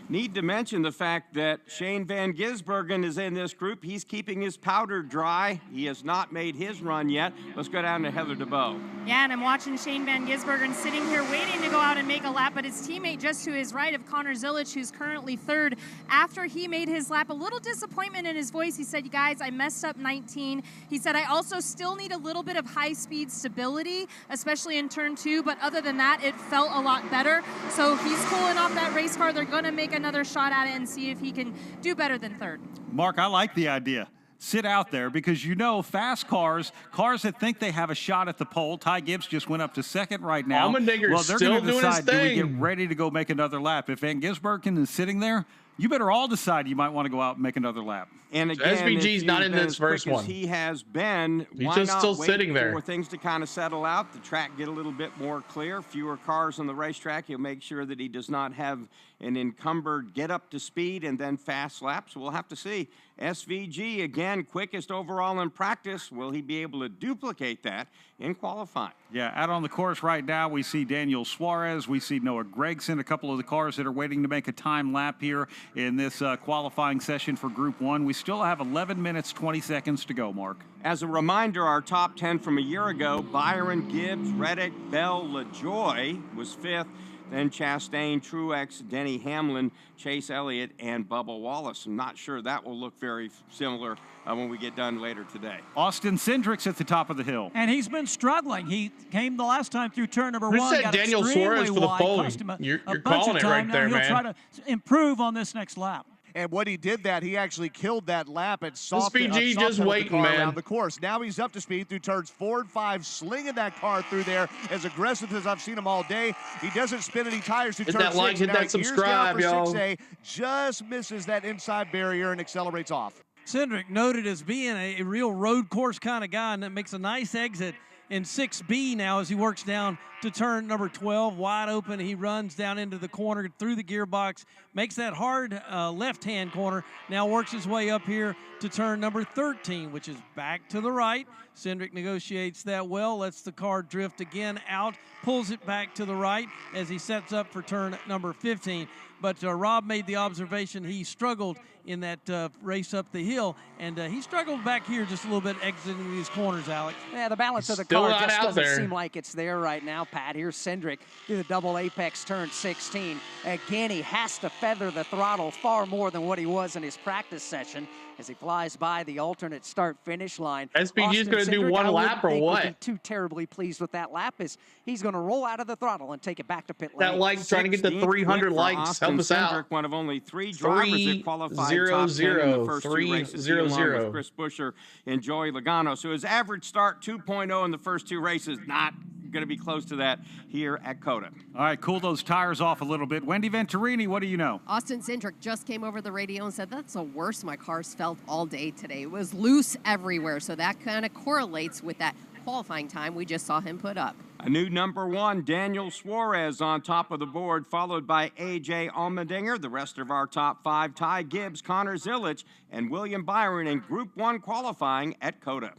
Need to mention the fact that Shane Van Gisbergen is in this group. He's keeping his powder dry. He has not made his run yet. Let's go down to Heather DeBow.
Yeah, and I'm watching Shane Van Gisbergen sitting here waiting to go out and make a lap, but his teammate just to his right of Connor Zilic, who's currently third, after he made his lap, a little disappointment in his voice. He said, "You guys, I messed up 19. He said, I also still need a little bit of high-speed stability, especially in turn 2, but other than that, it felt a lot better. So he's cooling off that race car. They're going to make another shot at it and see if he can do better than third."
Mark, I like the idea. Sit out there because fast cars that think they have a shot at the pole. Ty Gibbs just went up to second right now.
Allmendinger's
they're
still
going to
doing his
decide, do we
thing.
get ready to go make another lap? If Van Gisbergen is sitting there, you better all decide you might want to go out and make another lap.
And again,
SVG's not in this first
one.
one.
He has been.
He's
why
just
not
still
wait
sitting there.
for things to kind of settle out, the track get a little bit more clear, fewer cars on the racetrack. He'll make sure that he does not have an encumbered get up to speed and then fast laps. We'll have to see. SVG, again, quickest overall in practice. Will he be able to duplicate that in qualifying?
Yeah, out on the course right now, we see Daniel Suarez. We see Noah Gregson, a couple of the cars that are waiting to make a time lap here in this qualifying session for Group 1. We still have 11 minutes, 20 seconds to go, Mark.
As a reminder, our top 10 from a year ago, Byron, Gibbs, Reddick, Bell, LaJoy was 5th. Then Chastain, Truex, Denny Hamlin, Chase Elliott, and Bubba Wallace. I'm not sure that will look very similar when we get done later today.
Austin Cindric's at the top of the hill.
And he's been struggling. He came the last time through turn number
Who
1.
said
got
Daniel
extremely
Suarez for the
wide,
pole?
cost him
You're
a bunch
calling
of
it
time.
right
Now
there,
he'll
man.
try to improve on this next lap.
And when he did that, he actually killed that lap and
SVG just waiting,
the car
man.
around the course. Now he's up to speed through turns 4 and 5, slinging that car through there as aggressive as I've seen him all day. He doesn't spin any tires through
Hit
turn
that
6.
like, hit
now
that
he gears
subscribe,
down
y'all.
for 6A, just misses that inside barrier and accelerates off.
Cindric noted as being a real road course kind of guy, and that makes a nice exit in 6B now as he works down to turn number 12, wide open. He runs down into the corner through the gearbox, makes that hard left-hand corner, now works his way up here to turn number 13, which is back to the right. Cindric negotiates that well, lets the car drift again out, pulls it back to the right as he sets up for turn number 15. But Rob made the observation he struggled in that race up the hill, and he struggled back here just a little bit exiting these corners, Alex.
Yeah, the balance of the
Still
car
not
just
out
doesn't
there.
seem like it's there right now, Pat. Here's Cindric through the double apex turn 16. Again, he has to feather the throttle far more than what he was in his practice session as he flies by the alternate start-finish line.
SPG is going to do
Cindric,
one
I wouldn't
lap or
think would
what?
be too terribly pleased with that lap as he's going to roll out of the throttle and take it back to pit lane.
That like trying to get the
16th
300
win for
likes.
Austin
Help us out.
Cindric, one of only 3 drivers that qualified top 10 in the first 2 races, he along with Chris Buescher and Joey Logano. So his average start 2.0 in the first 2 races, not going to be close to that here at COTA.
All right, cool those tires off a little bit. Wendy Venturini, what do you know?
Austin Cindric just came over the radio and said, "That's the worst my car's felt all day today. It was loose everywhere." So that kind of correlates with that qualifying time we just saw him put up.
A new number 1, Daniel Suarez on top of the board, followed by A.J. Allmendinger. The rest of our top 5, Ty Gibbs, Connor Zilic, and William Byron in Group 1 qualifying at COTA.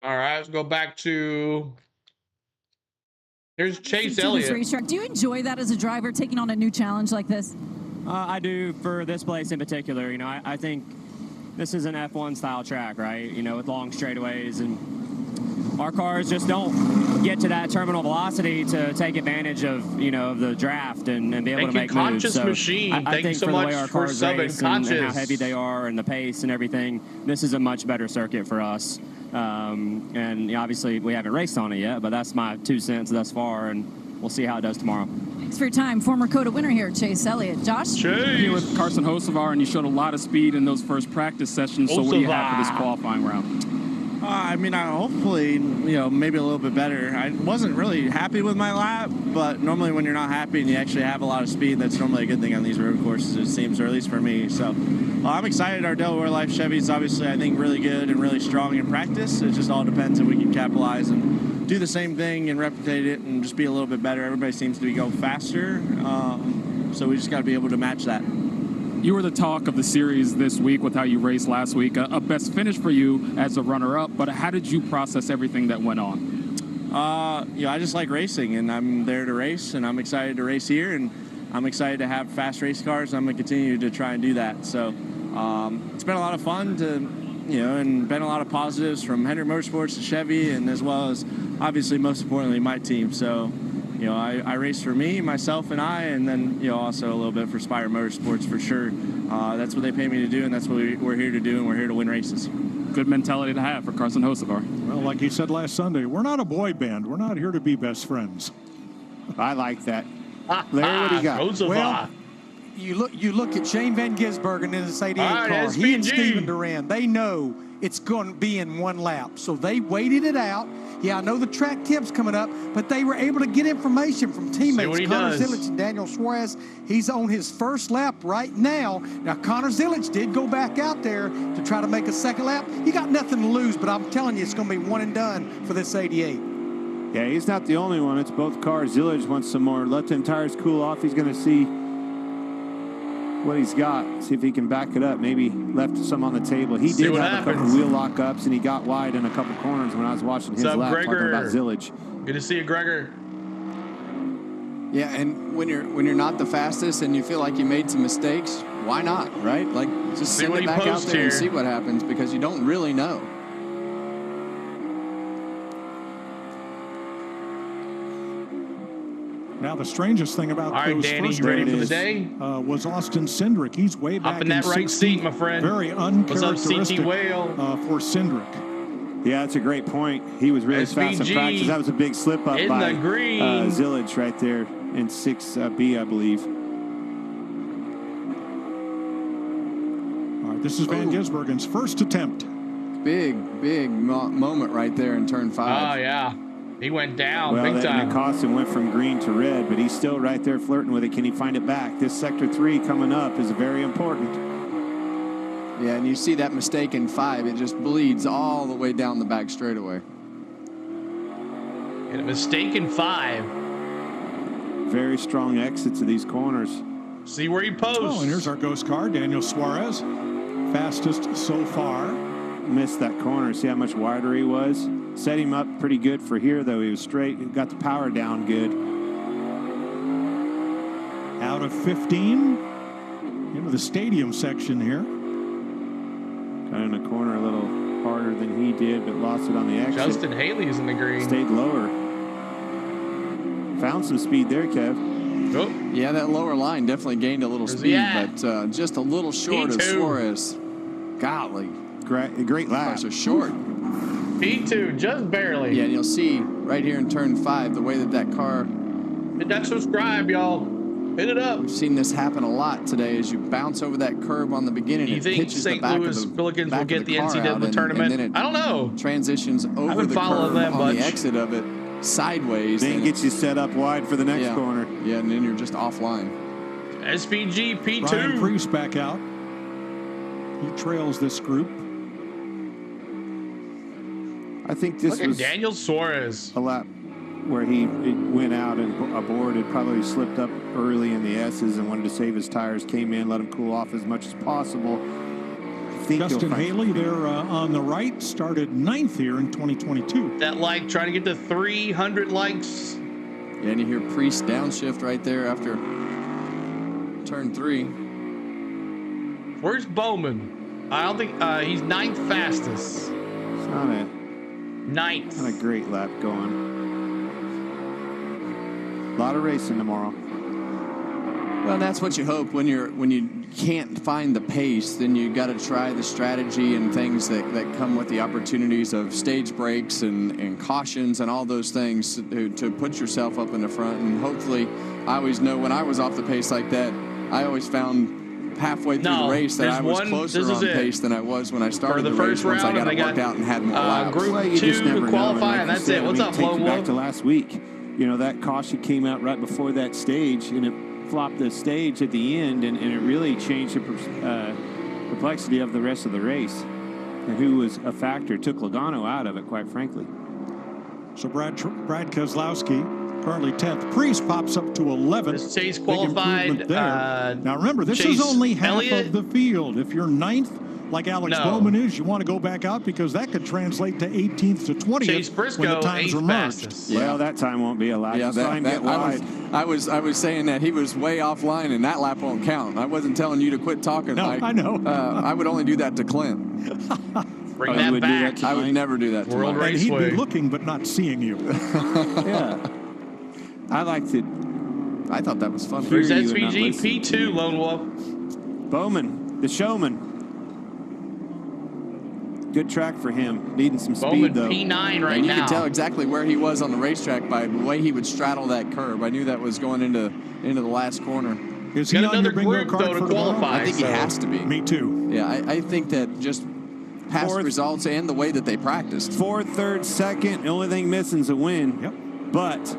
All right, let's go back to. Here's Chase
To this
Elliott.
racetrack. Do you enjoy that as a driver, taking on a new challenge like this?
I do for this place in particular. You know, I think this is an F1 style track, right? You know, with long straightaways, and our cars just don't get to that terminal velocity to take advantage of, you know, of the draft and be able
Thank
to
you,
make moves.
Conscious
So
Machine.
I
Thank you
think
so
for the way
much
our
for
cars
subbing,
race and how
Conscious.
heavy they are and the pace and everything, this is a much better circuit for us. And you know, obviously we haven't raced on it yet, but that's my 2 cents thus far, and we'll see how it does tomorrow.
Thanks for your time. Former COTA winner here, Chase Elliott. Josh?
Here with Carson Hocevar, and you showed a lot of speed in those first practice sessions. So what do you have for this qualifying round?
I mean, hopefully, you know, maybe a little bit better. I wasn't really happy with my lap, but normally when you're not happy and you actually have a lot of speed, that's normally a good thing on these road courses, it seems, or at least for me. So I'm excited. Our Delaware Life Chevy is obviously, I think, really good and really strong in practice. It just all depends if we can capitalize and do the same thing and replicate it and just be a little bit better. Everybody seems to be going faster, so we just got to be able to match that.
You were the talk of the series this week with how you raced last week. A best finish for you as a runner-up, but how did you process everything that went on?
You know, I just like racing, and I'm there to race, and I'm excited to race here. And I'm excited to have fast race cars. I'm going to continue to try and do that. So it's been a lot of fun to, and been a lot of positives from Hendrick Motorsports to Chevy, and as well as, obviously, most importantly, my team. So, I race for me, myself, and I, and then, also a little bit for Spire Motorsports for sure. That's what they pay me to do, and that's what we're here to do, and we're here to win races.
Good mentality to have for Carson Hocevar.
Well, like he said last Sunday, we're not a boy band. We're not here to be best friends.
I like that. Larry, what do you got?
Hocevar.
Well, you look at Shane Van Gisbergen in this 88
All right,
car.
SVG.
He and Steven Duran, they know it's going to be in one lap. So they waited it out. Yeah, I know the track tip's coming up, but they were able to get information from teammates. Connor Zilic and Daniel Suarez, he's on his first lap right now. Now, Connor Zilic did go back out there to try to make a second lap. He got nothing to lose, but I'm telling you, it's going to be one and done for this 88.
Yeah, he's not the only one. It's both cars. Zillage wants some more. Let them tires cool off. He's going to see what he's got, see if he can back it up. Maybe left some on the table. He did have a couple wheel lockups, and he got wide in a couple corners when I was watching his lap, talking about Zillage.
Good to see you, Gregor.
Yeah, and when you're not the fastest and you feel like you made some mistakes, why not, right? Like, just send it back out there and see what happens, because you don't really know.
Now, the strangest thing about those first races was Austin Cindric. He's way back
in that right seat, my friend.
Very uncharacteristic for Cindric.
Yeah, that's a great point. He was really fast in practice. That was a big slip up by Zillage right there in 6B, I believe.
All right, this is Van Gisbergen's first attempt.
Big moment right there in turn 5.
Oh, yeah. He went down big time.
Well, cost him went from green to red, but he's still right there flirting with it. Can he find it back? This sector 3 coming up is very important.
Yeah, and you see that mistake in 5. It just bleeds all the way down the back straightaway.
And a mistake in 5.
Very strong exits of these corners.
See where he posts.
Oh, and here's our ghost car, Daniel Suarez. Fastest so far.
Missed that corner. See how much wider he was? Set him up pretty good for here, though. He was straight. Got the power down good.
Out of 15. Into the stadium section here.
Got in the corner a little harder than he did, but lost it on the exit.
Justin Haley's in the green.
Stayed lower. Found some speed there, Kev.
Oh.
Yeah, that lower line definitely gained a little speed, but just a little short of Suarez. Golly.
Great lap.
Cars are short.
P2, just barely.
Yeah, and you'll see right here in turn 5 the way that car.
Hit that subscribe, y'all. Hit it up.
We've seen this happen a lot today as you bounce over that curb on the beginning.
Do you think St. Louis Billikens will get the NCAA tournament?
And then it
I don't know.
Transitions over the curb on the exit of it sideways.
Then gets you set up wide for the next corner.
Yeah, and then you're just offline.
SVG P2.
Ryan Prix back out. He trails this group.
I think this was
Daniel Suarez.
A lap where he went out and aborted, probably slipped up early in the S's and wanted to save his tires, came in, let him cool off as much as possible.
Justin Haley there on the right started 9th here in 2022.
That like trying to get to 300 likes.
Yeah, and you hear Priest downshift right there after turn 3.
Where's Bowman? I don't think he's 9th fastest.
It's not a
9th.
Not a great lap going. A lot of racing tomorrow.
Well, that's what you hope when you can't find the pace. Then you got to try the strategy and things that come with the opportunities of stage breaks and cautions and all those things to put yourself up in the front. And hopefully, I always know when I was off the pace like that, I always found halfway through the race that I was closer on pace than I was when I started the race once I got it worked out and had more laps.
Group 2 qualify, and that's it. What's up, Lone Wolf?
Back to last week. You know, that caution came out right before that stage, and it flopped the stage at the end, and it really changed the complexity of the rest of the race. And who was a factor, took Logano out of it, quite frankly.
So Brad Keselowski, currently 10th. Priest pops up to 11th.
Chase qualified.
Now remember, this is only half of the field. If you're 9th like Alex
No.
Bowman is, you want to go back out because that could translate to 18th to 20th
Chase
when
Briscoe,
the times are
eighth
merged.
fastest.
Well, that time won't be allowed.
Yeah,
Just let him get wide.
I was saying that he was way offline, and that lap won't count. I wasn't telling you to quit talking.
No,
Mike.
I know.
I would only do that to Clint.
Bring that back.
I would never do that to
World
Mike.
And he'd be
Raceway.
looking but not seeing you.
Yeah. I liked it.
I thought that was fun.
There's
Hear you and not
SVG
listen to
P2,
you.
Lone Wolf.
Bowman, the showman. Good track for him. Needing some speed,
Bowman
though.
P9 right
And you
now.
could tell exactly where he was on the racetrack by the way he would straddle that curb. I knew that was going into the last corner.
Is
Got
he on your
another
bingo
group,
card
though, to
for tomorrow?
qualify.
I think he
so-
has to be.
Me too.
Yeah, I think that just past
Fourth.
results and the way that they practiced.
Fourth, third, second. The only thing missing is a win.
Yep.
But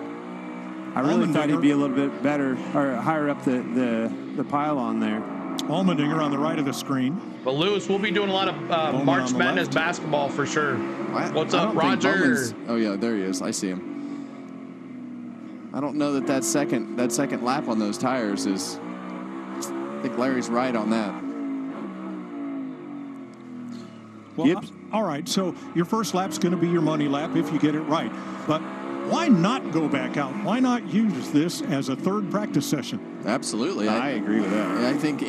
I really thought he'd be a little bit better or higher up the pylon there.
Allmendinger on the right of the screen.
But Lewis, we'll be doing a lot of
Bowman
March
on the
Madness
left.
basketball for sure. What's
I
up,
don't think
Roger?
Bowman's- Oh yeah, there he is. I see him. I don't know that second lap on those tires is. I think Larry's right on that.
Well, all right, so your first lap's going to be your money lap if you get it right. But why not go back out? Why not use this as a third practice session?
Absolutely,
I agree with that.
I think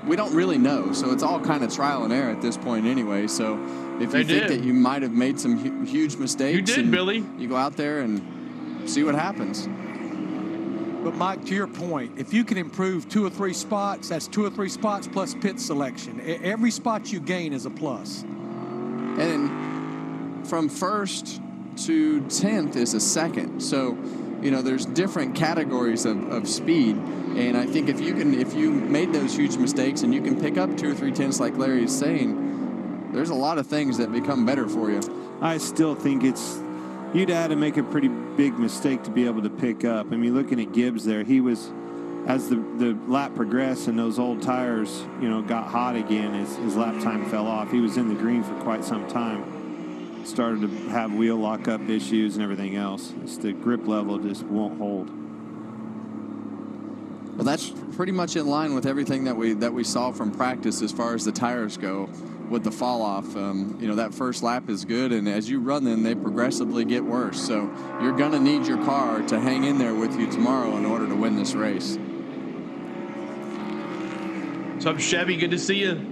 we don't really know, so it's all kind of trial and error at this point anyway. So if you think that you might have made some huge mistakes,
You did, Billy.
You go out there and see what happens.
But Mike, to your point, if you can improve 2 or 3 spots, that's 2 or 3 spots plus pit selection. Every spot you gain is a plus.
And from first to 10th is a second. So, there's different categories of speed. And I think if you made those huge mistakes and you can pick up 2 or 3 tenths like Larry is saying, there's a lot of things that become better for you.
I still think you'd had to make a pretty big mistake to be able to pick up. I mean, looking at Gibbs there, he was, as the lap progressed and those old tires, got hot again, his lap time fell off. He was in the green for quite some time. Started to have wheel lockup issues and everything else. It's the grip level just won't hold.
Well, that's pretty much in line with everything that we saw from practice as far as the tires go with the fall off. That first lap is good, and as you run them, they progressively get worse. So you're going to need your car to hang in there with you tomorrow in order to win this race.
What's up, Chevy? Good to see you.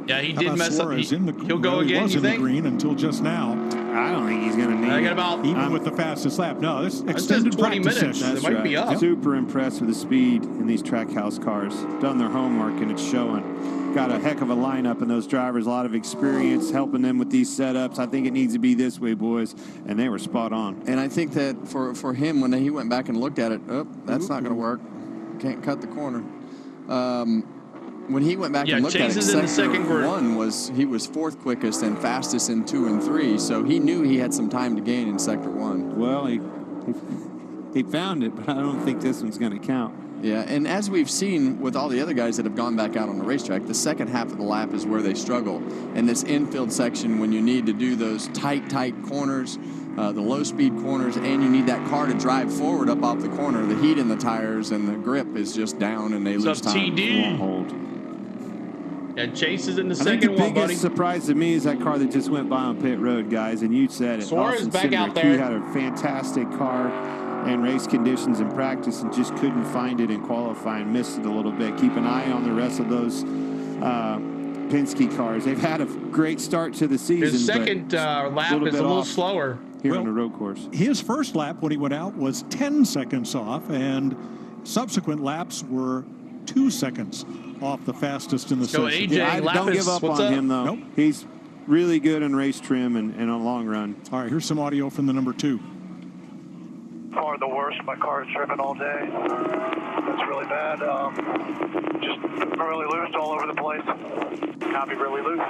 Yeah, he
How
did
about
mess up.
Suarez
He'll go
he
again,
was
you
in the
think?
green until just now.
I don't think he's going to need
I got
it.
about
Even with the fastest lap. No, this
That's
extended
just 20
practice
minutes.
session.
It might be up.
Super impressed with the speed in these Trackhouse cars. Done their homework, and it's showing. Got a heck of a lineup in those drivers. A lot of experience helping them with these setups. I think it needs to be this way, boys. And they were spot on.
And I think that for him, when he went back and looked at it, that's not going to work. Can't cut the corner. When he went back and looked
Chase
at it,
is in the second group.
he was 4th quickest and fastest in 2 and 3, so he knew he had some time to gain in sector 1.
Well, he found it, but I don't think this one's going to count.
Yeah, and as we've seen with all the other guys that have gone back out on the racetrack, the second half of the lap is where they struggle. And this infield section, when you need to do those tight corners, the low-speed corners, and you need that car to drive forward up off the corner, the heat in the tires and the grip is just down, and they lose
What's up,
time.
TD?
Won't hold.
Yeah, Chase is in the
I think
second
the
one, buddy.
biggest surprise to me is that car that just went by on pit road, guys, and you said it.
Suarez
Austin
back out
Cindric, he
there.
had a fantastic car and race conditions in practice and just couldn't find it in qualifying, missed it a little bit. Keep an eye on the rest of those Penske cars. They've had a great start to the season.
His second lap is a little
off
slower.
here on the road course.
His first lap when he went out was 10 seconds off, and subsequent laps were 2 seconds off the fastest in the
So
session.
AJ
Yeah, don't give up
what's
on
up?
him, though.
Nope.
He's really good in race trim and on a long run.
All right, here's some audio from the number 2.
Far the worst. My car is driven all day. That's really bad. Just really loose all over the place. Copy, really loose.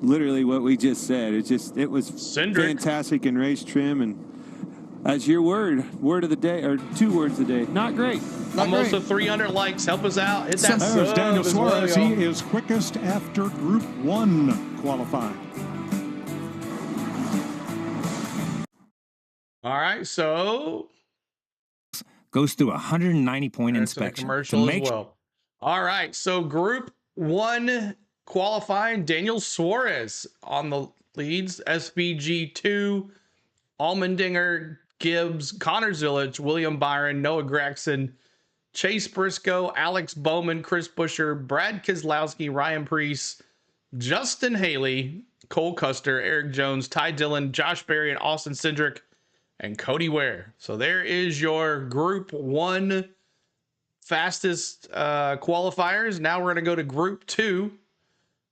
Literally what we just said. It was
Cindric.
fantastic in race trim, and as your word of the day, or 2 words a day. Not great. Not
Almost
great.
to 300 likes. Help us out. Hit that
There's
sub
Daniel
as well,
Suarez.
y'all.
He is quickest after Group 1 qualifying.
All right, so
goes through a 190-point
there's some
inspection.
commercial
to
as
make
well. All right, so Group 1 qualifying, Daniel Suarez on the leads, SVG2, Allmendinger, Gibbs, Connor Zilic, William Byron, Noah Gragson, Chase Briscoe, Alex Bowman, Chris Buescher, Brad Keselowski, Ryan Preece, Justin Haley, Cole Custer, Eric Jones, Ty Dillon, Josh Berry, and Austin Cindric, and Cody Ware. So there is your Group 1 fastest qualifiers. Now we're going to go to Group 2,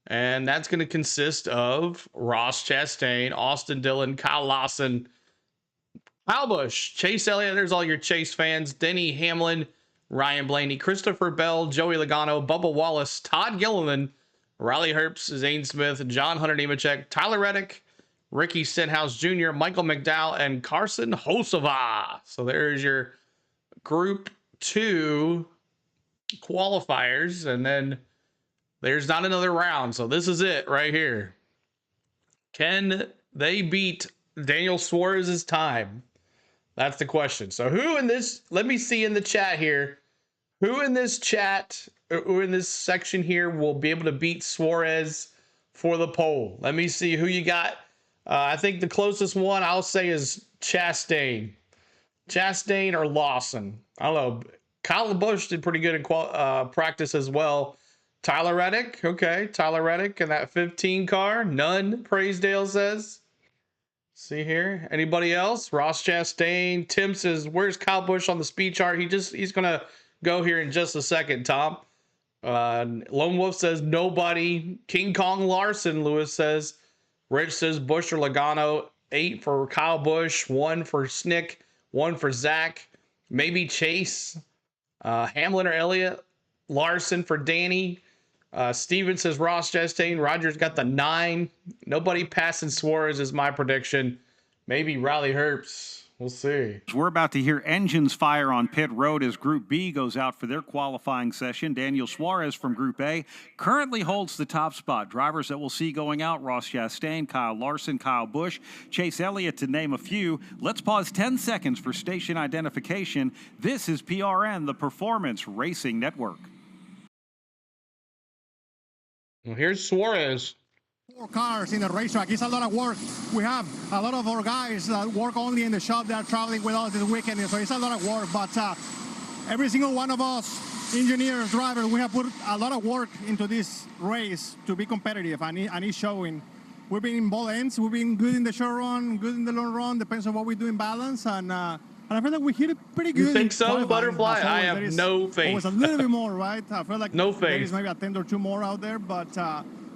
and that's going to consist of Ross Chastain, Austin Dillon, Kyle Lawson, Kyle Busch, Chase Elliott. There's all your Chase fans. Denny Hamlin, Ryan Blaney, Christopher Bell, Joey Logano, Bubba Wallace, Todd Gilliland, Riley Herbst, Zane Smith, John Hunter Nemechek, Tyler Reddick, Ricky Stenhouse Jr., Michael McDowell, and Carson Hocevar. So there's your Group 2 qualifiers, and then there's not another round. So this is it right here. Can they beat Daniel Suarez's time? That's the question. So who in this, let me see in the chat here, who in this chat, or in this section here, will be able to beat Suarez for the poll? Let me see who you got. I think the closest one I'll say is Chastain. Chastain or Lawson. I don't know. Kyle Busch did pretty good in practice as well. Tyler Reddick. Okay. Tyler Reddick in that 15 car. None, Praisdale says. See here. Anybody else? Ross Chastain. Tim says, where's Kyle Busch on the speed chart? He's going to go here in just a second, Tom. Lone Wolf says nobody. King Kong Larson, Lewis says. Rich says Busch or Logano. 8 for Kyle Busch. 1 for Snick. 1 for Zach. Maybe Chase. Hamlin or Elliott. Larson for Danny. Steven says Ross Chastain. Roger's got the 9. Nobody passing Suarez is my prediction. Maybe Riley Herbst. We'll see.
We're about to hear engines fire on pit road as Group B goes out for their qualifying session. Daniel Suarez from Group A currently holds the top spot. Drivers that we'll see going out: Ross Chastain, Kyle Larson, Kyle Busch, Chase Elliott, to name a few. Let's pause 10 seconds for station identification. This is PRN, the Performance Racing Network.
Well, here's Suarez.
4 cars in the racetrack. It's a lot of work. We have a lot of our guys that work only in the shop that are traveling with us this weekend, so it's a lot of work. But every single one of us, engineers, drivers, we have put a lot of work into this race to be competitive, and it's showing. We've been in both ends. We've been good in the short run, good in the long run, depends on what we do in balance, and I feel like we hit it pretty good.
You think so, Butterfly? I have no faith.
Always a little bit more, right? I feel like
no faith.
There is maybe a 10 or 2 more out there, but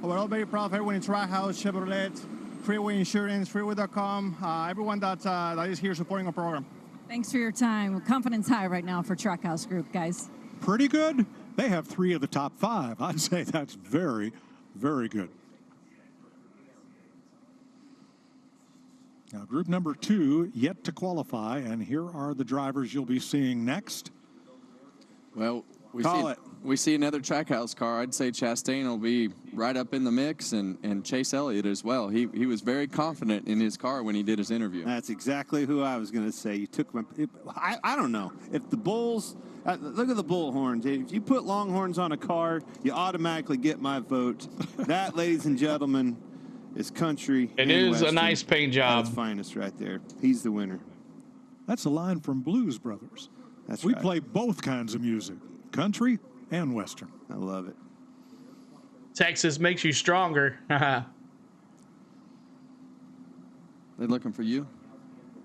we're all very proud of everyone in Trackhouse, Chevrolet, Freeway Insurance, Freeway.com, everyone that is here supporting our program.
Thanks for your time. Confidence high right now for Trackhouse Group, guys.
Pretty good. They have 3 of the top 5. I'd say that's very, very good. Now, group number 2 yet to qualify, and here are the drivers you'll be seeing next.
Well, we see another Trackhouse car. I'd say Chastain will be right up in the mix, and Chase Elliott as well. He was very confident in his car when he did his interview.
That's exactly who I was going to say. You took my. I don't know if the Bulls. Look at the bull horns. If you put Longhorns on a car, you automatically get my vote. That, ladies and gentlemen, is country.
It is a nice paint job.
That's finest right there. He's the winner.
That's a line from Blues Brothers.
That's
we
right.
play both kinds of music, country and Western.
I love it.
Texas makes you stronger.
They're looking for you.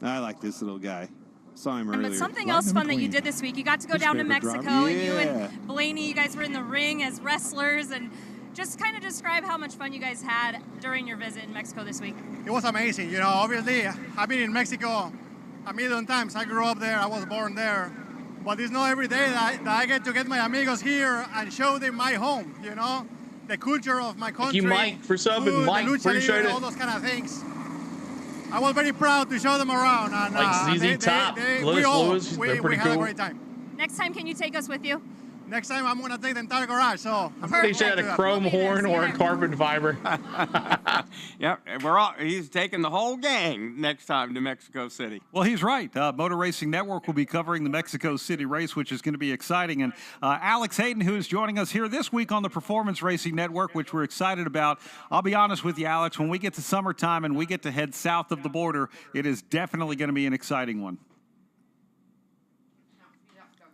I like this little guy. Saw him earlier.
But something else fun that you did this week, you got to go down to Mexico, and you and Blaney, you guys were in the ring as wrestlers, and just kind of describe how much fun you guys had during your visit in Mexico this week.
It was amazing. You know, obviously, I've been in Mexico a million times. I grew up there. I was born there. But it's not every day that I get to get my amigos here and show them my home, you know, the culture of my country.
Thank you, Mike, for subbing.
Food,
Mike, appreciate it.
all those kind of things. I was very proud to show them around. And,
like ZZ Top, Lewis, they're pretty
we had
cool.
a great time.
Next time, can you take us with you?
next time I'm gonna take the entire garage. So I'm
They should have had a chrome horn or a carbon fiber.
Yep, he's taking the whole gang next time to Mexico City.
Well, he's right. Motor Racing Network will be covering the Mexico City race, which is going to be exciting. And Alex Hayden, who is joining us here this week on the Performance Racing Network, which we're excited about. I'll be honest with you, Alex, when we get to summertime and we get to head south of the border, it is definitely going to be an exciting one.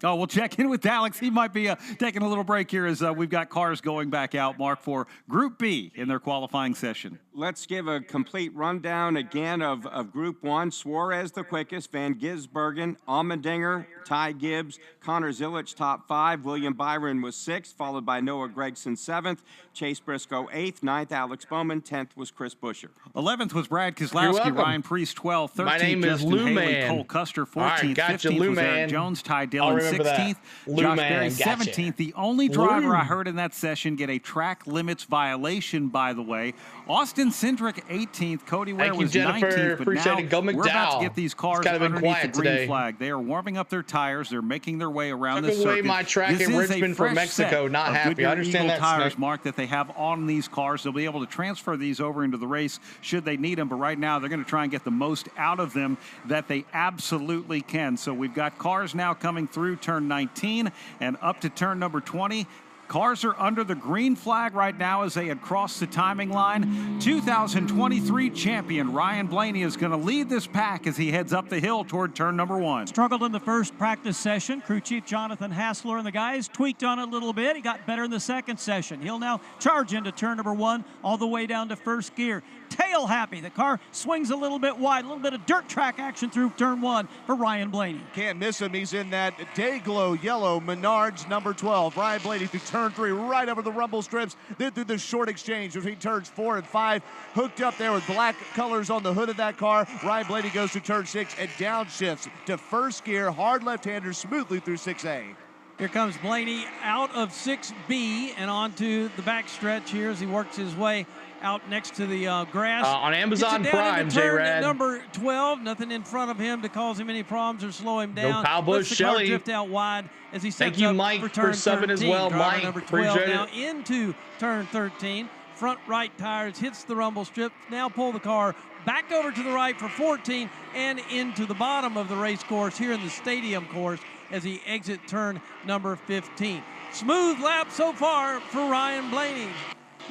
Oh, we'll check in with Alex. He might be taking a little break here as we've got cars going back out, Mark, for Group B in their qualifying session.
Let's give a complete rundown again of Group 1. Suarez the quickest, Van Gisbergen, Allmendinger, Ty Gibbs, Connor Zilic top 5, William Byron was 6th, followed by Noah Gregson 7th, Chase Briscoe 8th, 9th Alex Bowman, 10th was Chris Buescher.
11th was Brad Keselowski, Ryan Priest 12th, 13th
My name is
Justin
Lou
Haley,
Man.
Cole Custer 14th,
Right, gotcha,
15th
Lou
was Eric
Man.
Jones, Ty
I'll
Dillon
remember that.
16th,
Lou
Josh
Man,
Berry
gotcha.
17th. The only driver
Lou.
I heard in that session get a track limits violation, by the way. Austin Cindric 18th, Cody Ware
Thank you,
was
Jennifer.
19th, but
Appreciate
now
it. Go
we're about to
McDowell.
get these cars
It's kinda been
underneath
quiet
the green
today.
flag. They are warming up their tires. They're making their way around
Took
this
away
circuit.
my track
This
in
is a
Richmond for
fresh
Mexico.
set
Not
of
happy. I
Goodyear
understand
Eagle
that,
tires,
Snake.
Mark, that they have on these cars. They'll be able to transfer these over into the race should they need them, but right now they're going to try and get the most out of them that they absolutely can. So we've got cars now coming through turn 19 and up to turn number 20. Cars are under the green flag right now as they had crossed the timing line. 2023 champion Ryan Blaney is going to lead this pack as he heads up the hill toward turn number 1.
Struggled in the first practice session. Crew chief Jonathan Hassler and the guys tweaked on it a little bit. He got better in the second session. He'll now charge into turn number 1 all the way down to first gear. Tail happy. The car swings a little bit wide. A little bit of dirt track action through turn 1 for Ryan Blaney.
Can't miss him. He's in that Dayglow yellow Menards number 12. Ryan Blaney through turn 3, right over the rumble strips, then through the short exchange between turns 4 and 5, hooked up there with black colors on the hood of that car. Ryan Blaney goes to turn 6 and downshifts to first gear, hard left-hander smoothly through 6A.
Here comes Blaney out of 6B and onto the back stretch here as he works his way out next to the grass.
On Amazon
Gets it down
Prime,
into turn
J-Rad.
number 12. Nothing in front of him to cause him any problems or slow him down.
Kyle Busch,
Lets the car
Shelley.
drift out wide as he sets
Thank you,
up
Mike,
for
for
turn
subbing
13.
as well.
Driver
Mike,
number 12
appreciate
now
it.
into turn 13. Front right tires hits the rumble strip. Now pull the car back over to the right for 14 and into the bottom of the race course here in the stadium course as he exits turn number 15. Smooth lap so far for Ryan Blaney.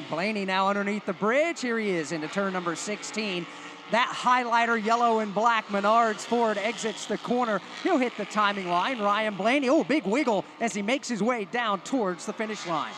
Blaney now underneath the bridge. Here he is into turn number 16. That highlighter yellow and black Menards Ford exits the corner. He'll hit the timing line. Ryan Blaney, oh, big wiggle as he makes his way down towards the finish line.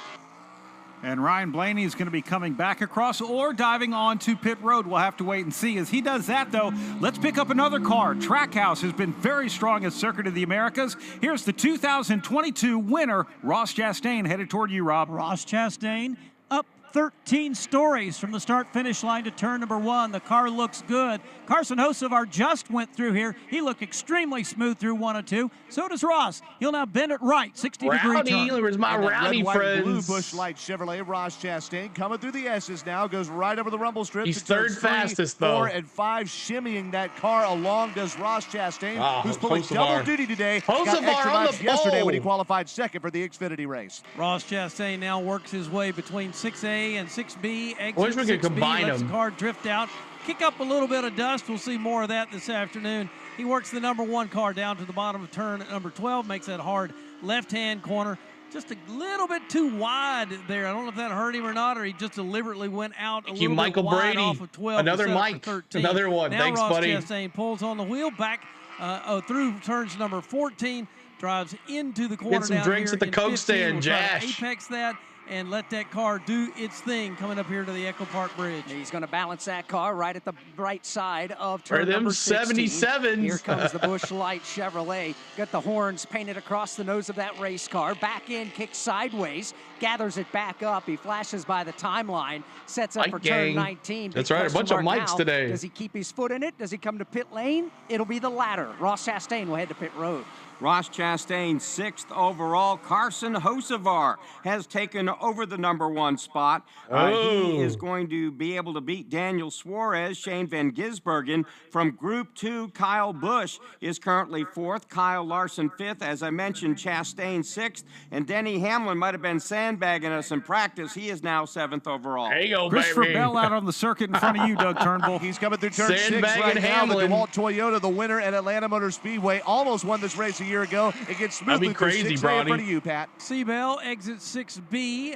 And Ryan Blaney is going to be coming back across or diving onto pit road. We'll have to wait and see. As he does that, though, let's pick up another car. Trackhouse has been very strong at Circuit of the Americas. Here's the 2022 winner, Ross Chastain, headed toward you, Rob.
Ross Chastain up 13 stories from the start-finish line to turn number 1. The car looks good. Carson Hocevar just went through here. He looked extremely smooth through 1 and 2. So does Ross. He'll now bend it right, 60-degree
Rowdy,
turn.
where's my
And that
rowdy
red, white,
friends?
blue Busch Light Chevrolet, Ross Chastain coming through the S's now, goes right over the rumble strip.
He's
to turns
third
3,
fastest, though.
4, and 5, shimmying that car along does Ross Chastain,
Ah,
who's pulling
Hocevar.
double duty today. Got
Hocevar
extra
on
laps
the
yesterday when he
pole.
qualified second for the Xfinity race.
Ross Chastain now works his way between 6A and 6B.
I wish we could
6B,
combine
lets
them.
the car drift out. Kick up a little bit of dust. We'll see more of that this afternoon. He works the number 1 car down to the bottom of turn number 12, makes that hard left-hand corner. Just a little bit too wide there. I don't know if that hurt him or not, or he just deliberately went out
Thank
a
you,
little
Michael
bit wide
Brady.
off of 12.
Another
to set up for
Mike.
13.
Another one.
Now
Thanks,
Ross
buddy.
Chastain pulls on the wheel back through turns number 14, drives into the corner
Get some
down
drinks
here
at the
in
Coke
15.
stand,
We'll try to
Jash.
apex that and let that car do its thing coming up here to the Echo Park Bridge.
He's going to balance that car right at the right side of
Are
turn
them
number 16.
77s?
Here comes the Busch Light Chevrolet. Got the horns painted across the nose of that race car. Back end, kicks sideways, gathers it back up. He flashes by the timeline, sets up
Mike
for
gang.
turn 19.
That's
Big
right, a
question
bunch of
mark
Mikes
now.
today.
Does he keep his foot in it? Does he come to pit lane? It'll be the latter. Ross Chastain will head to pit road.
Ross Chastain 6th overall. Carson Hocevar has taken over the #1 spot. He is going to be able to beat Daniel Suarez. Shane Van Gisbergen from Group 2. Kyle Busch is currently 4th. Kyle Larson 5th. As I mentioned, Chastain 6th. And Denny Hamlin might have been sandbagging us in practice. He is now 7th overall.
There you go,
Christopher
baby.
Bell out on the circuit in front of you, Doug Turnbull.
He's coming through turn 6 right now. The DeWalt Toyota, the winner at Atlanta Motor Speedway, almost won this race a year ago. It gets smoothly through 6A in front of you, Pat.
C-Bell exits 6B.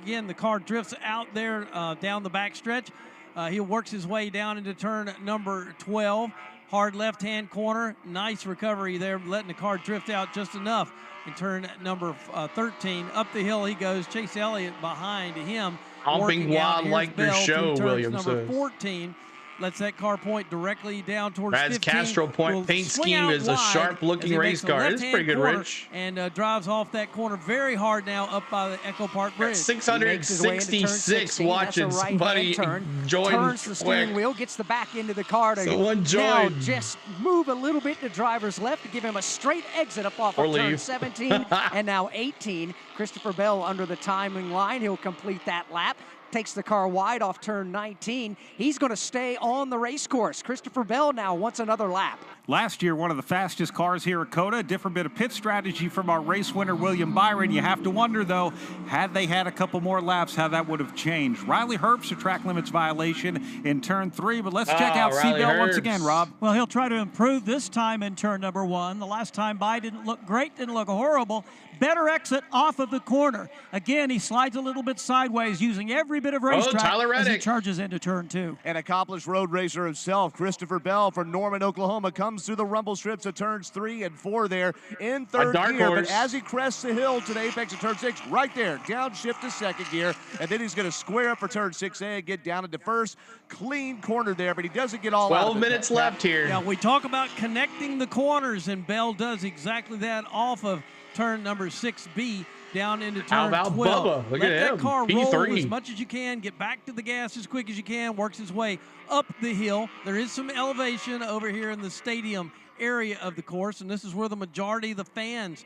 Again, the car drifts out there down the backstretch. He works his way down into turn number 12. Hard left-hand corner. Nice recovery there, letting the car drift out just enough. In turn number 13, up the hill he goes. Chase Elliott behind him.
Humping wild like your show, Williams
Number
says.
14 lets that car point directly down towards
Brad's
15.
Castro point paint scheme is a sharp-looking race car. It's pretty good, Rich.
And drives off that corner very hard now up by the Echo Park Bridge.
666 watching somebody join
turns the steering wheel, gets the back end of the car to
Someone
now
join.
just move a little bit to driver's left to give him a straight exit up off of turn 17 and now 18. Christopher Bell under the timing line. He'll complete that lap. Takes the car wide off turn 19. He's going to stay on the race course. Christopher Bell now wants another lap.
Last year, one of the fastest cars here at COTA. A different bit of pit strategy from our race winner, William Byron. You have to wonder, though, had they had a couple more laps, how that would have changed. Riley Herbst, a track limits violation in turn 3, but let's check out C-Bell once again, Rob.
Well, he'll try to improve this time in turn number 1. The last time by didn't look great, didn't look horrible. Better exit off of the corner. Again, he slides a little bit sideways, using every bit of racetrack as he charges into turn 2.
An accomplished road racer himself, Christopher Bell from Norman, Oklahoma, comes through the rumble strips of turns 3 and 4 there in third gear. But as he crests the hill to the apex of turn 6, right there, downshift to second gear, and then he's going to square up for turn 6A and get down into first. Clean corner there, but he doesn't get all
12 minutes left here.
Yeah, we talk about connecting the corners, and Bell does exactly that off of turn number 6B down into turn 12.
Bubba? Look
Let
at
that
him.
car roll
P3.
as much as you can. Get back to the gas as quick as you can. Works his way up the hill. There is some elevation over here in the stadium area of the course, and this is where the majority of the fans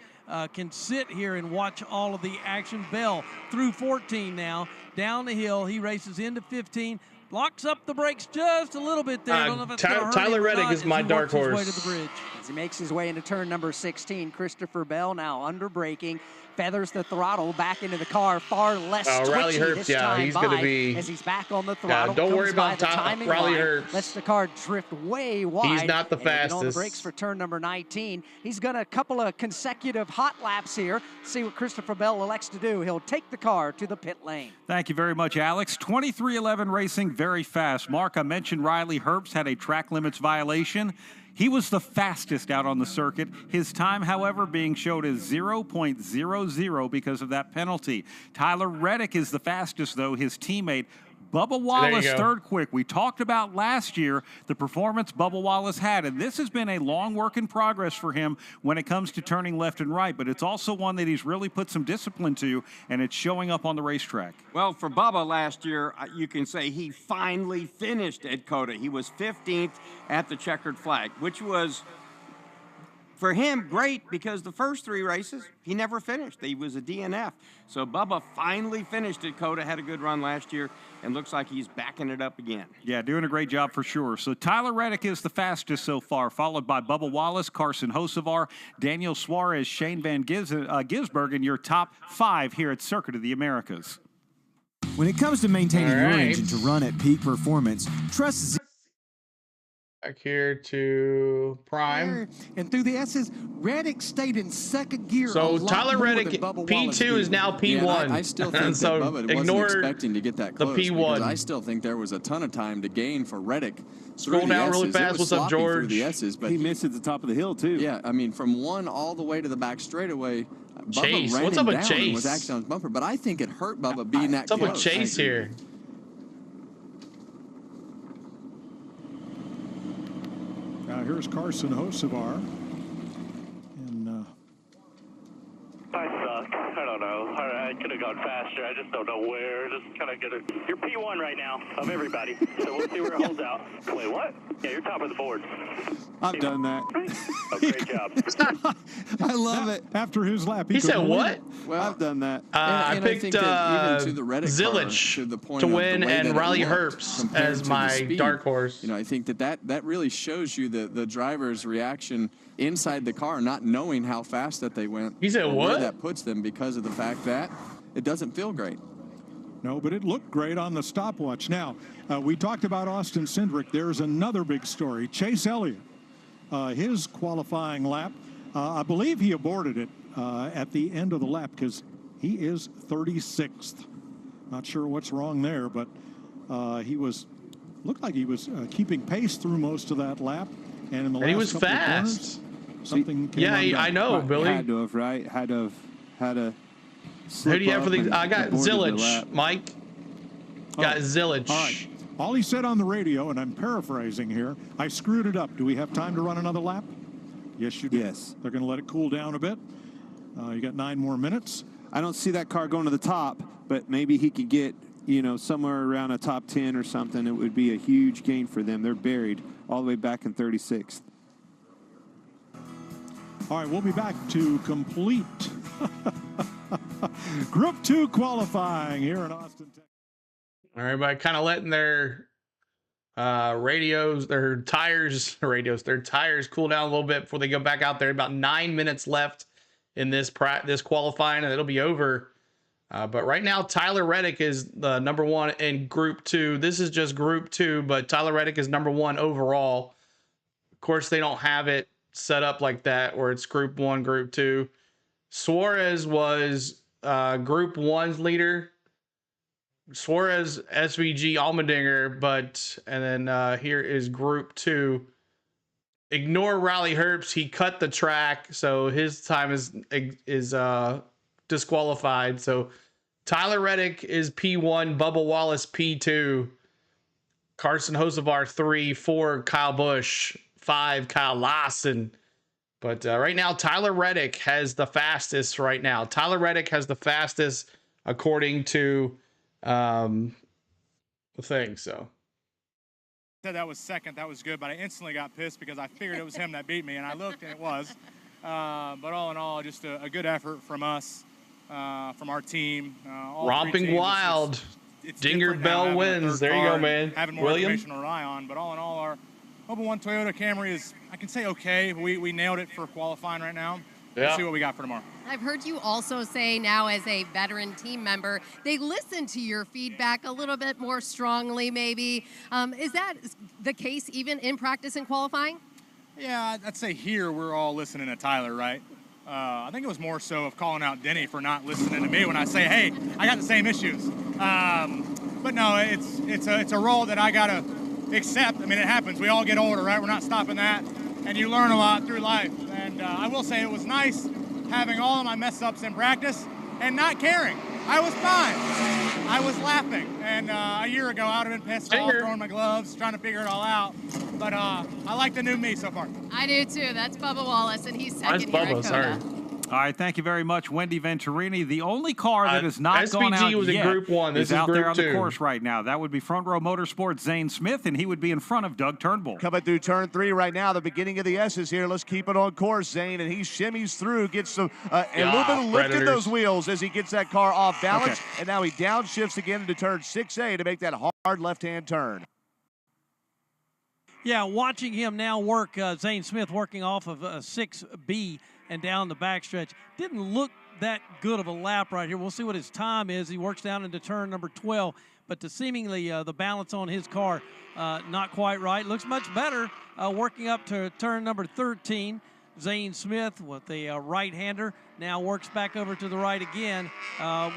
can sit here and watch all of the action. Bell through 14 now. Down the hill. He races into 15. Locks up the brakes just a little bit there. I don't know if it's gonna hurt
Tyler
him or
Reddick
not
is my
as he
dark
works his
horse.
way to the bridge.
As he makes his way into turn number 16, Christopher Bell now under braking, feathers the throttle back into the car, far less
Riley
twitchy
Herbst,
this
yeah,
time
he's
by
going to be.
as he's back on the throttle.
Don't worry
comes by
about
the timing
Riley
line,
Herbst.
lets the car drift way wide.
He's not the
and get on the
fastest.
brakes for turn number 19. He's got a couple of consecutive hot laps here. See what Christopher Bell elects to do. He'll take the car to the pit lane.
Thank you very much, Alex. 23:11 racing, very fast. Mark, I mentioned Riley Herbst had a track limits violation. He was the fastest out on the circuit. His time, however, being showed as 0.00 because of that penalty. Tyler Reddick is the fastest, though. His teammate, Bubba Wallace, third quick. We talked about last year the performance Bubba Wallace had, and this has been a long work in progress for him when it comes to turning left and right, but it's also one that he's really put some discipline to, and it's showing up on the racetrack.
Well, for Bubba last year, you can say he finally finished at COTA. He was 15th at the checkered flag, which was, for him, great because the first 3 races, he never finished. He was a DNF. So Bubba finally finished at COTA, had a good run last year, and looks like he's backing it up again.
Yeah, doing a great job for sure. So Tyler Reddick is the fastest so far, followed by Bubba Wallace, Carson Hocevar, Daniel Suarez, Shane Van Gisbergen, your top 5 here at Circuit of the Americas.
When it comes to maintaining your engine to run at peak performance, trust
Back here to Prime.
And through the S's, Reddick stayed in second gear.
So
a lot
Tyler
more
Reddick,
than Bubba
P2
Wallace
is now P1.
Yeah, I still think
so
that Bubba
ignore
wasn't expecting to get that
the
close.
P1.
Because I still think there was a ton of time to gain for Reddick.
Scroll down really fast. What's up, George?
The S's, but
he missed at the top of the hill, too.
Yeah, I mean, from 1 all the way to the back straightaway,
Chase.
Bubba ran
What's
him
up with
down
Chase?
and was actually on his bumper. But I think it hurt Bubba being that
What's up
close.
with Chase here?
Here's Carson Hocevar. And
I suck. I don't know. I could have
gone faster. I just don't know where. Just kind of get it. You're P1 right now of everybody, so we'll see where it holds out. Wait, what? Yeah, you're top of the board.
I've done that.
Oh, great job.
I love it. After his lap,
He said what?
Well,
I've done that.
I
and
picked
think that even to the Reddick car,
Zilich
to the point
to
of the
win
way
and
that it
Riley
looked
Herbst
compared
as
to the
my
speed,
dark horse.
You know, I think that really shows you the driver's reaction inside the car, not knowing how fast that they went.
He said
or
what?
Where that puts them because of the fact that it doesn't feel great.
No, but it looked great on the stopwatch. Now, we talked about Austin Cindric. There's another big story. Chase Elliott, his qualifying lap, I believe he aborted it at the end of the lap because he is 36th. Not sure what's wrong there, but looked like he was keeping pace through most of that lap. And in the last
he was
couple of
fast.
corners, something came undone.
I know, Billy.
Had to have, right? Had to.
Who do you have for the? I got Zilich, Mike. Got Zilich.
All right. All he said on the radio, and I'm paraphrasing here, I screwed it up. Do we have time to run another lap? Yes, you do.
Yes.
They're going to let it cool down a bit. You got 9 more minutes.
I don't see that car going to the top, but maybe he could get, somewhere around a top 10 or something. It would be a huge gain for them. They're buried all the way back in 36th.
All right, we'll be back to complete Group 2 qualifying here in Austin, Texas.
All right, everybody kind of letting their their tires cool down a little bit before they go back out there. About 9 minutes left in this qualifying, and it'll be over. But right now, Tyler Reddick is the number 1 in Group 2. This is just Group 2, but Tyler Reddick is number 1 overall. Of course, they don't have it set up like that where it's Group 1, Group 2. Suarez was Group 1's leader. Suarez, SVG, Allmendinger, and then here is Group 2. Ignore Riley Herbst. He cut the track, so his time is disqualified. So Tyler Reddick is P1, Bubba Wallace P2, Carson Hocevar 3, 4 Kyle Busch, 5 Kyle Larson. But right now, Tyler Reddick has the fastest right now. Tyler Reddick has the fastest according to the thing. So
Said that was second. That was good, but I instantly got pissed because I figured it was him that beat me, and I looked and it was. But all in all, just a good effort from us, from our team.
Romping Wild. Dinger Bell wins. There you go, man.
Having more
William?
information to rely on, but all in all, our Open 1 Toyota Camry is, I can say, okay. We nailed it for qualifying right now.
Yeah.
Let's see what we got for tomorrow.
I've heard you also say now as a veteran team member, they listen to your feedback a little bit more strongly maybe. Is that the case even in practice and qualifying?
Yeah, I'd say here we're all listening to Tyler, right? I think it was more so of calling out Denny for not listening to me when I say, hey, I got the same issues. But no, it's a role that I got to accept. I mean, it happens. We all get older, right? We're not stopping that. And you learn a lot through life. And I will say it was nice having all of my mess ups in practice and not caring. I was fine. I was laughing. And a year ago, I would have been pissed off, throwing my gloves, trying to figure it all out. But I like the new me so far.
I do too. That's Bubba Wallace, and he's second here at COTA.
All right, thank you very much, Wendy Venturini. The only car that has not gone out
was
yet
in Group 1. This
is
is
out
Group
there on
2.
the course right now. That would be Front Row Motorsports' Zane Smith, and he would be in front of Doug Turnbull.
Coming through turn 3 right now, the beginning of the S's here. Let's keep it on course, Zane, and he shimmies through, gets some a little bit of lift in those wheels as he gets that car off balance, and now he downshifts again into turn 6A to make that hard left-hand turn.
Yeah, watching him now work, Zane Smith working off of 6B and down the backstretch. Didn't look that good of a lap right here. We'll see what his time is. He works down into turn number 12, but seemingly the balance on his car not quite right. Looks much better working up to turn number 13. Zane Smith with the right-hander now works back over to the right again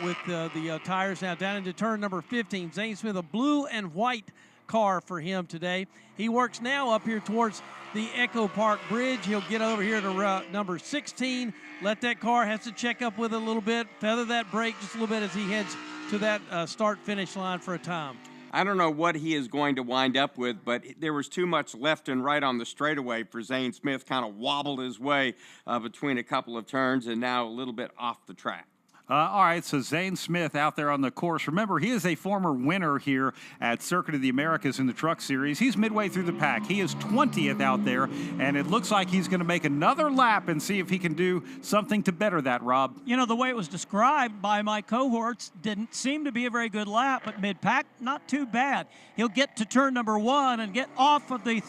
with the tires now down into turn number 15. Zane Smith, a blue and white car for him today. He works now up here towards the Echo Park Bridge. He'll get over here to number 16. Let that car, has to check up with it a little bit, feather that brake just a little bit as he heads to that start-finish line for a time.
I don't know what he is going to wind up with, but there was too much left and right on the straightaway for Zane Smith. Kind of wobbled his way between a couple of turns and now a little bit off the track.
All right, so Zane Smith out there on the course. Remember, he is a former winner here at Circuit of the Americas in the Truck Series. He's midway through the pack. He is 20th out there, and it looks like he's going to make another lap and see if he can do something to better that, Rob.
You know, the way it was described by my cohorts didn't seem to be a very good lap, but mid-pack, not too bad. He'll get to turn number 1 and get off of the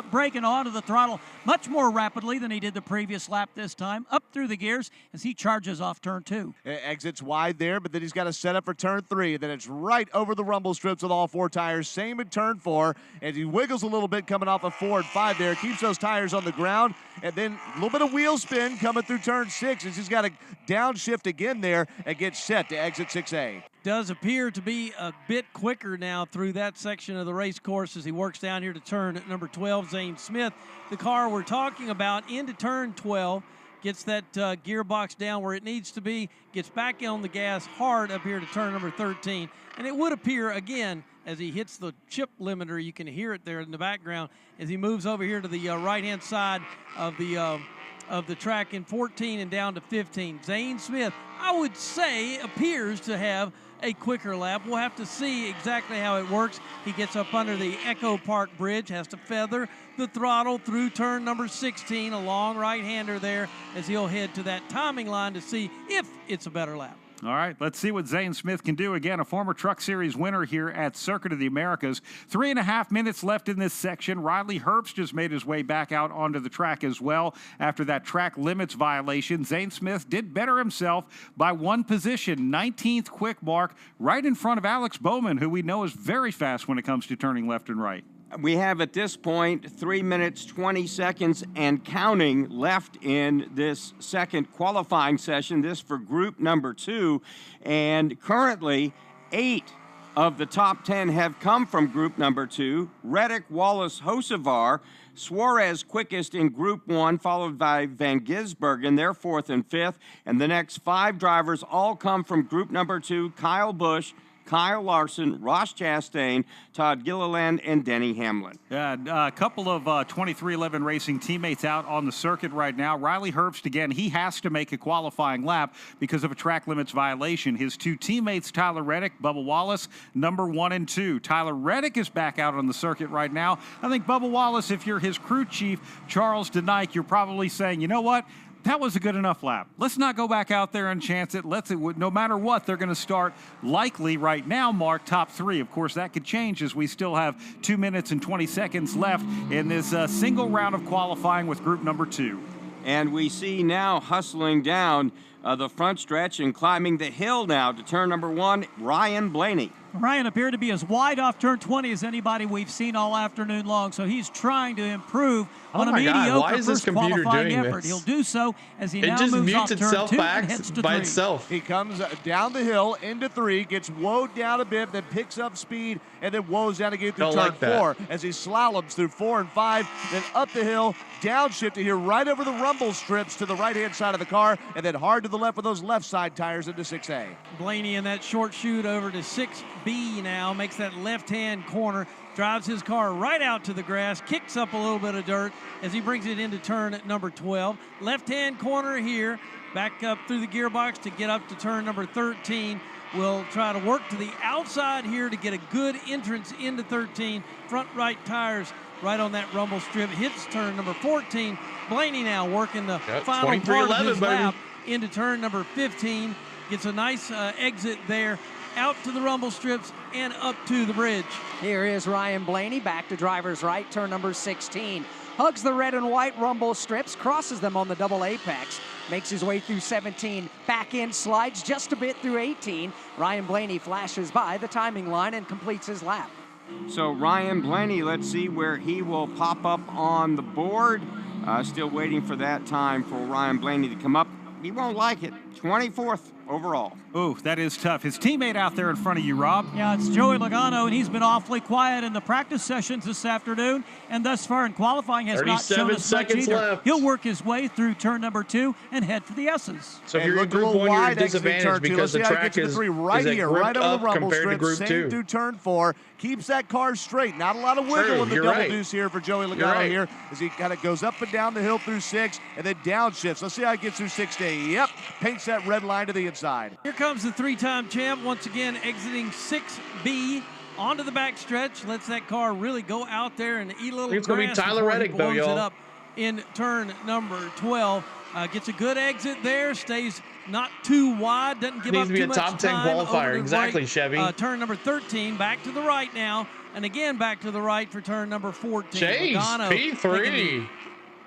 brake and onto the throttle much more rapidly than he did the previous lap this time, up through the gears as he charges off turn 2.
Exits wide there, but then he's got to set up for turn 3. Then it's right over the rumble strips with all 4 tires. Same in turn 4. And he wiggles a little bit coming off of 4 and 5 there. Keeps those tires on the ground. And then a little bit of wheel spin coming through turn 6 as he's got to downshift again there and get set to exit 6A.
Does appear to be a bit quicker now through that section of the race course as he works down here to turn number 12, Zane Smith. The car we're talking about into turn 12. Gets that gearbox down where it needs to be, gets back on the gas hard up here to turn number 13. And it would appear, again, as he hits the chip limiter, you can hear it there in the background, as he moves over here to the right-hand side of the track in 14 and down to 15. Zane Smith, I would say, appears to have a quicker lap. We'll have to see exactly how it works. He gets up under the Echo Park Bridge, has to feather the throttle through turn number 16, a long right-hander there as he'll head to that timing line to see if it's a better lap.
All right, let's see what Zane Smith can do. Again, a former Truck Series winner here at Circuit of the Americas. 3.5 minutes left in this section. Riley Herbst just made his way back out onto the track as well after that track limits violation. Zane Smith did better himself by 1 position, 19th quick mark, right in front of Alex Bowman, who we know is very fast when it comes to turning left and right.
We have at this point 3 minutes, 20 seconds and counting left in this second qualifying session, this for group number 2. And currently, 8 of the top 10 have come from group number 2. Reddick, Wallace, Hocevar, Suarez quickest in group 1, followed by Van Gisbergen, they're 4th and 5th. And the next 5 drivers all come from group number 2, Kyle Busch, Kyle Larson, Ross Chastain, Todd Gilliland, and Denny Hamlin.
Yeah, a couple of 2311 Racing teammates out on the circuit right now. Riley Herbst, again, he has to make a qualifying lap because of a track limits violation. His 2 teammates, Tyler Reddick, Bubba Wallace, number 1 and 2. Tyler Reddick is back out on the circuit right now. I think Bubba Wallace, if you're his crew chief, Charles DeNike, you're probably saying, you know what? That was a good enough lap. Let's not go back out there and chance it. No matter what, they're going to start likely right now, Mark, top 3. Of course, that could change as we still have 2 minutes and 20 seconds left in this single round of qualifying with group number 2.
And we see now hustling down the front stretch and climbing the hill now to turn number 1, Ryan Blaney.
Ryan appeared to be as wide off turn 20 as anybody we've seen all afternoon long, so he's trying to improve on a mediocre first qualifying effort. He'll do so as he now moves off turn 2 and heads to 3.
He comes down the hill into 3, gets woed down a bit, then picks up speed, and then woes down again through turn 4 as he slaloms through 4 and 5, then up the hill, downshifted here right over the rumble strips to the right-hand side of the car, and then hard to the left with those left side tires into 6A.
Blaney in that short chute over to 6B now, makes that left-hand corner, drives his car right out to the grass, kicks up a little bit of dirt as he brings it into turn at number 12. Left-hand corner here, back up through the gearbox to get up to turn number 13. We'll try to work to the outside here to get a good entrance into 13. Front right tires right on that rumble strip. Hits turn number 14. Blaney now working the final part of his lap into turn number 15. Gets a nice exit there, out to the rumble strips and up to the bridge.
Here is Ryan Blaney back to driver's right, turn number 16. Hugs the red and white rumble strips, crosses them on the double apex, makes his way through 17, back in, slides just a bit through 18. Ryan Blaney flashes by the timing line and completes his lap.
So Ryan Blaney, let's see where he will pop up on the board. Still waiting for that time for Ryan Blaney to come up. He won't like it. 24th overall.
Ooh, that is tough. His teammate out there in front of you, Rob.
Yeah, it's Joey Logano, and he's been awfully quiet in the practice sessions this afternoon, and thus far in qualifying has not shown us much either.
Left.
He'll work his way through turn number 2 and head for the S's.
So if you're in group 1, you're at a disadvantage because the track is
right here, right over the rumble
compared to
strip,
group 2.
Through turn 4, keeps that car straight. Not a lot of wiggle in the double deuce here for Joey Logano here as he kind of goes up and down the hill through 6 and then downshifts. Let's see how he gets through 6 to 8. Yep, paints set red line to the inside.
Here comes the three-time champ once again exiting 6B onto the backstretch. Lets that car really go out there and eat a little
It's
grass
going to be Tyler
before he
Reddick, though,
blows it
y'all.
up in turn number 12. Gets a good exit there, stays not too wide, doesn't give
Needs
up
to be
too
a
much
top 10
time over
qualifier.
the
Exactly,
right,
Chevy.
turn number 13, back to the right now, and again back to the right for turn number 14.
Chase,
Logano
P3.
taking the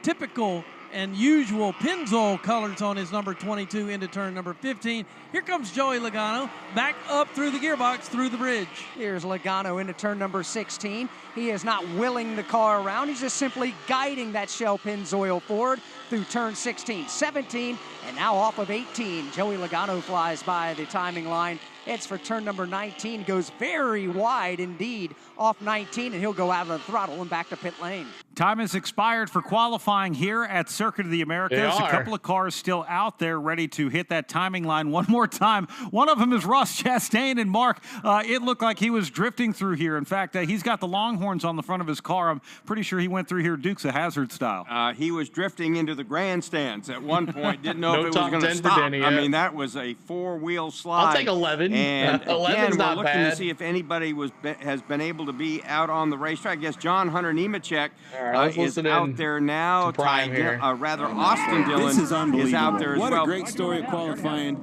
typical and usual Pennzoil colors on his number 22 into turn number 15. Here comes Joey Logano back up through the gearbox, through the bridge.
Here's Logano into turn number 16. He is not willing the car around. He's just simply guiding that Shell Pennzoil forward through turn 16, 17, and now off of 18. Joey Logano flies by the timing line. Heads for turn number 19, goes very wide indeed off 19, and he'll go out of the throttle and back to pit lane.
Time has expired for qualifying here at Circuit of the Americas. A couple of cars still out there ready to hit that timing line one more time. One of them is Ross Chastain, and Mark, it looked like he was drifting through here. In fact, he's got the Longhorns on the front of his car. I'm pretty sure he went through here Dukes of Hazzard style.
He was drifting into the grandstands at one point. Didn't know
No
if it was
top
going to
10
stop.
today,
I
yeah.
mean, that was a four-wheel slide.
I'll take 11.
And
11's
again, we're
not
looking
bad.
to see if anybody has been able to be out on the racetrack. I guess John Hunter Nemechek
let's
is
listen
out
in
there now.
to Prime here.
Austin Dillon
This is unbelievable.
is out there as
what
well.
a great story of qualifying.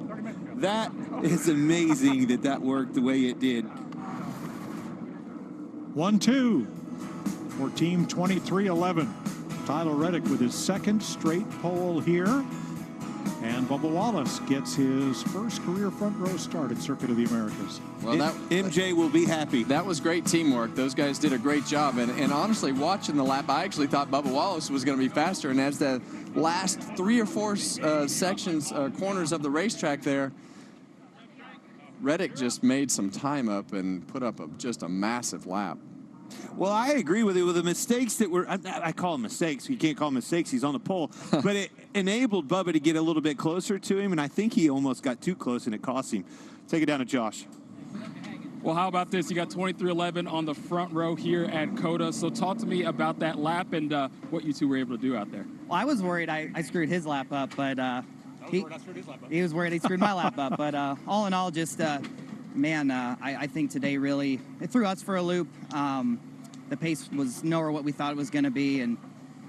That is amazing that worked the way it did.
1-2 for Team 2311. Tyler Reddick with his second straight pole here. And Bubba Wallace gets his first career front row start at Circuit of the Americas.
Well,
MJ will be happy.
That was great teamwork. Those guys did a great job. And honestly, watching the lap, I actually thought Bubba Wallace was going to be faster. And as the last 3 or 4 sections, corners of the racetrack there, Reddick just made some time up and put up just a massive lap.
Well, I agree with you. With the mistakes that were, I call them mistakes. You can't call them mistakes. He's on the pole. But it enabled Bubba to get a little bit closer to him, and I think he almost got too close, and it cost him. Take it down to Josh.
Well, how about this? You got 2311 on the front row here at COTA. So talk to me about that lap and what you two were able to do out there.
Well, I was worried I screwed his lap up, but he was worried he screwed my lap up. But all in all, just man, I think today really it threw us for a loop. The pace was nowhere what we thought it was going to be, and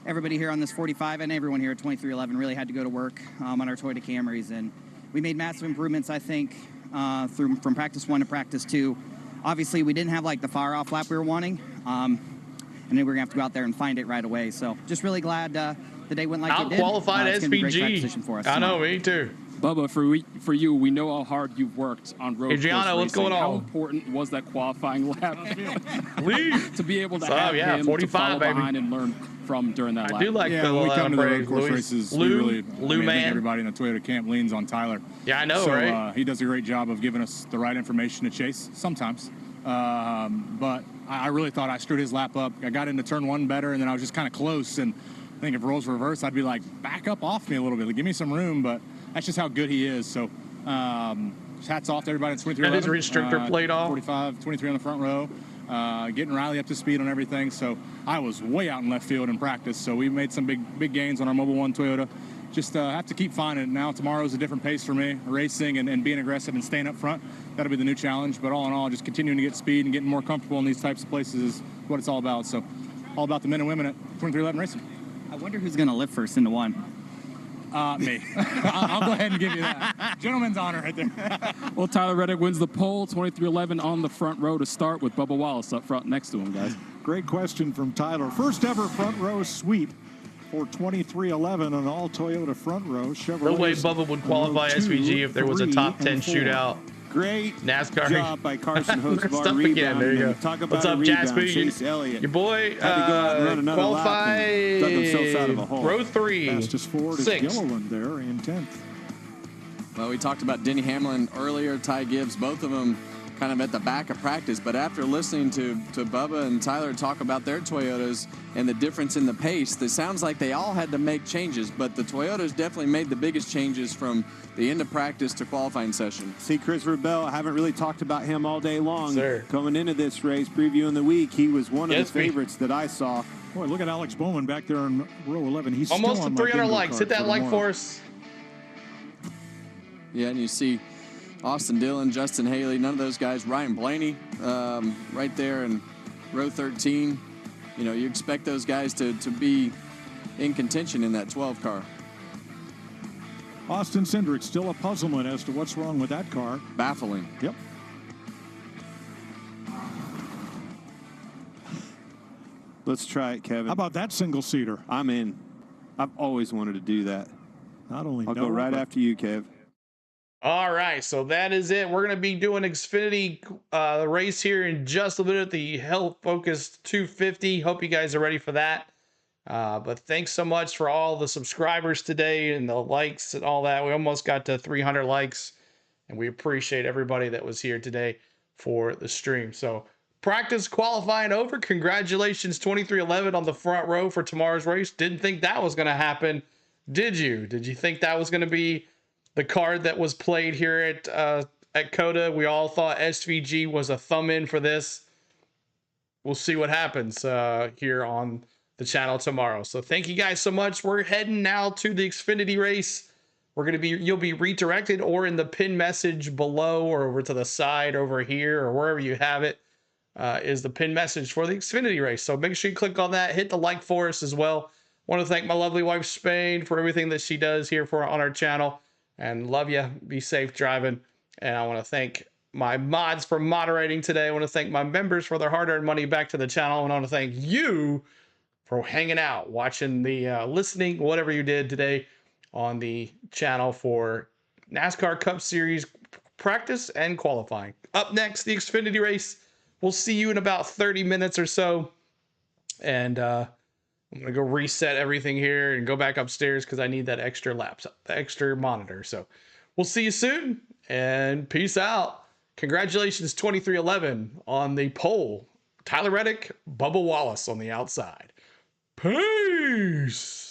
everybody here on this 45 and everyone here at 2311 really had to go to work on our Toyota Camrys, and we made massive improvements, I think, from practice 1 to practice 2. Obviously, we didn't have like the fire-off lap we were wanting, and then we were going to have to go out there and find it right away. So just really glad the day went like it did.
Out-qualified
It's gonna be a great track
SVG.
position for us.
I know, me too.
Bubba, for you, we know how hard you've worked on road course
Adriano, what's
racing.
going on?
How important was that qualifying lap to be able to
So,
have
yeah,
him
45,
to follow
baby.
behind and learn from during that lap?
I do like
Yeah,
the
when we come to the road
praise,
course
Luis.
races,
Lou,
we really, I think
man.
everybody in the Toyota camp leans on Tyler.
Yeah, I know,
so,
right?
He does a great job of giving us the right information to chase sometimes. But I really thought I screwed his lap up. I got into turn 1 better, and then I was just kind of close. And I think if roles reverse, I'd be like, back up off me a little bit. Like, give me some room. But that's just how good he is. So just hats off to everybody at 2311.
Got his restrictor plate off.
45, 23 on the front row. Getting Riley up to speed on everything. So I was way out in left field in practice. So we made some big gains on our Mobile 1 Toyota. Just have to keep finding it. Now tomorrow's a different pace for me, racing and being aggressive and staying up front. That'll be the new challenge. But all in all, just continuing to get speed and getting more comfortable in these types of places is what it's all about. So all about the men and women at 2311 Racing.
I wonder who's going to lift first into 1.
Me. I'll go ahead and give you that. Gentleman's honor right there.
Well, Tyler Reddick wins the pole, 2311 on the front row to start with Bubba Wallace up front next to him, guys.
Great question from Tyler. First ever front row sweep for 2311 on all Toyota front row. Chevrolet.
No way Bubba would qualify SVG if there was a top 10 shootout.
Great
NASCAR
job by Carson
Messed
Hocevar
up again. There you go.
Talk about
What's up,
a
Jasper?
rebound. Chase Elliott
Your boy
had to go out and run another lap
qualified
and dug themselves out of a hole.
row 3.
Fastest forward is
6.
Gilliland there in 10th.
Well, we talked about Denny Hamlin earlier, Ty Gibbs, both of them kind of at the back of practice. But after listening to Bubba and Tyler talk about their Toyotas and the difference in the pace, it sounds like they all had to make changes. But the Toyotas definitely made the biggest changes from the end of practice to qualifying session.
See, Chris Rebel, I haven't really talked about him all day long.
Sir.
Coming into this race, previewing the week, he was one of
Yes,
the favorites that I saw.
Boy, look at Alex Bowman back there in row 11. He's
Almost
still
to
on my
300
bingo
likes.
card
Hit that like
tomorrow.
for us.
Yeah, and you see Austin Dillon, Justin Haley, none of those guys. Ryan Blaney right there in row 13. You know, you expect those guys to be in contention in that 12 car.
Austin Cindric, still a puzzlement as to what's wrong with that car.
Baffling.
Yep.
Let's try it, Kevin.
How about that single-seater?
I'm in. I've always wanted to do that.
Not only
I'll go right after you, Kev.
All right, so that is it. We're going to be doing Xfinity race here in just a minute, the Health Focus 250. Hope you guys are ready for that. But thanks so much for all the subscribers today and the likes and all that. We almost got to 300 likes, and we appreciate everybody that was here today for the stream. So practice qualifying over. Congratulations, 2311 on the front row for tomorrow's race. Didn't think that was going to happen, did you? Did you think that was going to be the card that was played here at COTA? We all thought SVG was a thumb in for this. We'll see what happens here on the channel tomorrow. So thank you guys so much. We're heading now to the Xfinity race. You'll be redirected or in the pin message below or over to the side over here or wherever you have it is the pin message for the Xfinity race. So make sure you click on that. Hit the like for us as well. Want to thank my lovely wife Spain for everything that she does here on our channel. And love you. Be safe driving. And I want to thank my mods for moderating today. I want to thank my members for their hard-earned money back to the channel. And I want to thank you for hanging out, watching the listening, whatever you did today on the channel for NASCAR Cup Series practice and qualifying. Up next, the Xfinity race. We'll see you in about 30 minutes or so. And I'm going to go reset everything here and go back upstairs because I need that extra laptop, the extra monitor. So we'll see you soon and peace out. Congratulations, 2311 on the pole. Tyler Reddick, Bubba Wallace on the outside. Peace.